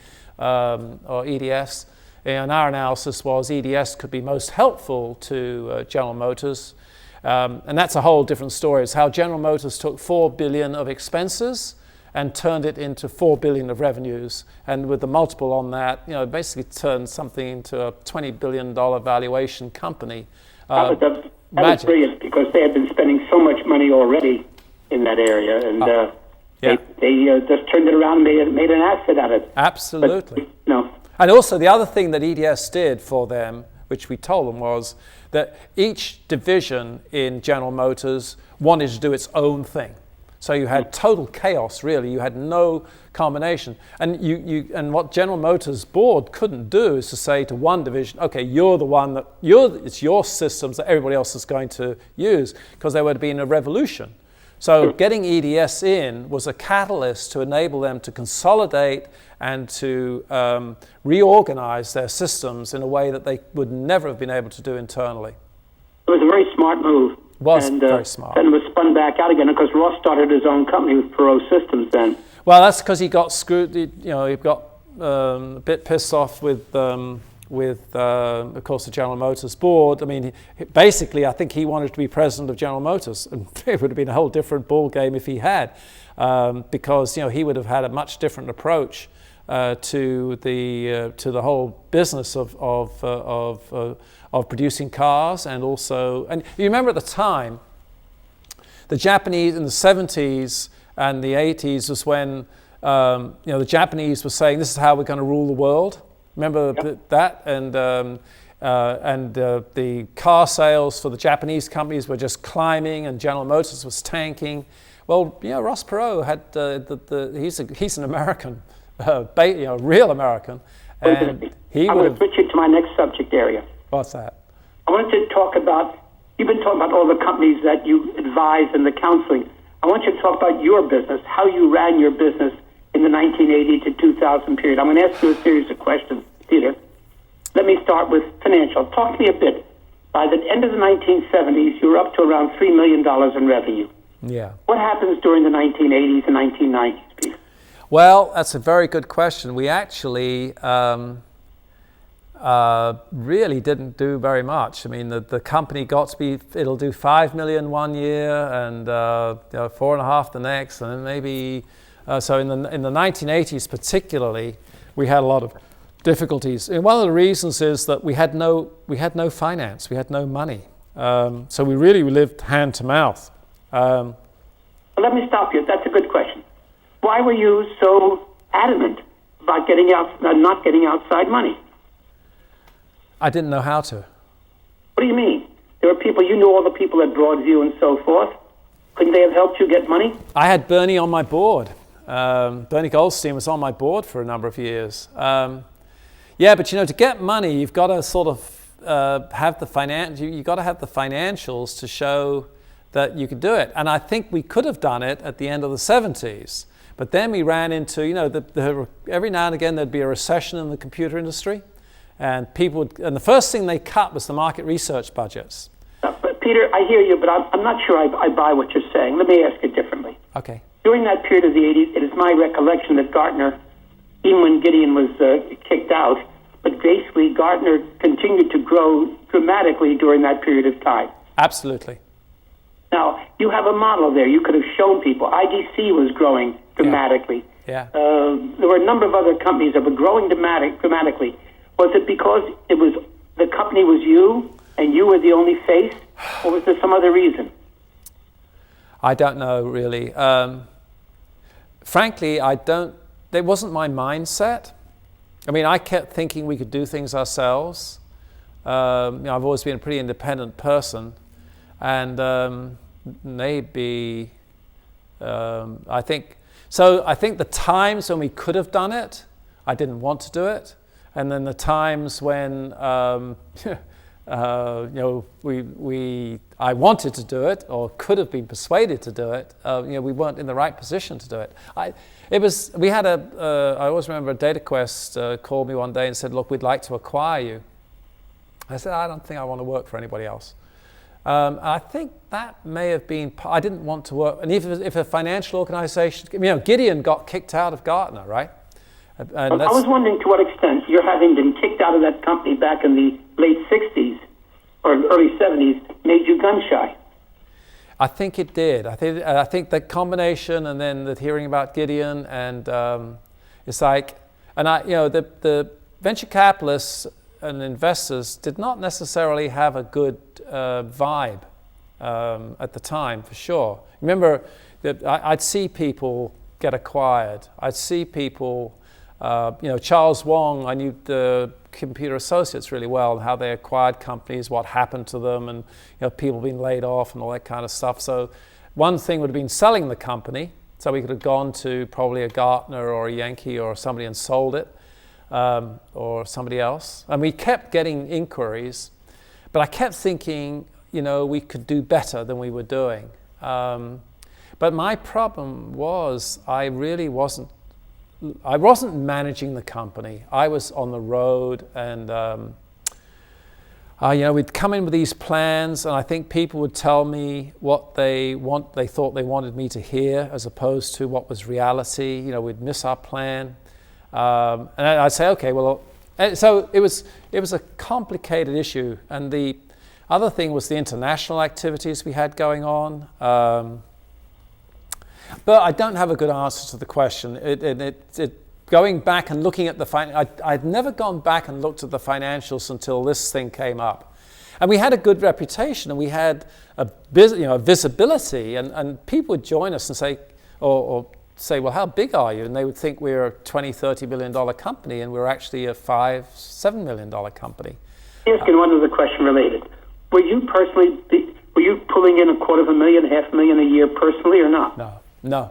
or EDS. And our analysis was EDS could be most helpful to General Motors. And that's a whole different story. It's how General Motors took $4 billion of expenses and turned it into $4 billion of revenues. And with the multiple on that, basically turned something into a $20 billion valuation company. That was brilliant, because they had been spending so much money already in that area. And they just turned it around and made an asset out of it. Absolutely. But, And also the other thing that EDS did for them, which we told them, was that each division in General Motors wanted to do its own thing. So you had total chaos, really. You had no combination. And and what General Motors board couldn't do is to say to one division, okay, you're the one that, it's your systems that everybody else is going to use, because there would have been a revolution. So getting EDS in was a catalyst to enable them to consolidate and to reorganize their systems in a way that they would never have been able to do internally. It was a very smart move. It was very smart. And it was spun back out again, because Ross started his own company with Perot Systems then. Well, that's because he got screwed. He got a bit pissed off with of course, the General Motors board. I mean, basically, I think he wanted to be president of General Motors, and it would have been a whole different ball game if he had, because he would have had a much different approach to the whole business of producing cars, and also, and you remember at the time, the Japanese in the 70s and the 80s was when the Japanese were saying, this is how we're going to rule the world. Remember that? And the car sales for the Japanese companies were just climbing, and General Motors was tanking. Well, Ross Perot had he's an American, real American, and he I'm going to switch it to my next subject area. What's that? I wanted to talk about. You've been talking about all the companies that you advise and the counseling. I want you to talk about your business, how you ran your business in the 1980 to 2000 period. I'm going to ask you a series of questions, Peter. Let me start with financial. Talk to me a bit. By the end of the 1970s, you were up to around $3 million in revenue. Yeah. What happens during the 1980s and 1990s, Peter? Well, that's a very good question. We actually really didn't do very much. I mean, the company got to be, it'll do 5 million one year and 4.5 the next, and then maybe, so in the 1980s particularly, we had a lot of difficulties. And one of the reasons is that we had no finance, we had no money. So we really lived hand to mouth. Well, let me stop you. That's a good question. Why were you so adamant about not getting outside money? I didn't know how to. What do you mean? There were people, you knew all the people at Broadview and so forth. Couldn't they have helped you get money? I had Bernie on my board. Bernie Goldstein was on my board for a number of years. Yeah, but to get money, you've got to sort of have the you've got to have the financials to show that you could do it. And I think we could have done it at the end of the 70s. But then we ran into, every now and again there'd be a recession in the computer industry, and and the first thing they cut was the market research budgets. But Peter, I hear you, but I'm not sure I buy what you're saying. Let me ask it differently. Okay. During that period of the 80s, it is my recollection that Gartner, even when Gideon was kicked out, but basically Gartner continued to grow dramatically during that period of time. Absolutely. Now, you have a model there. You could have shown people. IDC was growing dramatically. Yeah. There were a number of other companies that were growing dramatically. Was it because the company was you, and you were the only face, or was there some other reason? I don't know, really. Frankly, it wasn't my mindset. I mean, I kept thinking we could do things ourselves. I've always been a pretty independent person. And maybe, I think the times when we could have done it, I didn't want to do it. And then the times when, I wanted to do it or could have been persuaded to do it, we weren't in the right position to do it. I always remember DataQuest called me one day and said, look, we'd like to acquire you. I said, I don't think I want to work for anybody else. I think that may have been, I didn't want to work, and even if a financial organization, Gideon got kicked out of Gartner, right? And I was wondering to what extent your having been kicked out of that company back in the late 60s or early 70s made you gun shy. I think it did. I think the combination, and then the hearing about Gideon, and it's like, and the venture capitalists and investors did not necessarily have a good vibe at the time, for sure. Remember that I'd see people get acquired. I'd see people, Charles Wong, I knew the Computer Associates really well, and how they acquired companies, what happened to them, and people being laid off and all that kind of stuff. So one thing would have been selling the company, so we could have gone to probably a Gartner or a Yankee or somebody and sold it, or somebody else. And we kept getting inquiries, but I kept thinking, we could do better than we were doing. But my problem was I wasn't managing the company. I was on the road, and we'd come in with these plans, and I think people would tell me what they thought they wanted me to hear, as opposed to what was reality. We'd miss our plan, and I'd say, okay, well, so it was a complicated issue. And the other thing was the international activities we had going on. But I don't have a good answer to the question. going back and looking at I'd never gone back and looked at the financials until this thing came up. And we had a good reputation, and we had a visibility, and people would join us and say, or say, well, how big are you? And they would think we were a $20, $30 million company, and we were actually a $5, $7 million company. Asking one other question related. Were you pulling in $250,000, $500,000 a year personally, or not? No.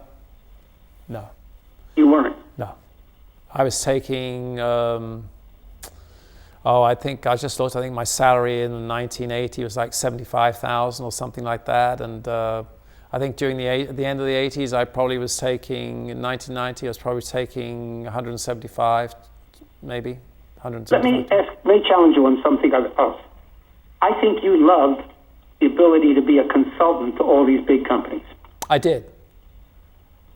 You weren't? No. I was taking, I think my salary in 1980 was like $75,000 or something like that. And I think during the end of the 80s, I probably was taking, in 1990, I was probably taking 175, maybe 175. Let me challenge you on something else. I think you loved the ability to be a consultant to all these big companies. I did.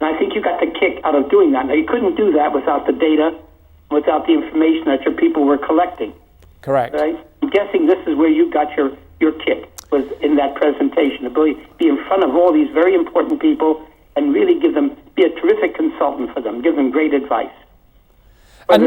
And I think you got the kick out of doing that. Now, you couldn't do that without the data, without the information that your people were collecting. Correct. Right? I'm guessing this is where you got your kick, was in that presentation, ability to be in front of all these very important people and really be a terrific consultant for them, give them great advice. And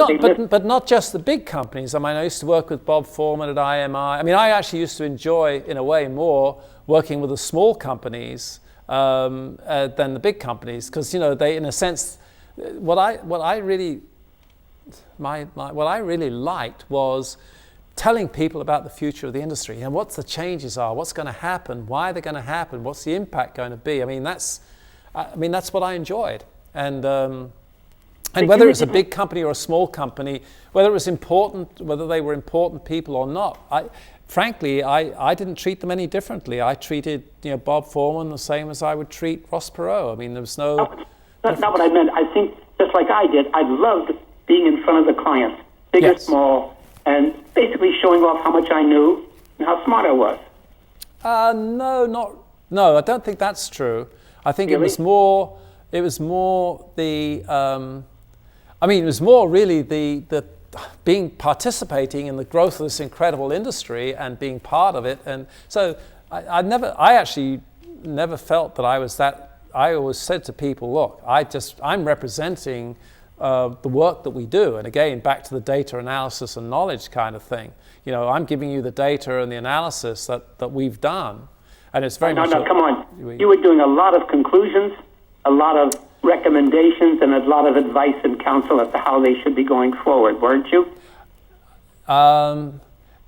but not just the big companies. I mean, I used to work with Bob Foreman at IMI. I mean, I actually used to enjoy, in a way, more working with the small companies than the big companies, because they, in a sense, what I really liked was telling people about the future of the industry and what the changes are, what's going to happen, why they're going to happen, what's the impact going to be. I mean, that's what I enjoyed. And whether it's a big company or a small company, whether it was important, whether they were important people or not, frankly, I didn't treat them any differently. I treated Bob Foreman the same as I would treat Ross Perot. I mean, there was no... That's not what I meant. I think, just like I did, I loved being in front of the clients, big or small, and basically showing off how much I knew and how smart I was. No, I don't think that's true. I think Really? it was more the... it was more really the participating in the growth of this incredible industry and being part of it. And so I actually never felt that I was that. I always said to people, look, I'm representing the work that we do. And again, back to the data analysis and knowledge kind of thing. I'm giving you the data and the analysis that we've done. And it's very much... No, come on. You were doing a lot of conclusions, a lot of recommendations, and a lot of advice and counsel as to how they should be going forward, weren't you?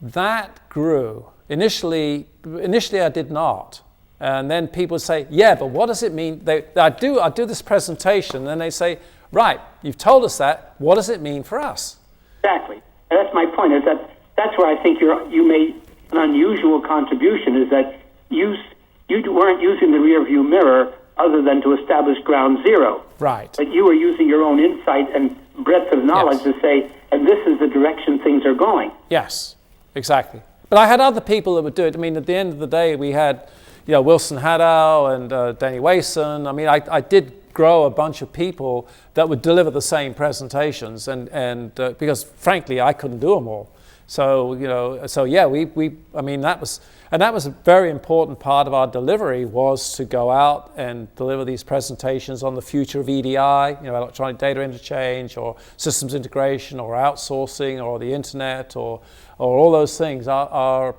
That grew. Initially I did not. And then people say, yeah, but what does it mean? I do this presentation, and then they say, right, you've told us that, what does it mean for us? Exactly. And that's my point, is that's where I think you made an unusual contribution, is that you weren't using the rearview mirror other than to establish ground zero. Right. But you were using your own insight and breadth of knowledge to say, and this is the direction things are going. Yes, exactly. But I had other people that would do it. I mean, at the end of the day, we had, Wilson Haddow and Danny Wason. I mean, I did grow a bunch of people that would deliver the same presentations, and because frankly, I couldn't do them all. So, that was a very important part of our delivery, was to go out and deliver these presentations on the future of EDI, electronic data interchange, or systems integration, or outsourcing, or the internet, or all those things. That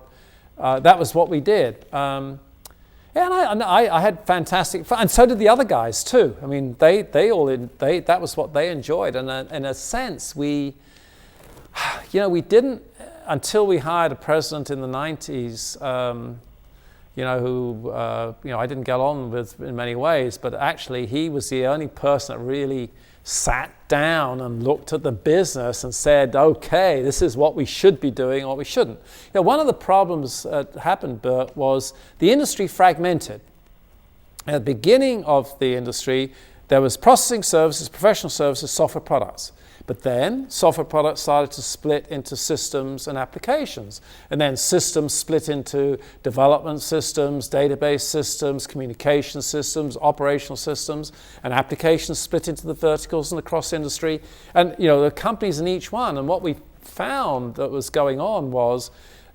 was what we did. And I had fantastic fun, and so did the other guys too. I mean, that was what they enjoyed, and in a sense, we didn't, until we hired a president in the 90s, who I didn't get on with in many ways, but actually he was the only person that really sat down and looked at the business and said, okay, this is what we should be doing or what we shouldn't. One of the problems that happened, Burt, was the industry fragmented. At the beginning of the industry, there was processing services, professional services, software products. But then software products started to split into systems and applications. And then systems split into development systems, database systems, communication systems, operational systems, and applications split into the verticals and the cross-industry. And the companies in each one. And what we found that was going on was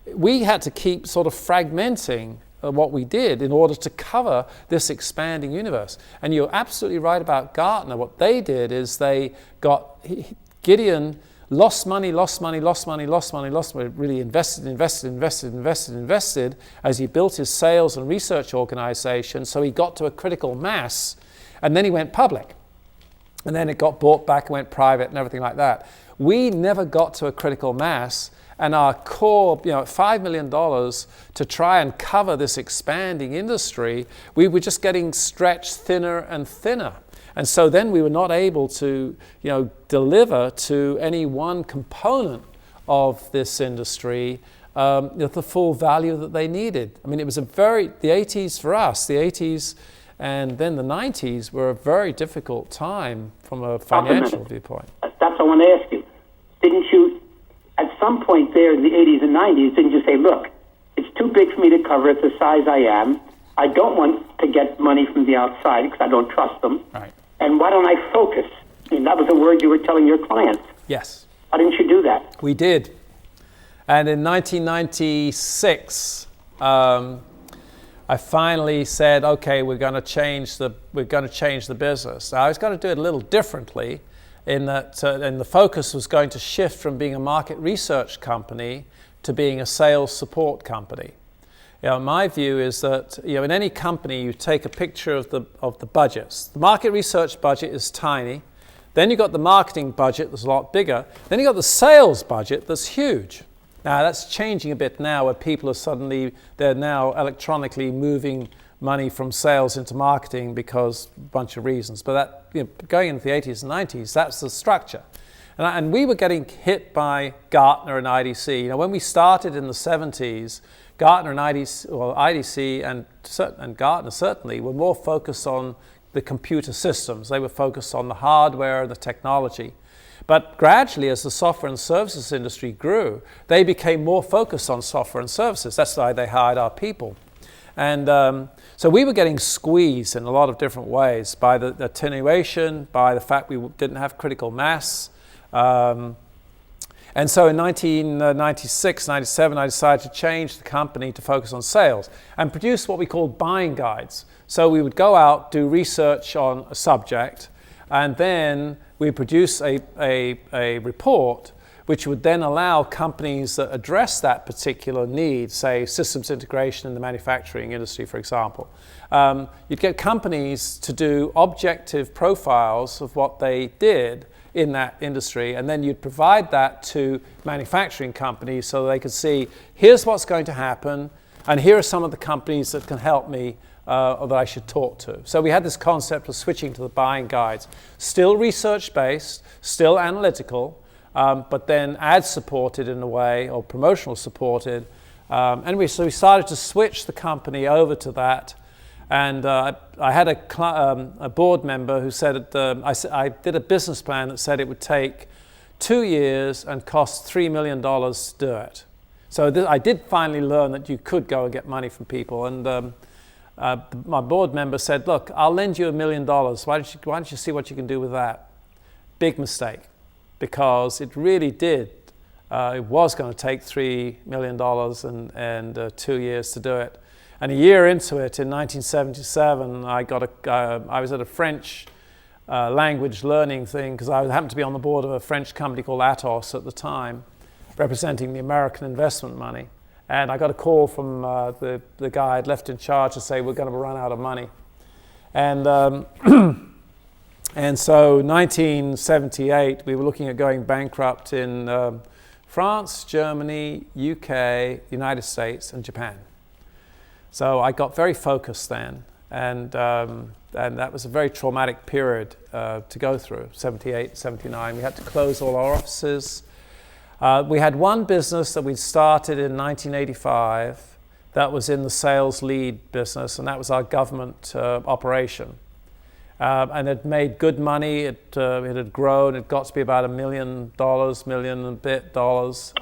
we had to keep sort of fragmenting what we did in order to cover this expanding universe. And you're absolutely right about Gartner. What they did is Gideon lost money, really invested as he built his sales and research organization, so he got to a critical mass, and then he went public. And then it got bought back and went private and everything like that. We never got to a critical mass, and our core, $5 million to try and cover this expanding industry, we were just getting stretched thinner and thinner. And so then we were not able to, deliver to any one component of this industry the full value that they needed. I mean, it was the 80s for us, the 80s and then the 90s were a very difficult time from a financial viewpoint. That's what I want to ask you. Didn't you, at some point there in the 80s and 90s, didn't you say, look, it's too big for me to cover at the size I am. I don't want to get money from the outside because I don't trust them. Right. And why don't I focus? I mean, that was a word you were telling your clients. Yes. Why didn't you do that? We did. And in 1996, I finally said, okay, we're going to change the business. Now, I was going to do it a little differently in that and the focus was going to shift from being a market research company to being a sales support company. My view is that in any company you take a picture of the budgets. The market research budget is tiny. Then you've got the marketing budget that's a lot bigger. Then you've got the sales budget that's huge. Now that's changing a bit now where people are they're now electronically moving money from sales into marketing because a bunch of reasons. But that, going into the 80s and 90s, that's the structure. And we were getting hit by Gartner and IDC. When we started in the 70s, Gartner and IDC and Gartner certainly were more focused on the computer systems. They were focused on the hardware, the technology. But gradually, as the software and services industry grew, they became more focused on software and services. That's why they hired our people. And so we were getting squeezed in a lot of different ways by the attenuation, by the fact we didn't have critical mass. And so in 1996, 97, I decided to change the company to focus on sales and produce what we called buying guides. So we would go out, do research on a subject, and then we produce a report which would then allow companies that address that particular need, say systems integration in the manufacturing industry, for example. You'd get companies to do objective profiles of what they did in that industry, and then you'd provide that to manufacturing companies so they could see, here's what's going to happen, and here are some of the companies that can help me or that I should talk to. So we had this concept of switching to the buying guides. Still research-based, still analytical, but then ad-supported in a way, or promotional supported. So we started to switch the company over to that. And I had a board member who said, I did a business plan that said it would take 2 years and cost $3 million to do it. So I did finally learn that you could go and get money from people. And my board member said, look, I'll lend you $1 million. Why don't you see what you can do with that? Big mistake, because it really did. It was going to take $3 million and 2 years to do it. And a year into it, in 1977, I was at a French language learning thing because I happened to be on the board of a French company called Atos at the time, representing the American investment money. And I got a call from the guy I'd left in charge to say, we're going to run out of money. And and so 1978, we were looking at going bankrupt in France, Germany, UK, United States, and Japan. So I got very focused then, and that was a very traumatic period to go through, 78, 79. We had to close all our offices. We had one business that we'd started in 1985 that was in the sales lead business, and that was our government operation. And it made good money. It had grown. It got to be about $1 million, million and a bit dollars.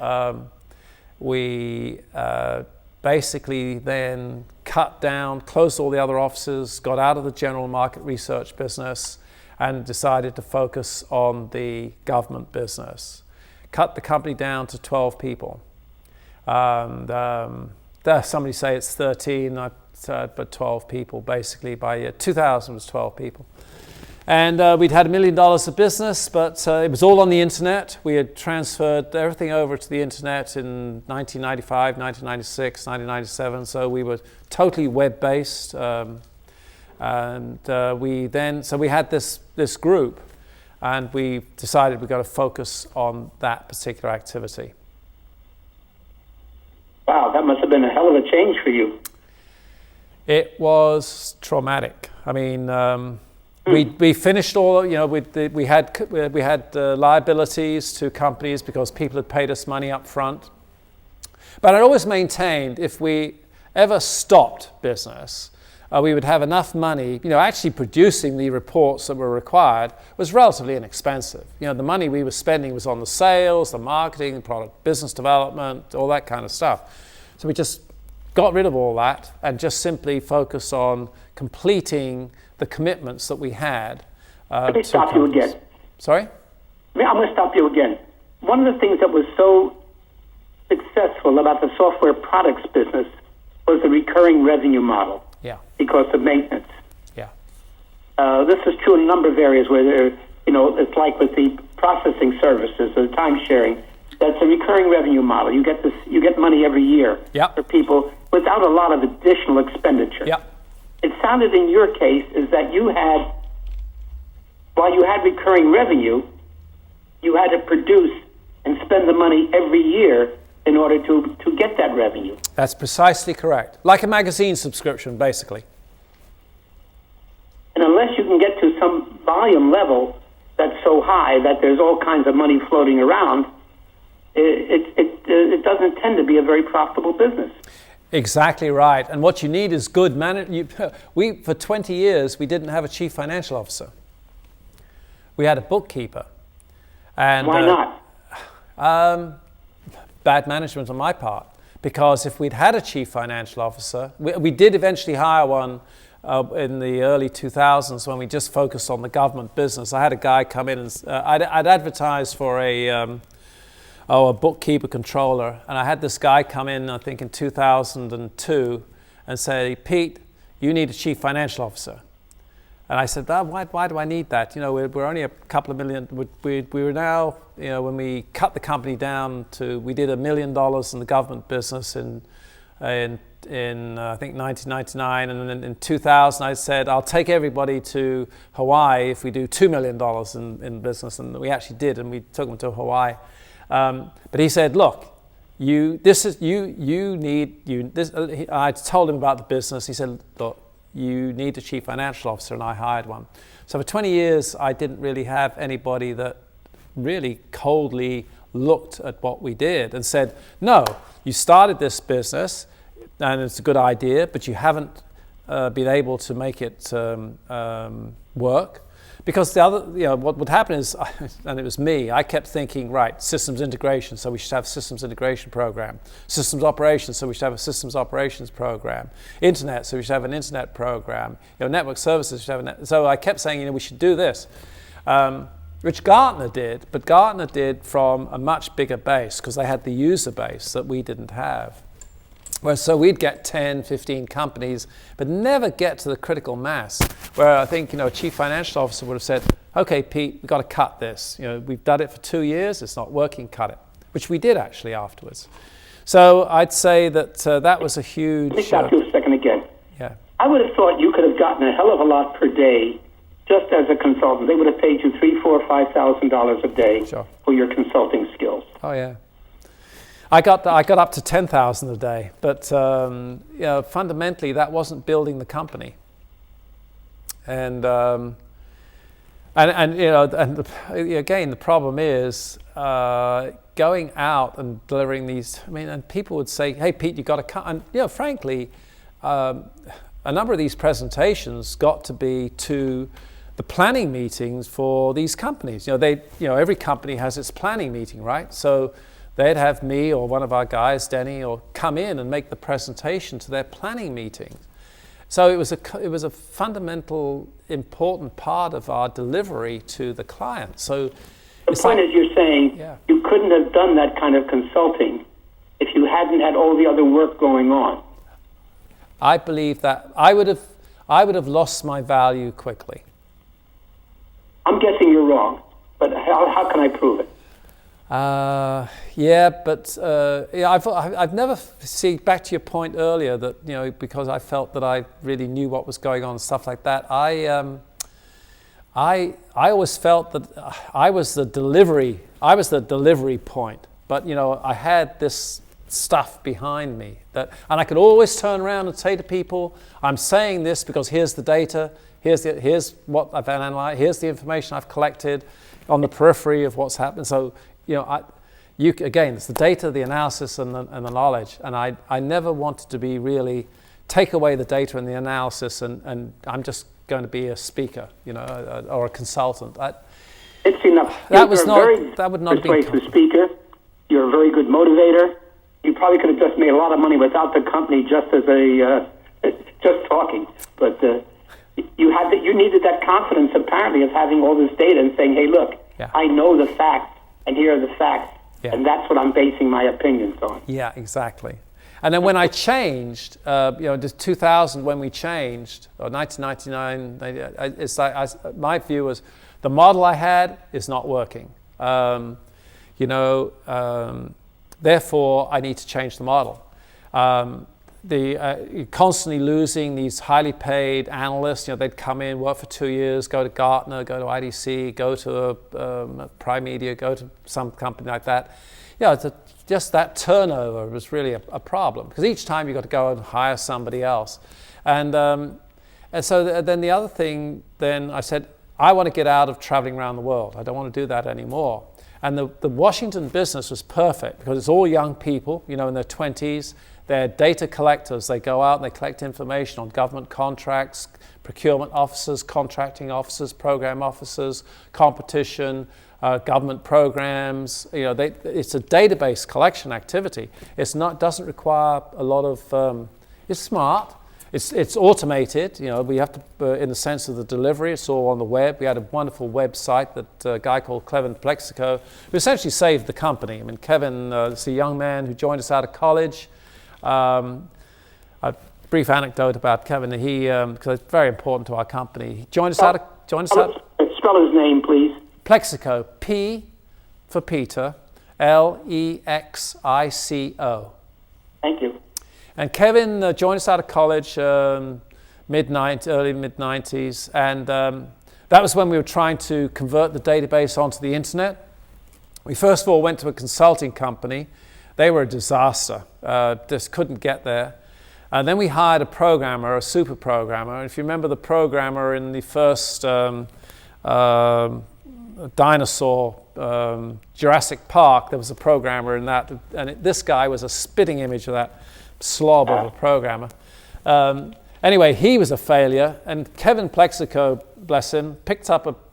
We basically then cut down, closed all the other offices, got out of the general market research business, and decided to focus on the government business. Cut the company down to 12 people. And Somebody say it's 13, but 12 people basically. By year 2000 was 12 people. And we'd had $1 million of business, but it was all on the internet. We had transferred everything over to the internet in 1995, 1996, 1997. So we were totally web-based. So we had this group, and we decided we've got to focus on that particular activity. Wow, that must have been a hell of a change for you. It was traumatic. I mean, we finished all. We had liabilities to companies because people had paid us money up front. But I always maintained if we ever stopped business, we would have enough money. Actually producing the reports that were required was relatively inexpensive. The money we were spending was on the sales, the marketing, product, business development, all that kind of stuff. So we just got rid of all that and just simply focused on completing the commitments that we had. Let me stop you again. Sorry? I'm going to stop you again. One of the things that was so successful about the software products business was the recurring revenue model. Yeah. Because of maintenance. Yeah. This is true in a number of areas where it's like with the processing services, the time sharing. That's a recurring revenue model. You get money every year for people without a lot of additional expenditure. Yeah. It sounded in your case is that while you had recurring revenue, you had to produce and spend the money every year in order to get that revenue. That's precisely correct. Like a magazine subscription, basically. And unless you can get to some volume level that's so high that there's all kinds of money floating around, it doesn't tend to be a very profitable business. Exactly right. And what you need is good management. For 20 years, we didn't have a chief financial officer. We had a bookkeeper. And why not? Bad management on my part. Because if we'd had a chief financial officer, we did eventually hire one in the early 2000s when we just focused on the government business. I had a guy come in and I'd advertised for a bookkeeper controller, and I had this guy come in, I think in 2002, and say, Pete, you need a chief financial officer. And I said, why do I need that? We're only a couple of million. We were now, when we cut the company down to, we did $1 million in the government business in I think 1999, and then in 2000 I said, I'll take everybody to Hawaii if we do $2 million in business, and we actually did, and we took them to Hawaii. But he said, look, I told him about the business. He said, look, you need a chief financial officer, and I hired one. So for 20 years, I didn't really have anybody that really coldly looked at what we did and said, no, you started this business, and it's a good idea, but you haven't been able to make it work. Because the other, what would happen is, and it was me, I kept thinking, right, systems integration, so we should have a systems integration program. Systems operations, so we should have a systems operations program. Internet, so we should have an internet program. Network services, we should have so I kept saying, we should do this. Which Gartner did, but Gartner did from a much bigger base, because they had the user base that we didn't have. So we'd get 10, 15 companies, but never get to the critical mass, where I think, a chief financial officer would have said, okay, Pete, we've got to cut this. We've done it for 2 years, it's not working, cut it, which we did actually afterwards. So I'd say that that was a huge... Let me stop you a second again. Yeah. I would have thought you could have gotten a hell of a lot per day just as a consultant. They would have paid you $3,000, $4,000, $5,000 a day for your consulting skills. Oh, yeah. I got up to 10,000 a day, but fundamentally that wasn't building the company. And again, the problem is going out and delivering these. And people would say, "Hey, Pete, you got to cut." And frankly, a number of these presentations got to be to the planning meetings for these companies. Every company has its planning meeting, right? So they'd have me or one of our guys, Denny, or come in and make the presentation to their planning meetings. So it was a fundamental, important part of our delivery to the client. So the point is, you're saying you couldn't have done that kind of consulting if you hadn't had all the other work going on? I believe that I would have lost my value quickly. I'm guessing you're wrong, but how can I prove it? I've never see back to your point earlier that because I felt that I really knew what was going on and stuff like that. I always felt that I was the delivery point, but I had this stuff behind me and I could always turn around and say to people, I'm saying this because here's the data, here's what I've analyzed, here's the information I've collected on the periphery of what's happened. So again, it's the data, the analysis, and the knowledge. And I never wanted to be really take away the data and the analysis, and I'm just going to be a speaker, or a consultant. It's enough. That would not be persuasive speaker. You're a very good motivator. You probably could have just made a lot of money without the company, just as just talking. But you needed that confidence, apparently, of having all this data and saying, "Hey, look, I know the facts, and here are the facts." Yeah. And that's what I'm basing my opinions on. Yeah, exactly. And then when I changed, 2000, when we changed, or 1999, it's like my view was the model I had is not working. Therefore, I need to change the model. You're constantly losing these highly paid analysts. They'd come in, work for 2 years, go to Gartner, go to IDC, go to Prime Media, go to some company like that. Just that turnover was really a problem, because each time you got to go and hire somebody else. And so then the other thing, then I said, I want to get out of traveling around the world. I don't want to do that anymore. And the Washington business was perfect because it's all young people, in their 20s. They're data collectors. They go out and they collect information on government contracts, procurement officers, contracting officers, program officers, competition, government programs. It's a database collection activity. Doesn't require a lot of. It's smart. It's automated. We have to, in the sense of the delivery, it's all on the web. We had a wonderful website that a guy called Kevin Plexico, who essentially saved the company. I mean, Kevin is a young man who joined us out of college. A brief anecdote about Kevin. Because it's very important to our company. He joined us out. Spell his name, please. Plexico. P for Peter. Lexico. Thank you. And Kevin joined us out of college, early mid-90s, and that was when we were trying to convert the database onto the internet. We first of all went to a consulting company. They were a disaster, just couldn't get there. And then we hired a programmer, a super programmer. And if you remember the programmer in the first dinosaur, Jurassic Park, there was a programmer in that, and this guy was a spitting image of that slob of a programmer. Anyway, he was a failure, and Kevin Plexico, bless him,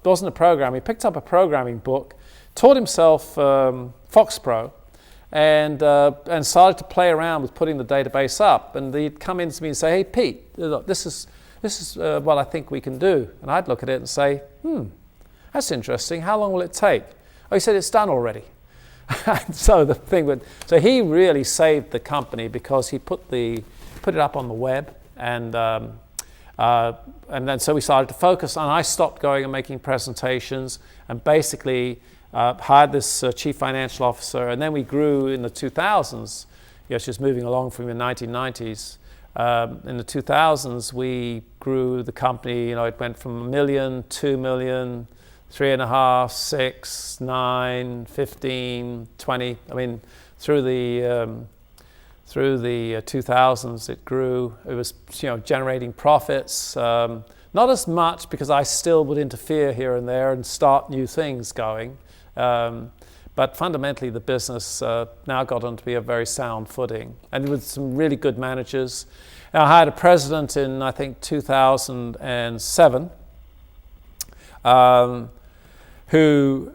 wasn't a programmer, he picked up a programming book, taught himself FoxPro, and started to play around with putting the database up. And he'd come in to me and say, "Hey, Pete, look, this is what I think we can do." And I'd look at it and say, "That's interesting. How long will it take?" Oh, he said, "It's done already." So he really saved the company because he put it up on the web, and then so we started to focus. And I stopped going and making presentations, and basically hired this chief financial officer. And then we grew in the 2000s. Just moving along from the 1990s. In the 2000s, we grew the company. It went from 1 million, 2 million. 3.5, 6, 9, 15, 20. I mean, through the 2000s, it grew. It was, generating profits. Not as much because I still would interfere here and there and start new things going. But fundamentally, the business now got on to be a very sound footing, and with some really good managers. I hired a president in, I think, 2007. Who,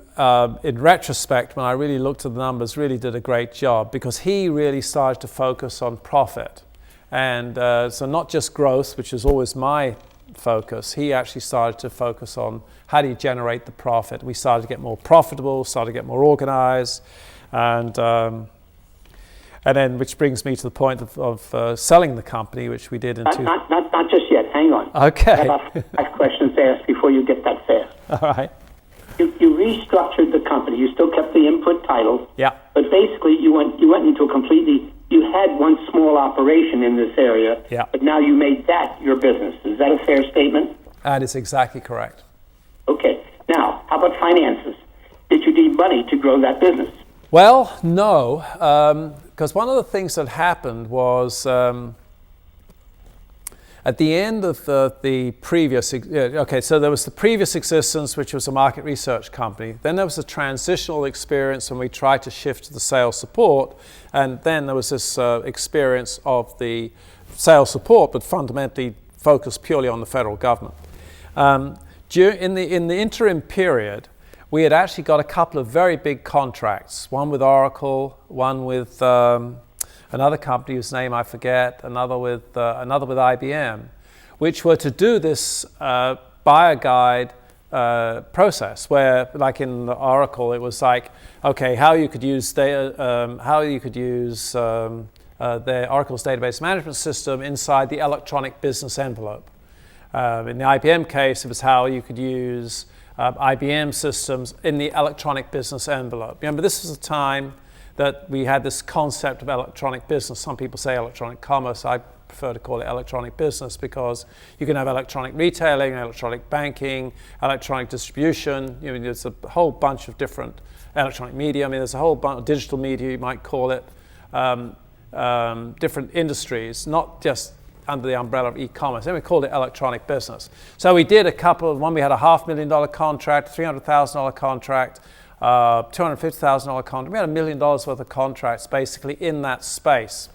in retrospect, when I really looked at the numbers, really did a great job, because he really started to focus on profit. And so not just growth, which is always my focus, he actually started to focus on how do you generate the profit. We started to get more profitable, started to get more organized. And And then, which brings me to the point of selling the company, which we did in not just yet. Hang on. Okay. I have about 5 questions to ask before you get that fast. All right. You restructured the company. You still kept the input title. Yeah. But basically, you went into a completely. You had one small operation in this area. Yeah. But now you made that your business. Is that a fair statement? That is exactly correct. Okay. Now, how about finances? Did you need money to grow that business? Well, no, because one of the things that happened was at the end of the previous, so there was the previous existence, which was a market research company. Then there was a transitional experience when we tried to shift to the sales support. And then there was this experience of the sales support, but fundamentally focused purely on the federal government. In the interim period, we had actually got a couple of very big contracts, one with Oracle, one with another company whose name I forget, another with IBM, which were to do this buyer guide process, where, like in Oracle, it was like, okay, how you could use their Oracle's database management system inside the electronic business envelope. In the IBM case, it was how you could use IBM systems in the electronic business envelope. Remember, this was a time that we had this concept of electronic business. Some people say electronic commerce. I prefer to call it electronic business because you can have electronic retailing, electronic banking, electronic distribution. There's a whole bunch of different electronic media. There's a whole bunch of digital media, you might call it, different industries, not just under the umbrella of e-commerce. Then we called it electronic business. So we did a couple of, one we had a $500,000 contract, $300,000 contract, $250,000 contract. We had $1 million worth of contracts basically in that space.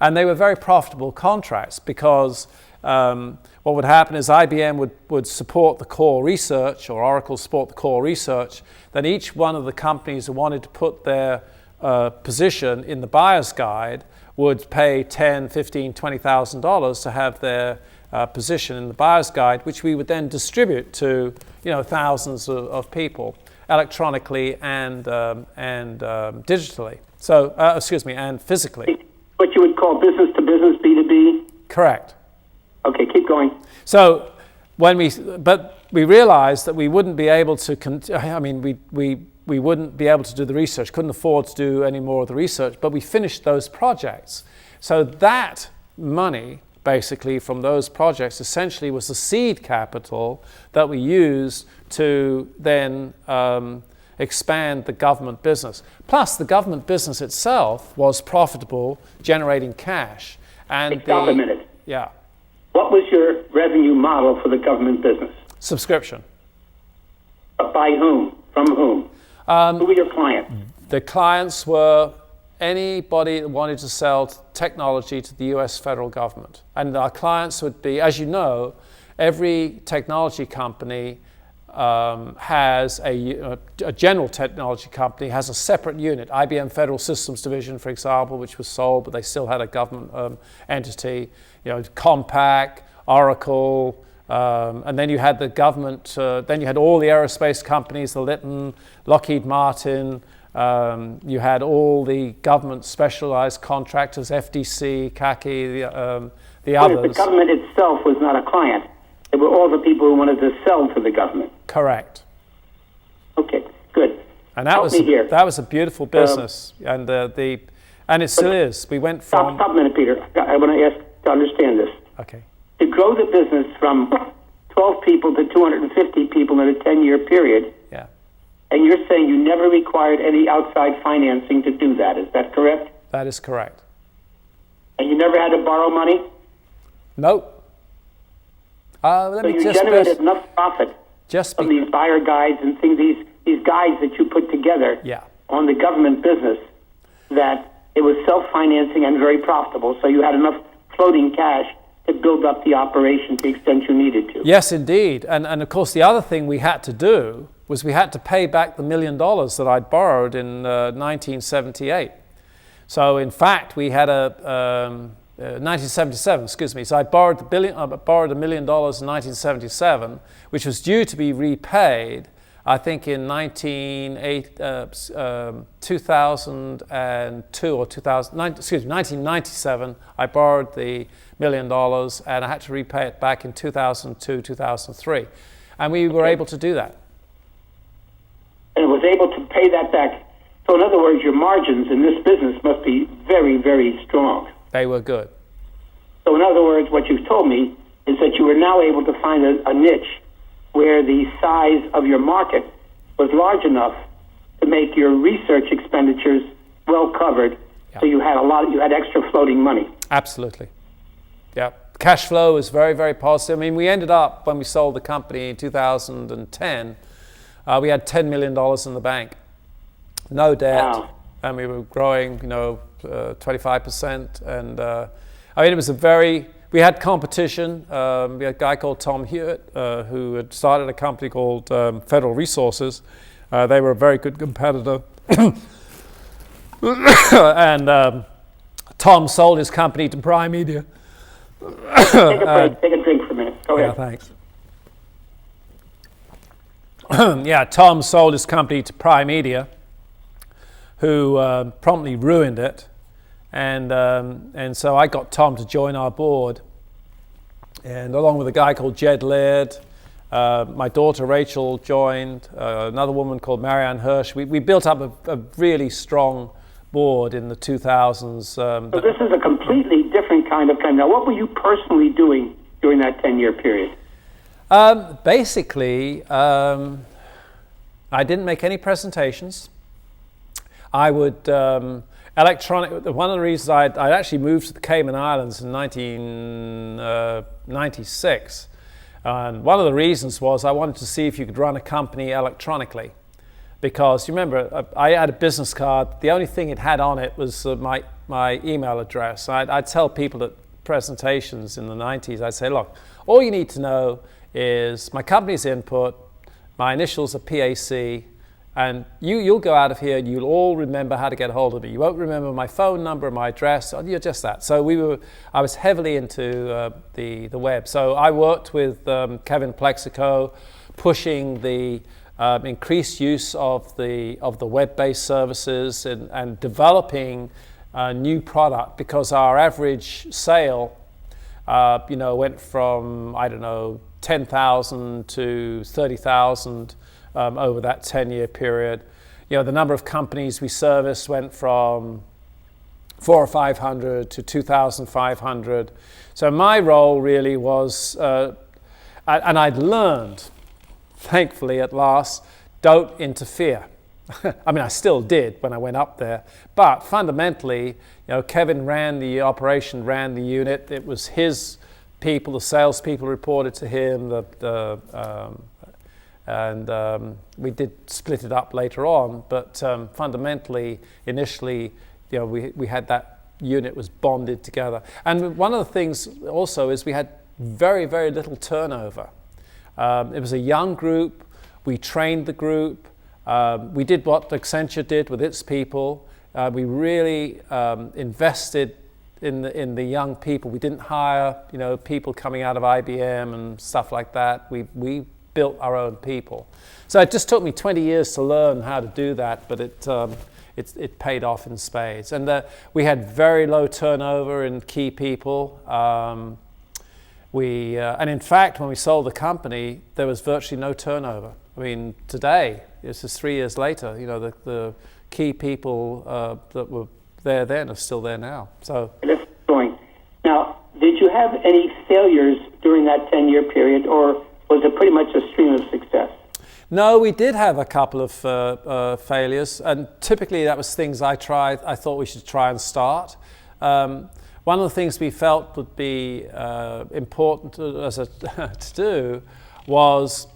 And they were very profitable contracts because what would happen is IBM would support the core research, or Oracle support the core research. Then each one of the companies who wanted to put their position in the buyer's guide would pay $10,000, $15,000, $20,000 to have their position in the buyer's guide, which we would then distribute to thousands of people electronically and digitally. So, and physically. What you would call business to business, B2B? Correct. Okay, keep going. So but we realized that we wouldn't be able to, we wouldn't be able to do the research, couldn't afford to do any more of the research, but we finished those projects. So that money, basically, from those projects, essentially was the seed capital that we used to then expand the government business. Plus, the government business itself was profitable, generating cash. And stop a minute. Yeah. What was your revenue model for the government business? Subscription. By whom? From whom? Who were your clients? The clients were anybody that wanted to sell technology to the US federal government. And our clients would be, as you know, every technology company has a general technology company has a separate unit. IBM Federal Systems Division, for example, which was sold, but they still had a government entity. Compaq, Oracle, and then you had the government. Then you had all the aerospace companies, the Litton, Lockheed Martin. You had all the government specialized contractors, FDC, CACI, the others. The government itself was not a client. They were all the people who wanted to sell to the government. Correct. Okay, good. And that was a beautiful business, and it still is. We went from. Stop a minute, Peter. I want to ask to understand this. Okay. To grow the business from 12 people to 250 people in a 10-year period. Yeah. And you're saying you never required any outside financing to do that. Is that correct? That is correct. And you never had to borrow money? Nope. So you generated enough profit from these buyer guides and things, these guides that you put together on the government business, that it was self-financing and very profitable. So you had enough floating cash to build up the operation to the extent you needed to. Yes, indeed. And of course, the other thing we had to do was we had to pay back the $1 million that I'd borrowed in 1978. So in fact, we had 1977, excuse me. So I borrowed $1 million in 1977, which was due to be repaid I think in 2002 or 1997, I borrowed the $1 million and I had to repay it back in 2002, 2003. And we were able to do that. And was able to pay that back. So in other words, your margins in this business must be very, very strong. They were good. So in other words, what you've told me is that you were now able to find a niche where the size of your market was large enough to make your research expenditures well covered. Yeah. So you had extra floating money. Absolutely. Yeah. Cash flow was very, very positive. I mean, we ended up, when we sold the company in 2010, we had $10 million in the bank. No debt. Wow. And we were growing, 25%. And it was we had competition. We had a guy called Tom Hewitt who had started a company called Federal Resources. They were a very good competitor. And Tom sold his company to Prime Media. Take a break. Take a drink for a minute. Go ahead. Yeah, thanks. Tom sold his company to Prime Media, who promptly ruined it. And so I got Tom to join our board, and along with a guy called Jed Laird, my daughter Rachel joined, another woman called Marianne Hirsch. We built up a really strong board in the 2000s. So this is a completely different kind of company. Now, what were you personally doing during that 10-year period? Basically, I didn't make any presentations. I would one of the reasons I'd actually moved to the Cayman Islands in 1996, and one of the reasons was I wanted to see if you could run a company electronically, because you remember I had a business card. The only thing it had on it was my email address. I'd tell people at presentations in the 90s, I'd say, look, all you need to know is my company's input, my initials are PAC, and you'll go out of here and you'll all remember how to get a hold of me. You won't remember my phone number, my address, you're just that. So I was heavily into the web. So I worked with Kevin Plexico, pushing the increased use of the web-based services and developing a new product, because our average sale went from, 10,000 to 30,000 over that 10-year period. The number of companies we serviced went from 400 or 500 to 2,500. So my role really was, and I'd learned, thankfully at last, don't interfere. I mean, I still did when I went up there, but fundamentally, Kevin ran the operation, ran the unit. It was his people, the salespeople reported to him, and we did split it up later on, but fundamentally, initially, we had that unit was bonded together. And one of the things also is we had very, very little turnover. It was a young group. We trained the group. We did what Accenture did with its people. We really invested in the young people. We didn't hire, people coming out of IBM and stuff like that. We built our own people. So it just took me 20 years to learn how to do that, but it paid off in spades. And we had very low turnover in key people. And in fact, when we sold the company, there was virtually no turnover. I mean, today, this is 3 years later, the key people that were there then are still there now. So that's going. Now, did you have any failures during that 10-year period, or was it pretty much a stream of success? No, we did have a couple of failures, and typically that was things I thought we should try and start. One of the things we felt would be important to do was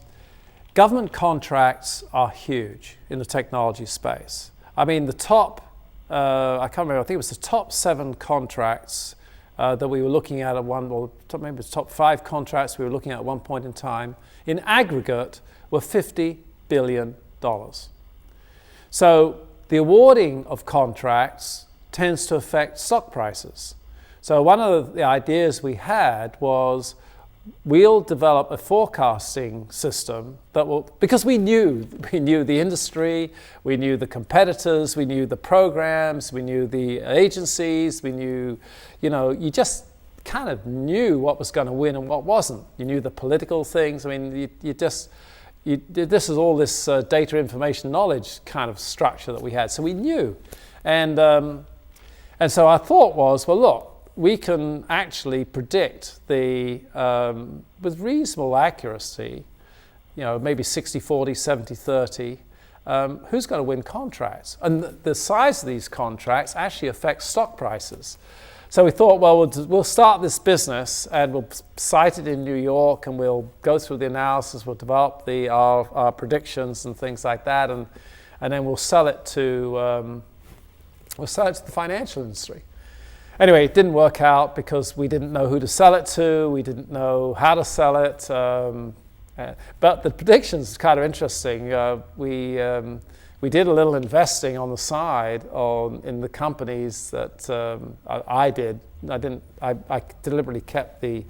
government contracts are huge in the technology space. I mean, the top, I can't remember, I think it was the top 7 contracts that we were looking at maybe the top 5 contracts we were looking at one point in time, in aggregate, were $50 billion. So the awarding of contracts tends to affect stock prices. So one of the ideas we had was, we'll develop a forecasting system that will, because we knew the industry, we knew the competitors, we knew the programs, we knew the agencies, we knew, you just kind of knew what was going to win and what wasn't. You knew the political things. I mean, this is all this data information knowledge kind of structure that we had. So we knew. And so our thought was, well, look, we can actually predict with reasonable accuracy, maybe 60-40, 70-30, who's going to win contracts. And the size of these contracts actually affects stock prices. So we thought, well, we'll start this business and we'll site it in New York and we'll go through the analysis, we'll develop our predictions and things like that, and then we'll sell it to the financial industry. Anyway, it didn't work out because we didn't know who to sell it to, we didn't know how to sell it, but the predictions is kind of interesting. We did a little investing on the side in the companies that I did. I deliberately kept the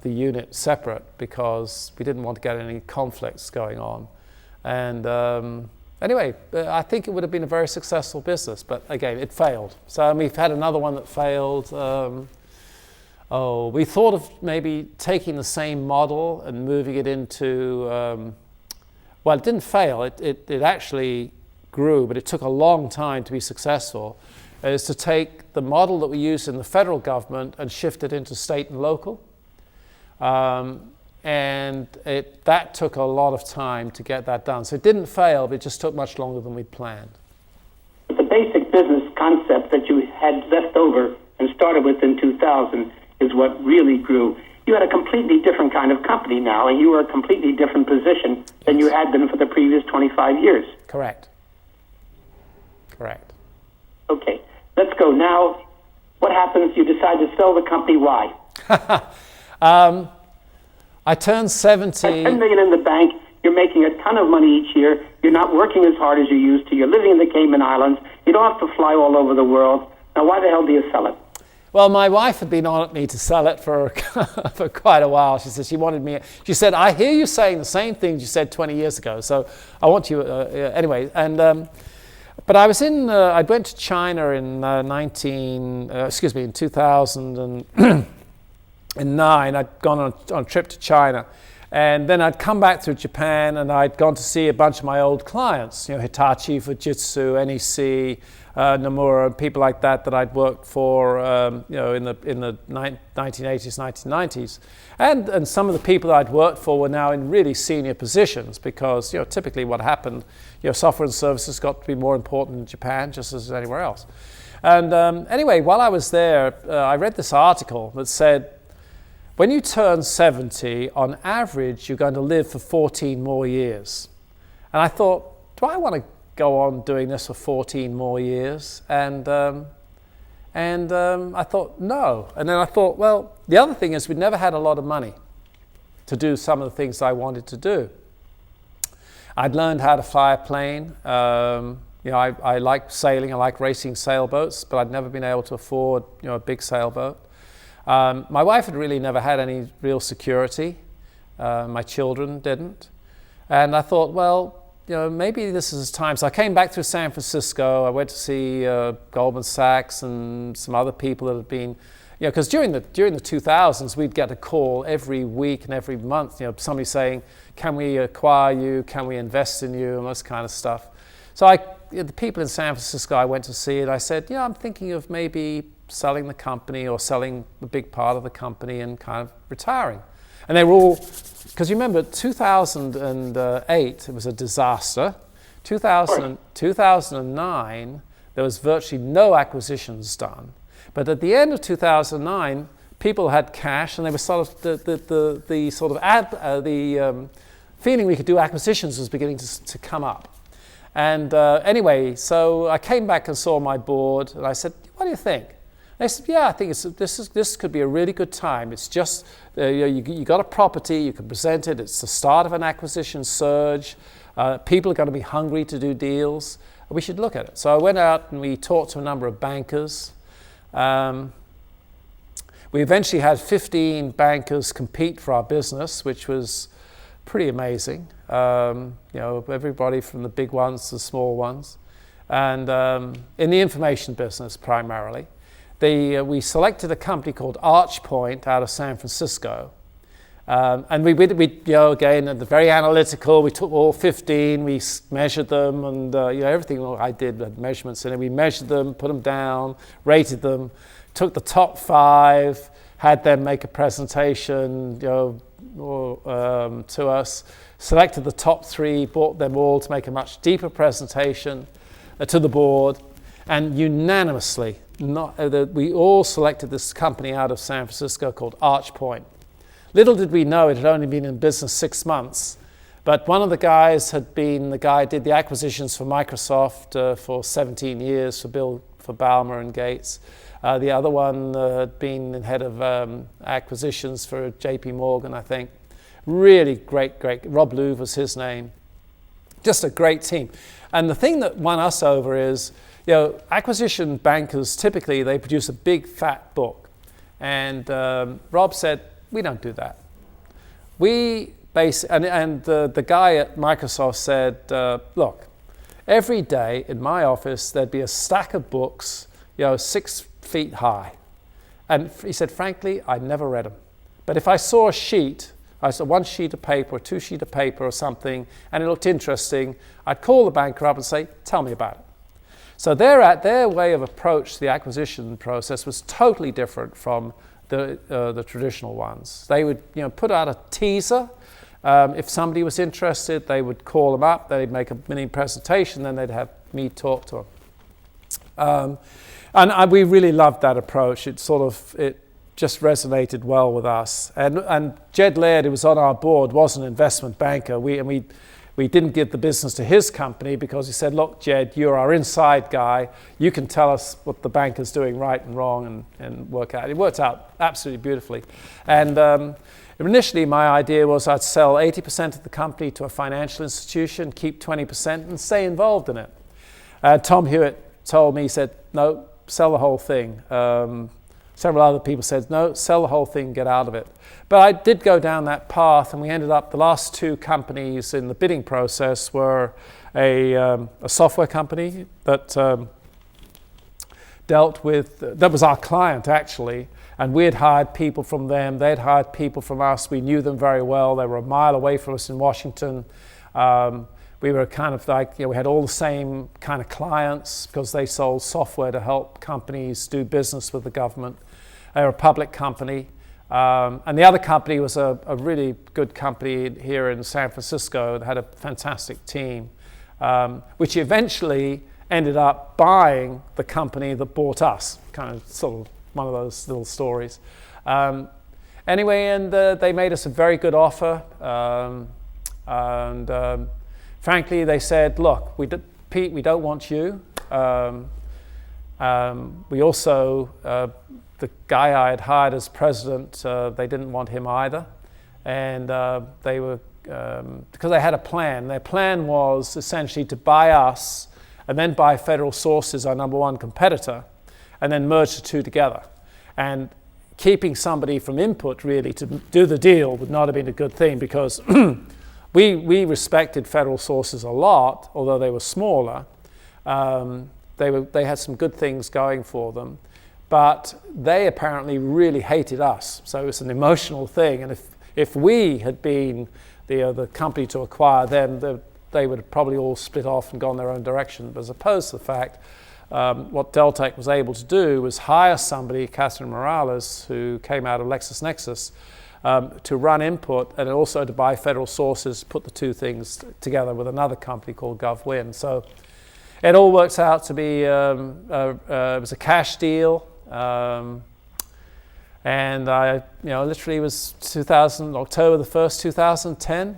unit separate because we didn't want to get any conflicts going on. And anyway, I think it would have been a very successful business, but again, it failed. So we've had another one that failed. We thought of maybe taking the same model and moving it into. Well, it didn't fail. It actually grew, but it took a long time to be successful. Is to take the model that we use in the federal government and shift it into state and local. And that took a lot of time to get that done. So it didn't fail, but it just took much longer than we'd planned. The basic business concept that you had left over and started with in 2000 is what really grew. You had a completely different kind of company now, and you were a completely different position than you had been for the previous 25 years. Correct. Okay, let's go. Now, what happens? You decide to sell the company. Why? I turned 70. At $10 million in the bank, you're making a ton of money each year. You're not working as hard as you used to. You're living in the Cayman Islands. You don't have to fly all over the world. Now, why the hell do you sell it? Well, my wife had been on at me to sell it for quite a while. She said she wanted me. She said, "I hear you saying the same things you said 20 years ago. So I want you anyway." And but I was in. I went to China in 2009. I'd gone on a trip to China, and then I'd come back through Japan, and I'd gone to see a bunch of my old clients. Hitachi, Fujitsu, NEC. Nomura, people like that I'd worked for, in the 1980s, 1990s, and some of the people that I'd worked for were now in really senior positions because typically what happened, software and services got to be more important in Japan just as anywhere else. And anyway, while I was there, I read this article that said, when you turn 70, on average, you're going to live for 14 more years. And I thought, do I want to go on doing this for 14 more years? And I thought, no. And then I thought, well, the other thing is we'd never had a lot of money to do some of the things I wanted to do. I'd learned how to fly a plane. I like sailing, I like racing sailboats, but I'd never been able to afford, a big sailboat. My wife had really never had any real security. My children didn't. And I thought, well, maybe this is time. So I came back through San Francisco. I went to see Goldman Sachs and some other people that had been, because during the 2000s, we'd get a call every week and every month, somebody saying, can we acquire you? Can we invest in you? And this kind of stuff. So the people in San Francisco I went to see, and I said, I'm thinking of maybe selling the company or selling a big part of the company and kind of retiring. And they were all, because you remember 2008, it was a disaster. 2009, there was virtually no acquisitions done. But at the end of 2009, people had cash, and they were sort of the feeling we could do acquisitions was beginning to come up. And anyway, so I came back and saw my board, and I said, "What do you think?" They said, "Yeah, I think this could be a really good time. It's just you got a property, you can present it. It's the start of an acquisition surge. People are going to be hungry to do deals. We should look at it." So I went out and we talked to a number of bankers. We We eventually had 15 bankers compete for our business, which was pretty amazing. Everybody from the big ones to the small ones. And in the information business primarily. We selected a company called Archpoint out of San Francisco. And we again, very analytical. We took all 15, we measured them, and everything I did had measurements in it. We measured them, put them down, rated them, took the top 5, had them make a presentation, to us, selected the top 3, brought them all to make a much deeper presentation to the board, and unanimously, we all selected this company out of San Francisco called Archpoint. Little did we know it had only been in business 6 months, but one of the guys did the acquisitions for Microsoft for 17 years for Balmer and Gates. The other one had been head of acquisitions for JP Morgan, I think. Really great. Rob Louv was his name. Just a great team. And the thing that won us over is, acquisition bankers, typically they produce a big fat book. And Rob said, we don't do that. The guy at Microsoft said, look, every day in my office there'd be a stack of books, 6 feet high. And he said, frankly, I never read them. But if I saw one sheet of paper or 2 sheets of paper or something, and it looked interesting, I'd call the banker up and say, tell me about it. So their way of approach to the acquisition process was totally different from the traditional ones. They would put out a teaser. If somebody was interested, they would call them up, they'd make a mini presentation, then they'd have me talk to them. We really loved that approach. It just resonated well with us. And Jed Laird, who was on our board, was an investment banker. We didn't give the business to his company because he said, look, Jed, you're our inside guy. You can tell us what the banker's doing right and wrong and work out. It worked out absolutely beautifully. And initially my idea was I'd sell 80% of the company to a financial institution, keep 20% and stay involved in it. Tom Hewitt told me, he said, no, sell the whole thing. Several other people said, no, sell the whole thing, get out of it. But I did go down that path, and we ended up, the last 2 companies in the bidding process were a software company that that was our client actually, and we had hired people from them, they'd hired people from us, we knew them very well, they were a mile away from us in Washington. We were kind of like, we had all the same kind of clients because they sold software to help companies do business with the government. They were a public company. And the other company was a really good company here in San Francisco that had a fantastic team, which eventually ended up buying the company that bought us, kind of sort of one of those little stories. Anyway, and they made us a very good offer. Frankly, they said, look, Pete, we don't want you. We also, the guy I had hired as president, they didn't want him either. And they were, because they had a plan. Their plan was essentially to buy us and then buy Federal Sources, our number 1 competitor, and then merge the 2 together. And keeping somebody from input really to do the deal would not have been a good thing because we respected Federal Sources a lot, although they were smaller. They had some good things going for them, but they apparently really hated us. So it's an emotional thing, and if we had been the company to acquire them, they would have probably all split off and gone their own direction. But as opposed to the fact, what Deltek was able to do was hire somebody, Catherine Morales, who came out of LexisNexis, to run input and also to buy Federal Sources, put the 2 things together with another company called GovWin. So it all works out to be, it was a cash deal. And I, literally was October the 1st, 2010,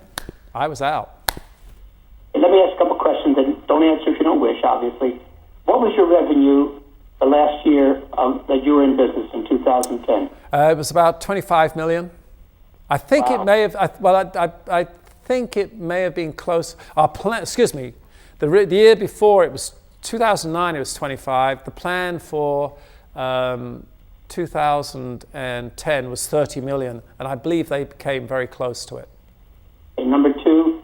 I was out. Let me ask a couple questions, and don't answer if you don't wish, obviously. What was your revenue the last year that you were in business in 2010? It was about 25 million. I think it may have, I think it may have been close. The year before, it was 2009, it was 25. The plan for 2010 was 30 million, and I believe they came very close to it. And number two,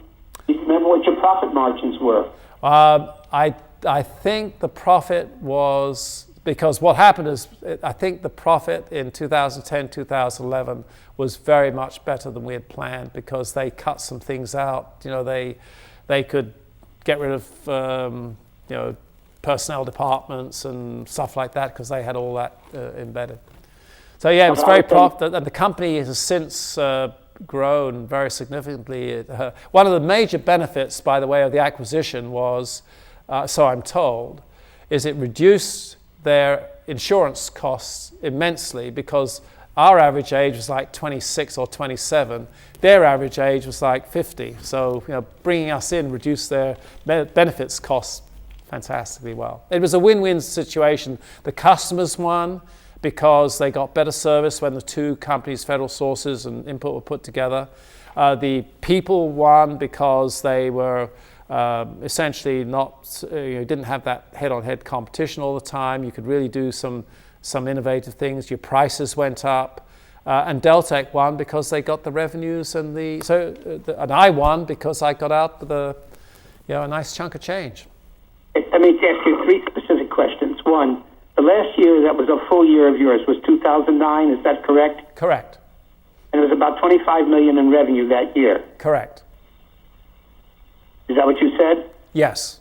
do you remember what your profit margins were? I think the profit was, because what happened is, I think the profit in 2010, 2011 was very much better than we had planned, because they cut some things out. You know, they could get rid of personnel departments and stuff like that, because they had all that embedded. So yeah, it was very profitable, and the company has since grown very significantly. One of the major benefits, by the way, of the acquisition was, so I'm told, is it reduced their insurance costs immensely, because our average age was like 26 or 27. Their average age was like 50. So, you know, bringing us in reduced their benefits costs fantastically well. It was a win-win situation. The customers won because they got better service when the two companies, Federal Sources and Input, were put together. The people won because they were essentially not, didn't have that head-on-head competition all the time. You could really do some innovative things. Your prices went up, and Deltek won because they got the revenues, and and I won because I got out with a nice chunk of change. Let me ask you three specific questions. One, the last year that was a full year of yours was 2009. Is that correct? Correct. And it was about 25 million in revenue that year. Correct. Is that what you said? Yes.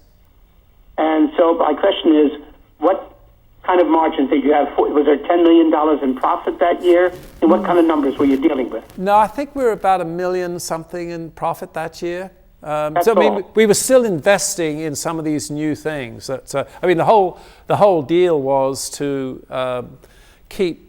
And so my question is, what kind of margins did you have? Was there $10 million in profit that year? And what kind of numbers were you dealing with? No, I think we were about $1 million something in profit that year. That's all. We were still investing in some of these new things. The whole deal was to keep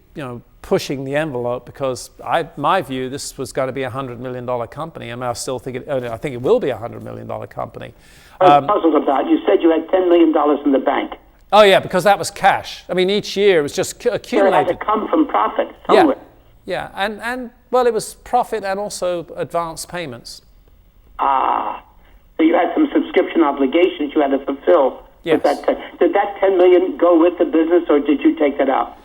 pushing the envelope, because my view, this was going to be a $100 million company, and I still think I think it will be a $100 million company. I was puzzled about. You said you had $10 million in the bank. Oh yeah, because that was cash. I mean, each year it was just accumulated. It had to come from profit somewhere. Yeah, and well, it was profit and also advance payments. So you had some subscription obligations you had to fulfill. Yes. Did that $10 million go with the business, or did you take that out?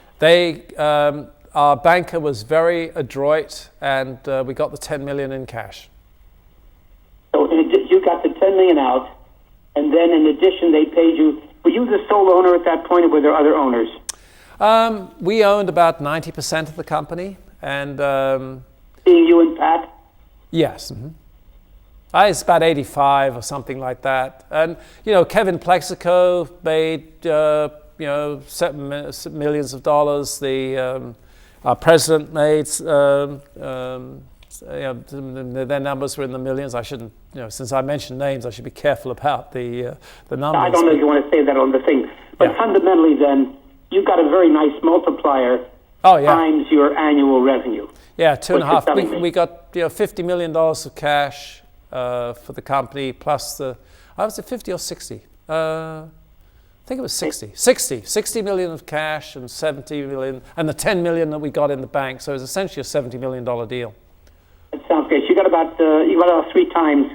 Our banker was very adroit, and we got the $10 million in cash. So you got the $10 million out, and then in addition they paid you. Were you the sole owner at that point, or were there other owners? We owned about 90% of the company, and being you and Pat? Yes. Mm-hmm. It's about 85 or something like that. And Kevin Plexico made millions of dollars. Our president made their numbers were in the millions. I shouldn't, since I mentioned names, I should be careful about the numbers. I don't know if you want to say that on the thing, but fundamentally, then you got a very nice multiplier times your annual revenue. Yeah, 2.5. We got $50 million of cash for the company, plus was it 50 or 60? I think it was 60. 60 million of cash and 70 million, and the 10 million that we got in the bank. So it was essentially a $70 million deal. That sounds good. You got about 3 times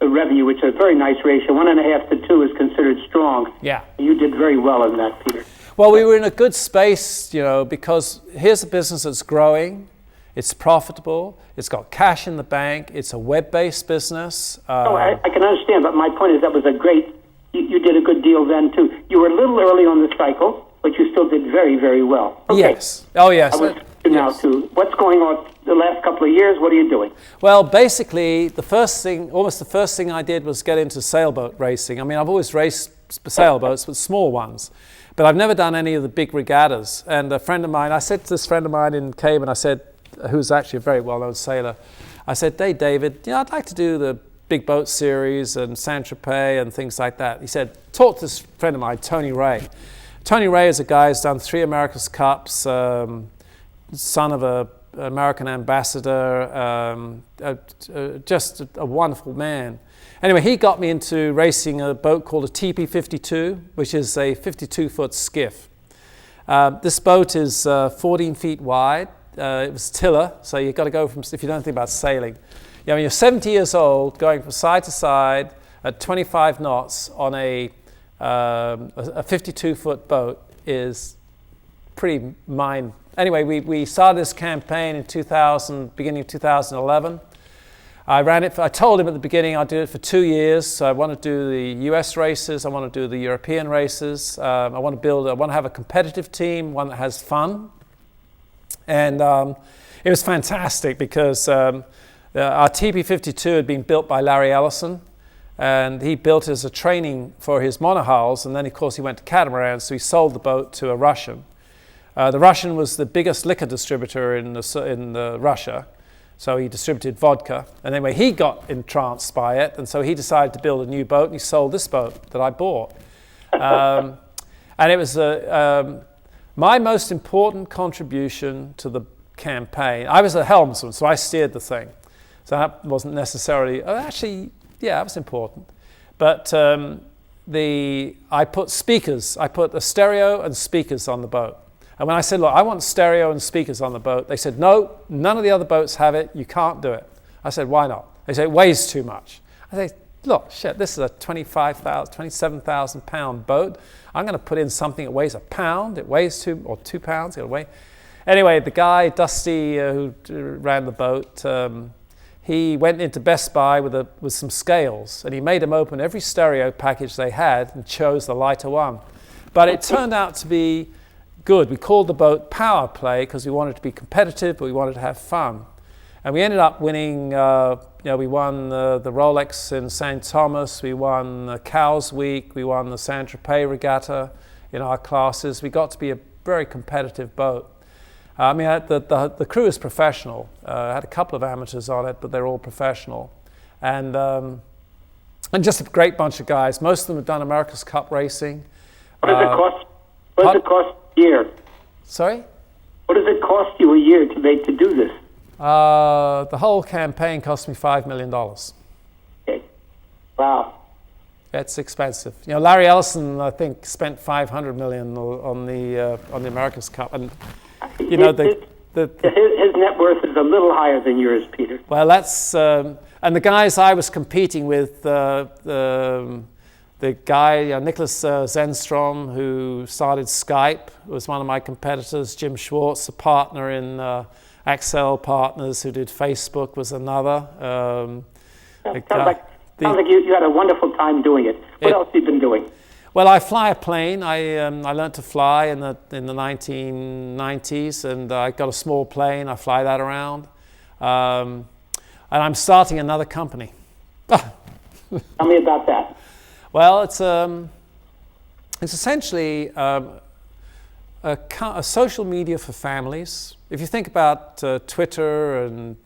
the revenue, which is a very nice ratio. 1.5 to 2 is considered strong. Yeah. You did very well in that, Peter. Well, we were in a good space, because here's a business that's growing. It's profitable. It's got cash in the bank. It's a web-based business. I can understand, but my point is that was a great. You did a good deal then too. You were a little early on the cycle, but you still did very, very well. Okay. Yes. Oh, yes. I was now too. What's going on the last couple of years? What are you doing? Well, basically, almost the first thing I did was get into sailboat racing. I mean, I've always raced sailboats, but small ones. But I've never done any of the big regattas. And a friend of mine, I said to this friend of mine in Cayman, I said, who's actually a very well-known sailor, I said, hey, David, I'd like to do the big boat series and Saint-Tropez and things like that. He said, talk to this friend of mine, Tony Ray. Tony Ray is a guy who's done 3 America's Cups, son of an American ambassador, just a wonderful man. Anyway, he got me into racing a boat called a TP52, which is a 52-foot skiff. This boat is 14 feet wide. It was tiller, so you've got to go from, if you don't think about sailing. When you're 70 years old, going from side to side at 25 knots on a 52-foot boat is pretty mind. Anyway, we started this campaign in beginning of 2011. I ran it. I told him at the beginning I'd do it for 2 years. So I want to do the U.S. races. I want to do the European races. I want to have a competitive team, one that has fun. And it was fantastic because our TP52 had been built by Larry Ellison, and he built it as a training for his monohulls. And then, of course, he went to catamarans, so he sold the boat to a Russian. The Russian was the biggest liquor distributor in Russia. So he distributed vodka, and anyway, he got entranced by it, and so he decided to build a new boat, and he sold this boat that I bought. And it was my most important contribution to the campaign. I was a helmsman, so I steered the thing. So that wasn't necessarily, that was important. But I put a stereo and speakers on the boat. And when I said, look, I want stereo and speakers on the boat, they said, no, none of the other boats have it. You can't do it. I said, why not? They said, it weighs too much. I said, look, shit, this is a 27,000 pound boat. I'm going to put in something that weighs a pound. It weighs 2 pounds. It'll weigh. Anyway, the guy, Dusty, who ran the boat, he went into Best Buy with some scales, and he made them open every stereo package they had and chose the lighter one. But it turned out to be good. We called the boat Power Play because we wanted to be competitive, but we wanted to have fun. And we ended up winning, we won the Rolex in St. Thomas, we won Cowes Week, we won the Saint-Tropez Regatta in our classes. We got to be a very competitive boat. The crew is professional. I had a couple of amateurs on it, but they're all professional. And just a great bunch of guys. Most of them have done America's Cup racing. What does it cost? What does it cost a year? Sorry? What does it cost you a year to do this? The whole campaign cost me $5 million. Okay. Wow. It's expensive. Larry Ellison, I think, spent $500 million on the America's Cup, and his net worth is a little higher than yours, Peter. Well, that's and the guys I was competing with, the guy, Nicholas Zenstrom, who started Skype, was one of my competitors. Jim Schwartz, a partner in Accel Partners, who did Facebook, was another. Sounds like you had a wonderful time doing it. What else have you been doing? Well, I fly a plane. I learned to fly in the 1990s, and I got a small plane. I fly that around. And I'm starting another company. Tell me about that. Well, it's essentially a social media for families. If you think about Twitter and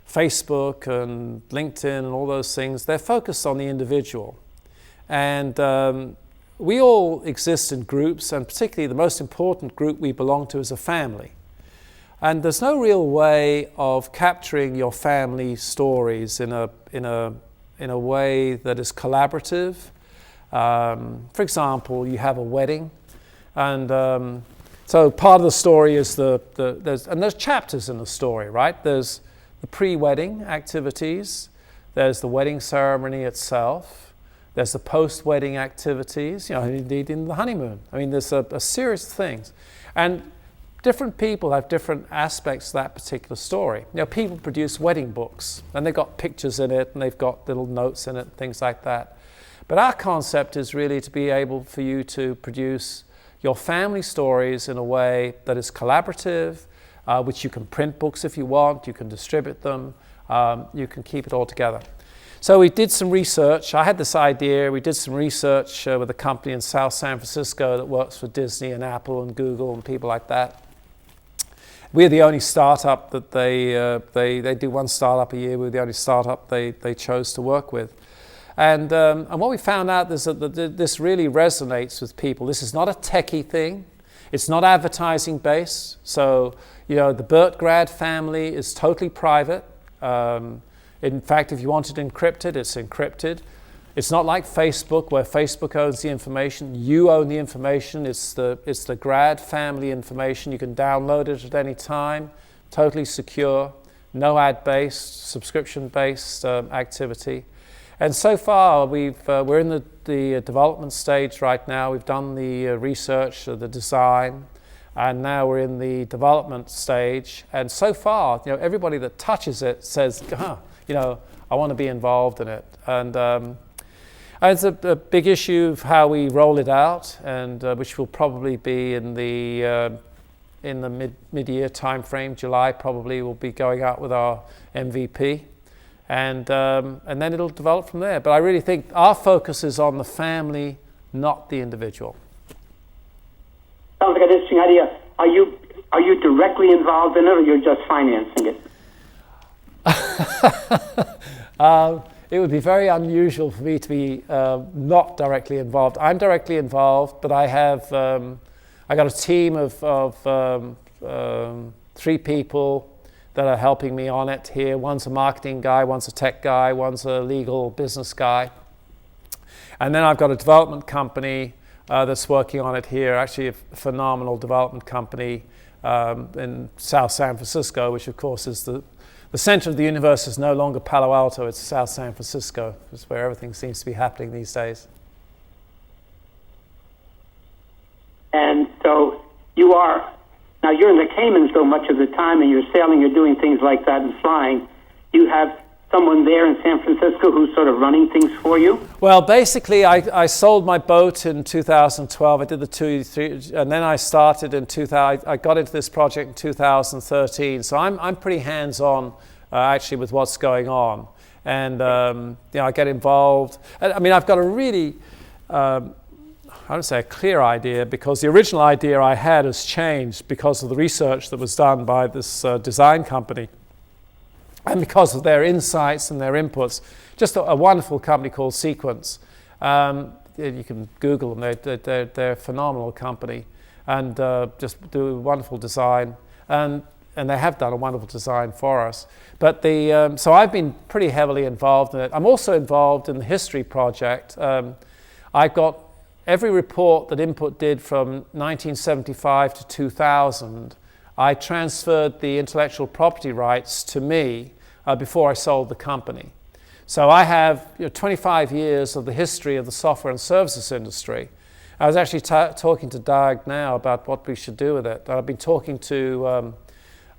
Facebook and LinkedIn and all those things, they're focused on the individual. And we all exist in groups, and particularly the most important group we belong to is a family. And there's no real way of capturing your family stories in a way that is collaborative. For example, you have a wedding, and so part of the story is there's chapters in the story, right? There's the pre-wedding activities, there's the wedding ceremony itself, there's the post-wedding activities, indeed in the honeymoon. I mean, there's a series of things, and different people have different aspects of that particular story. People produce wedding books, and they've got pictures in it, and they've got little notes in it, things like that. But our concept is really to be able for you to produce your family stories in a way that is collaborative, which you can print books if you want, you can distribute them, you can keep it all together. So we did some research. I had this idea. We did some research with a company in South San Francisco that works for Disney and Apple and Google and people like that. We're the only startup that they do one startup a year. We're the only startup they chose to work with. And what we found out is that this really resonates with people. This is not a techie thing. It's not advertising based. So, the Burt Grad family is totally private. In fact, if you want it encrypted, it's encrypted. It's not like Facebook, where Facebook owns the information. You own the information. It's the Grad family information. You can download it at any time. Totally secure. No ad-based, subscription-based activity. And so far, we're in the development stage right now. We've done the research, the design. and now we're in the development stage. And so far, everybody that touches it says, I want to be involved in it. And it's a big issue of how we roll it out, and which will probably be in the mid-year time frame. July probably will be going out with our MVP, and then it'll develop from there. But I really think our focus is on the family, not the individual. Sounds like an interesting idea. Are you directly involved in it, or you're just financing it? It would be very unusual for me to be not directly involved. I'm directly involved, but I have I got a team of 3 people that are helping me on it here. One's a marketing guy, one's a tech guy, one's a legal business guy. And then I've got a development company that's working on it here, actually a phenomenal development company in South San Francisco, which of course is the center of the universe is no longer Palo Alto, it's South San Francisco. It's where everything seems to be happening these days. And so you're in the Caymans so much of the time, and you're sailing, you're doing things like that and flying. You have someone there in San Francisco who's sort of running things for you? Well, basically, I sold my boat in 2012. I did the 2-3, and then I started in 2000. I got into this project in 2013. So I'm pretty hands-on, actually, with what's going on, and I get involved. I mean, I've got a really, I don't say a clear idea, because the original idea I had has changed because of the research that was done by this design company. And because of their insights and their inputs, just a wonderful company called Sequence. You can Google them; they're a phenomenal company, and just do wonderful design. And they have done a wonderful design for us. But so I've been pretty heavily involved in it. I'm also involved in the history project. I've got every report that Input did from 1975 to 2000. I transferred the intellectual property rights to me before I sold the company. So I have 25 years of the history of the software and services industry. I was actually talking to Doug now about what we should do with it. I've been talking to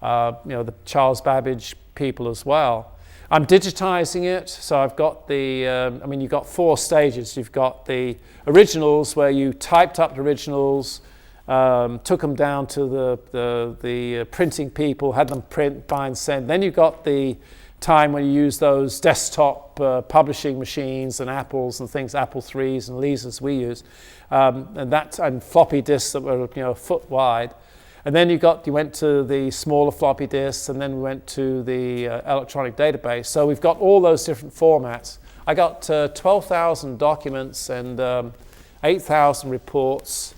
the Charles Babbage people as well. I'm digitizing it, so I've got you've got 4 stages. You've got the originals, where you typed up the originals, took them down to the printing people, had them print, bind, send. Then you got the time when you use those desktop publishing machines and Apples and things, Apple IIIs and Lisas we use, and floppy disks that were a foot wide. And then you went to the smaller floppy disks, and then we went to the electronic database. So we've got all those different formats. I got 12,000 documents and 8,000 reports.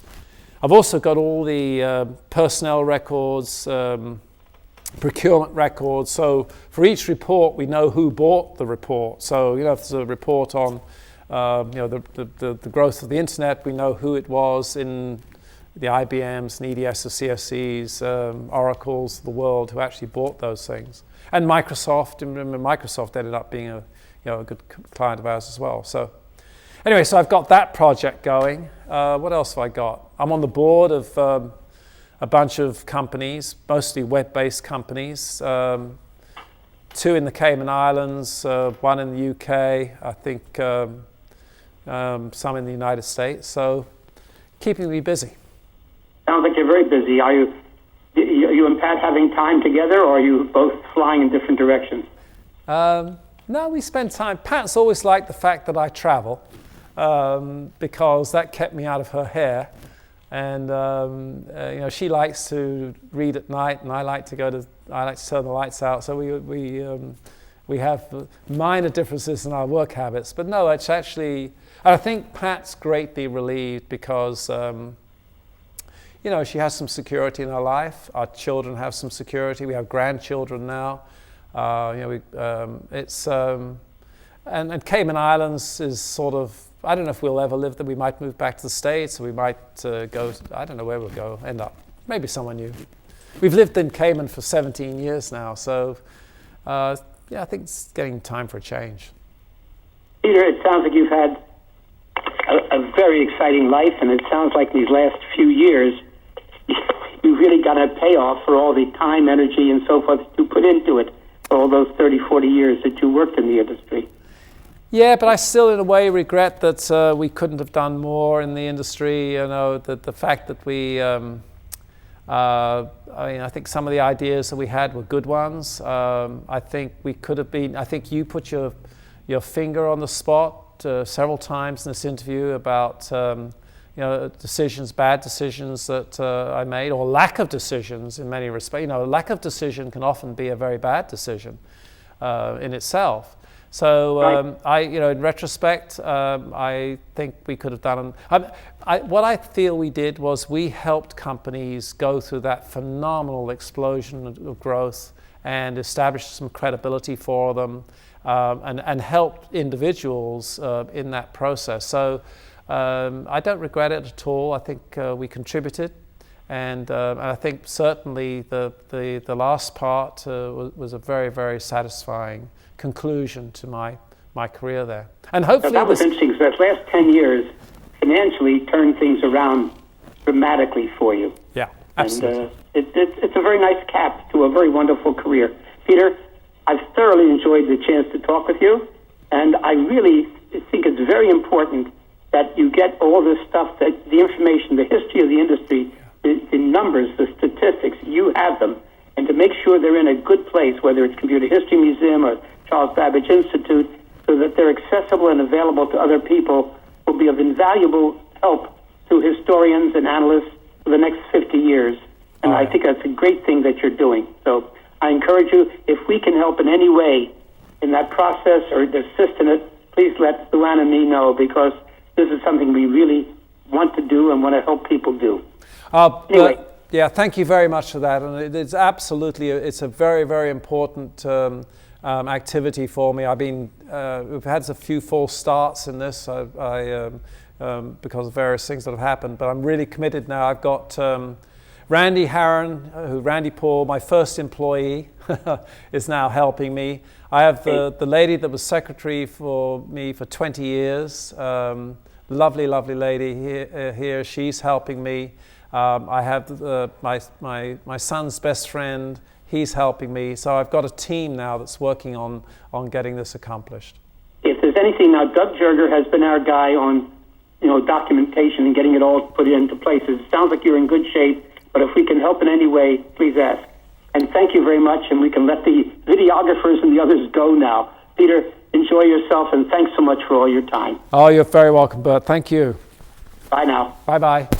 I've also got all the personnel records, procurement records. So for each report, we know who bought the report. So if there's a report on the growth of the internet, we know who it was in the IBMs and EDS, CSCs, Oracles of the world who actually bought those things. And Microsoft, and remember Microsoft ended up being a good client of ours as well. So anyway, so I've got that project going. What else have I got? I'm on the board of a bunch of companies, mostly web-based companies. 2 in the Cayman Islands, 1 in the UK, I think some in the United States. So keeping me busy. Sounds like you're very busy. Are you and Pat having time together, or are you both flying in different directions? No, we spend time. Pat's always liked the fact that I travel, because that kept me out of her hair. And she likes to read at night, and I like to turn the lights out. So we have minor differences in our work habits. But no, it's actually, I think Pat's greatly relieved because she has some security in her life. Our children have some security. We have grandchildren now. And Cayman Islands is sort of, I don't know if we'll ever live there. We might move back to the States, or we might go, I don't know where we'll end up. Maybe somewhere new. We've lived in Cayman for 17 years now, so I think it's getting time for a change. Peter, it sounds like you've had a very exciting life, and it sounds like these last few years really got a payoff for all the time, energy, and so forth that you put into it for all those 30, 40 years that you worked in the industry. Yeah, but I still, in a way, regret that we couldn't have done more in the industry. You know, the fact that we, I think some of the ideas that we had were good ones. I think we could have been. I think you put your finger on the spot several times in this interview about decisions, bad decisions that I made, or lack of decisions in many respects. You know, lack of decision can often be a very bad decision in itself. So in retrospect, I think we could have done. What I feel we did was we helped companies go through that phenomenal explosion of growth and establish some credibility for them, and helped individuals in that process. So I don't regret it at all. I think we contributed, and I think certainly the last part was a very, very satisfying conclusion to my career there. And hopefully that was interesting, because that last 10 years financially turned things around dramatically for you. Yeah, absolutely. And it's a very nice cap to a very wonderful career. Peter, I've thoroughly enjoyed the chance to talk with you, and I really think it's very important that you get all this stuff, that the information, the history of the industry, the numbers, the statistics, you have them, and to make sure they're in a good place, whether it's Computer History Museum or Charles Babbage Institute, so that they're accessible and available to other people, will be of invaluable help to historians and analysts for the next 50 years. And I think that's a great thing that you're doing. So I encourage you, if we can help in any way in that process or assist in it, please let Luann and me know, because this is something we really want to do and want to help people do. Anyway. Yeah, thank you very much for that. And it's absolutely, it's a very, very important activity for me. We've had a few false starts in this because of various things that have happened, but I'm really committed now. I've got Randy Harron, Randy Paul, my first employee, is now helping me. I have the lady that was secretary for me for 20 years, lovely, lovely lady here. She's helping me. I have my son's best friend. He's helping me. So I've got a team now that's working on getting this accomplished. If there's anything now, Doug Jerger has been our guy on documentation and getting it all put into places. It sounds like you're in good shape, but if we can help in any way, please ask. And thank you very much, and we can let the videographers and the others go now. Peter, enjoy yourself, and thanks so much for all your time. Oh, you're very welcome, Burt. Thank you. Bye now. Bye-bye.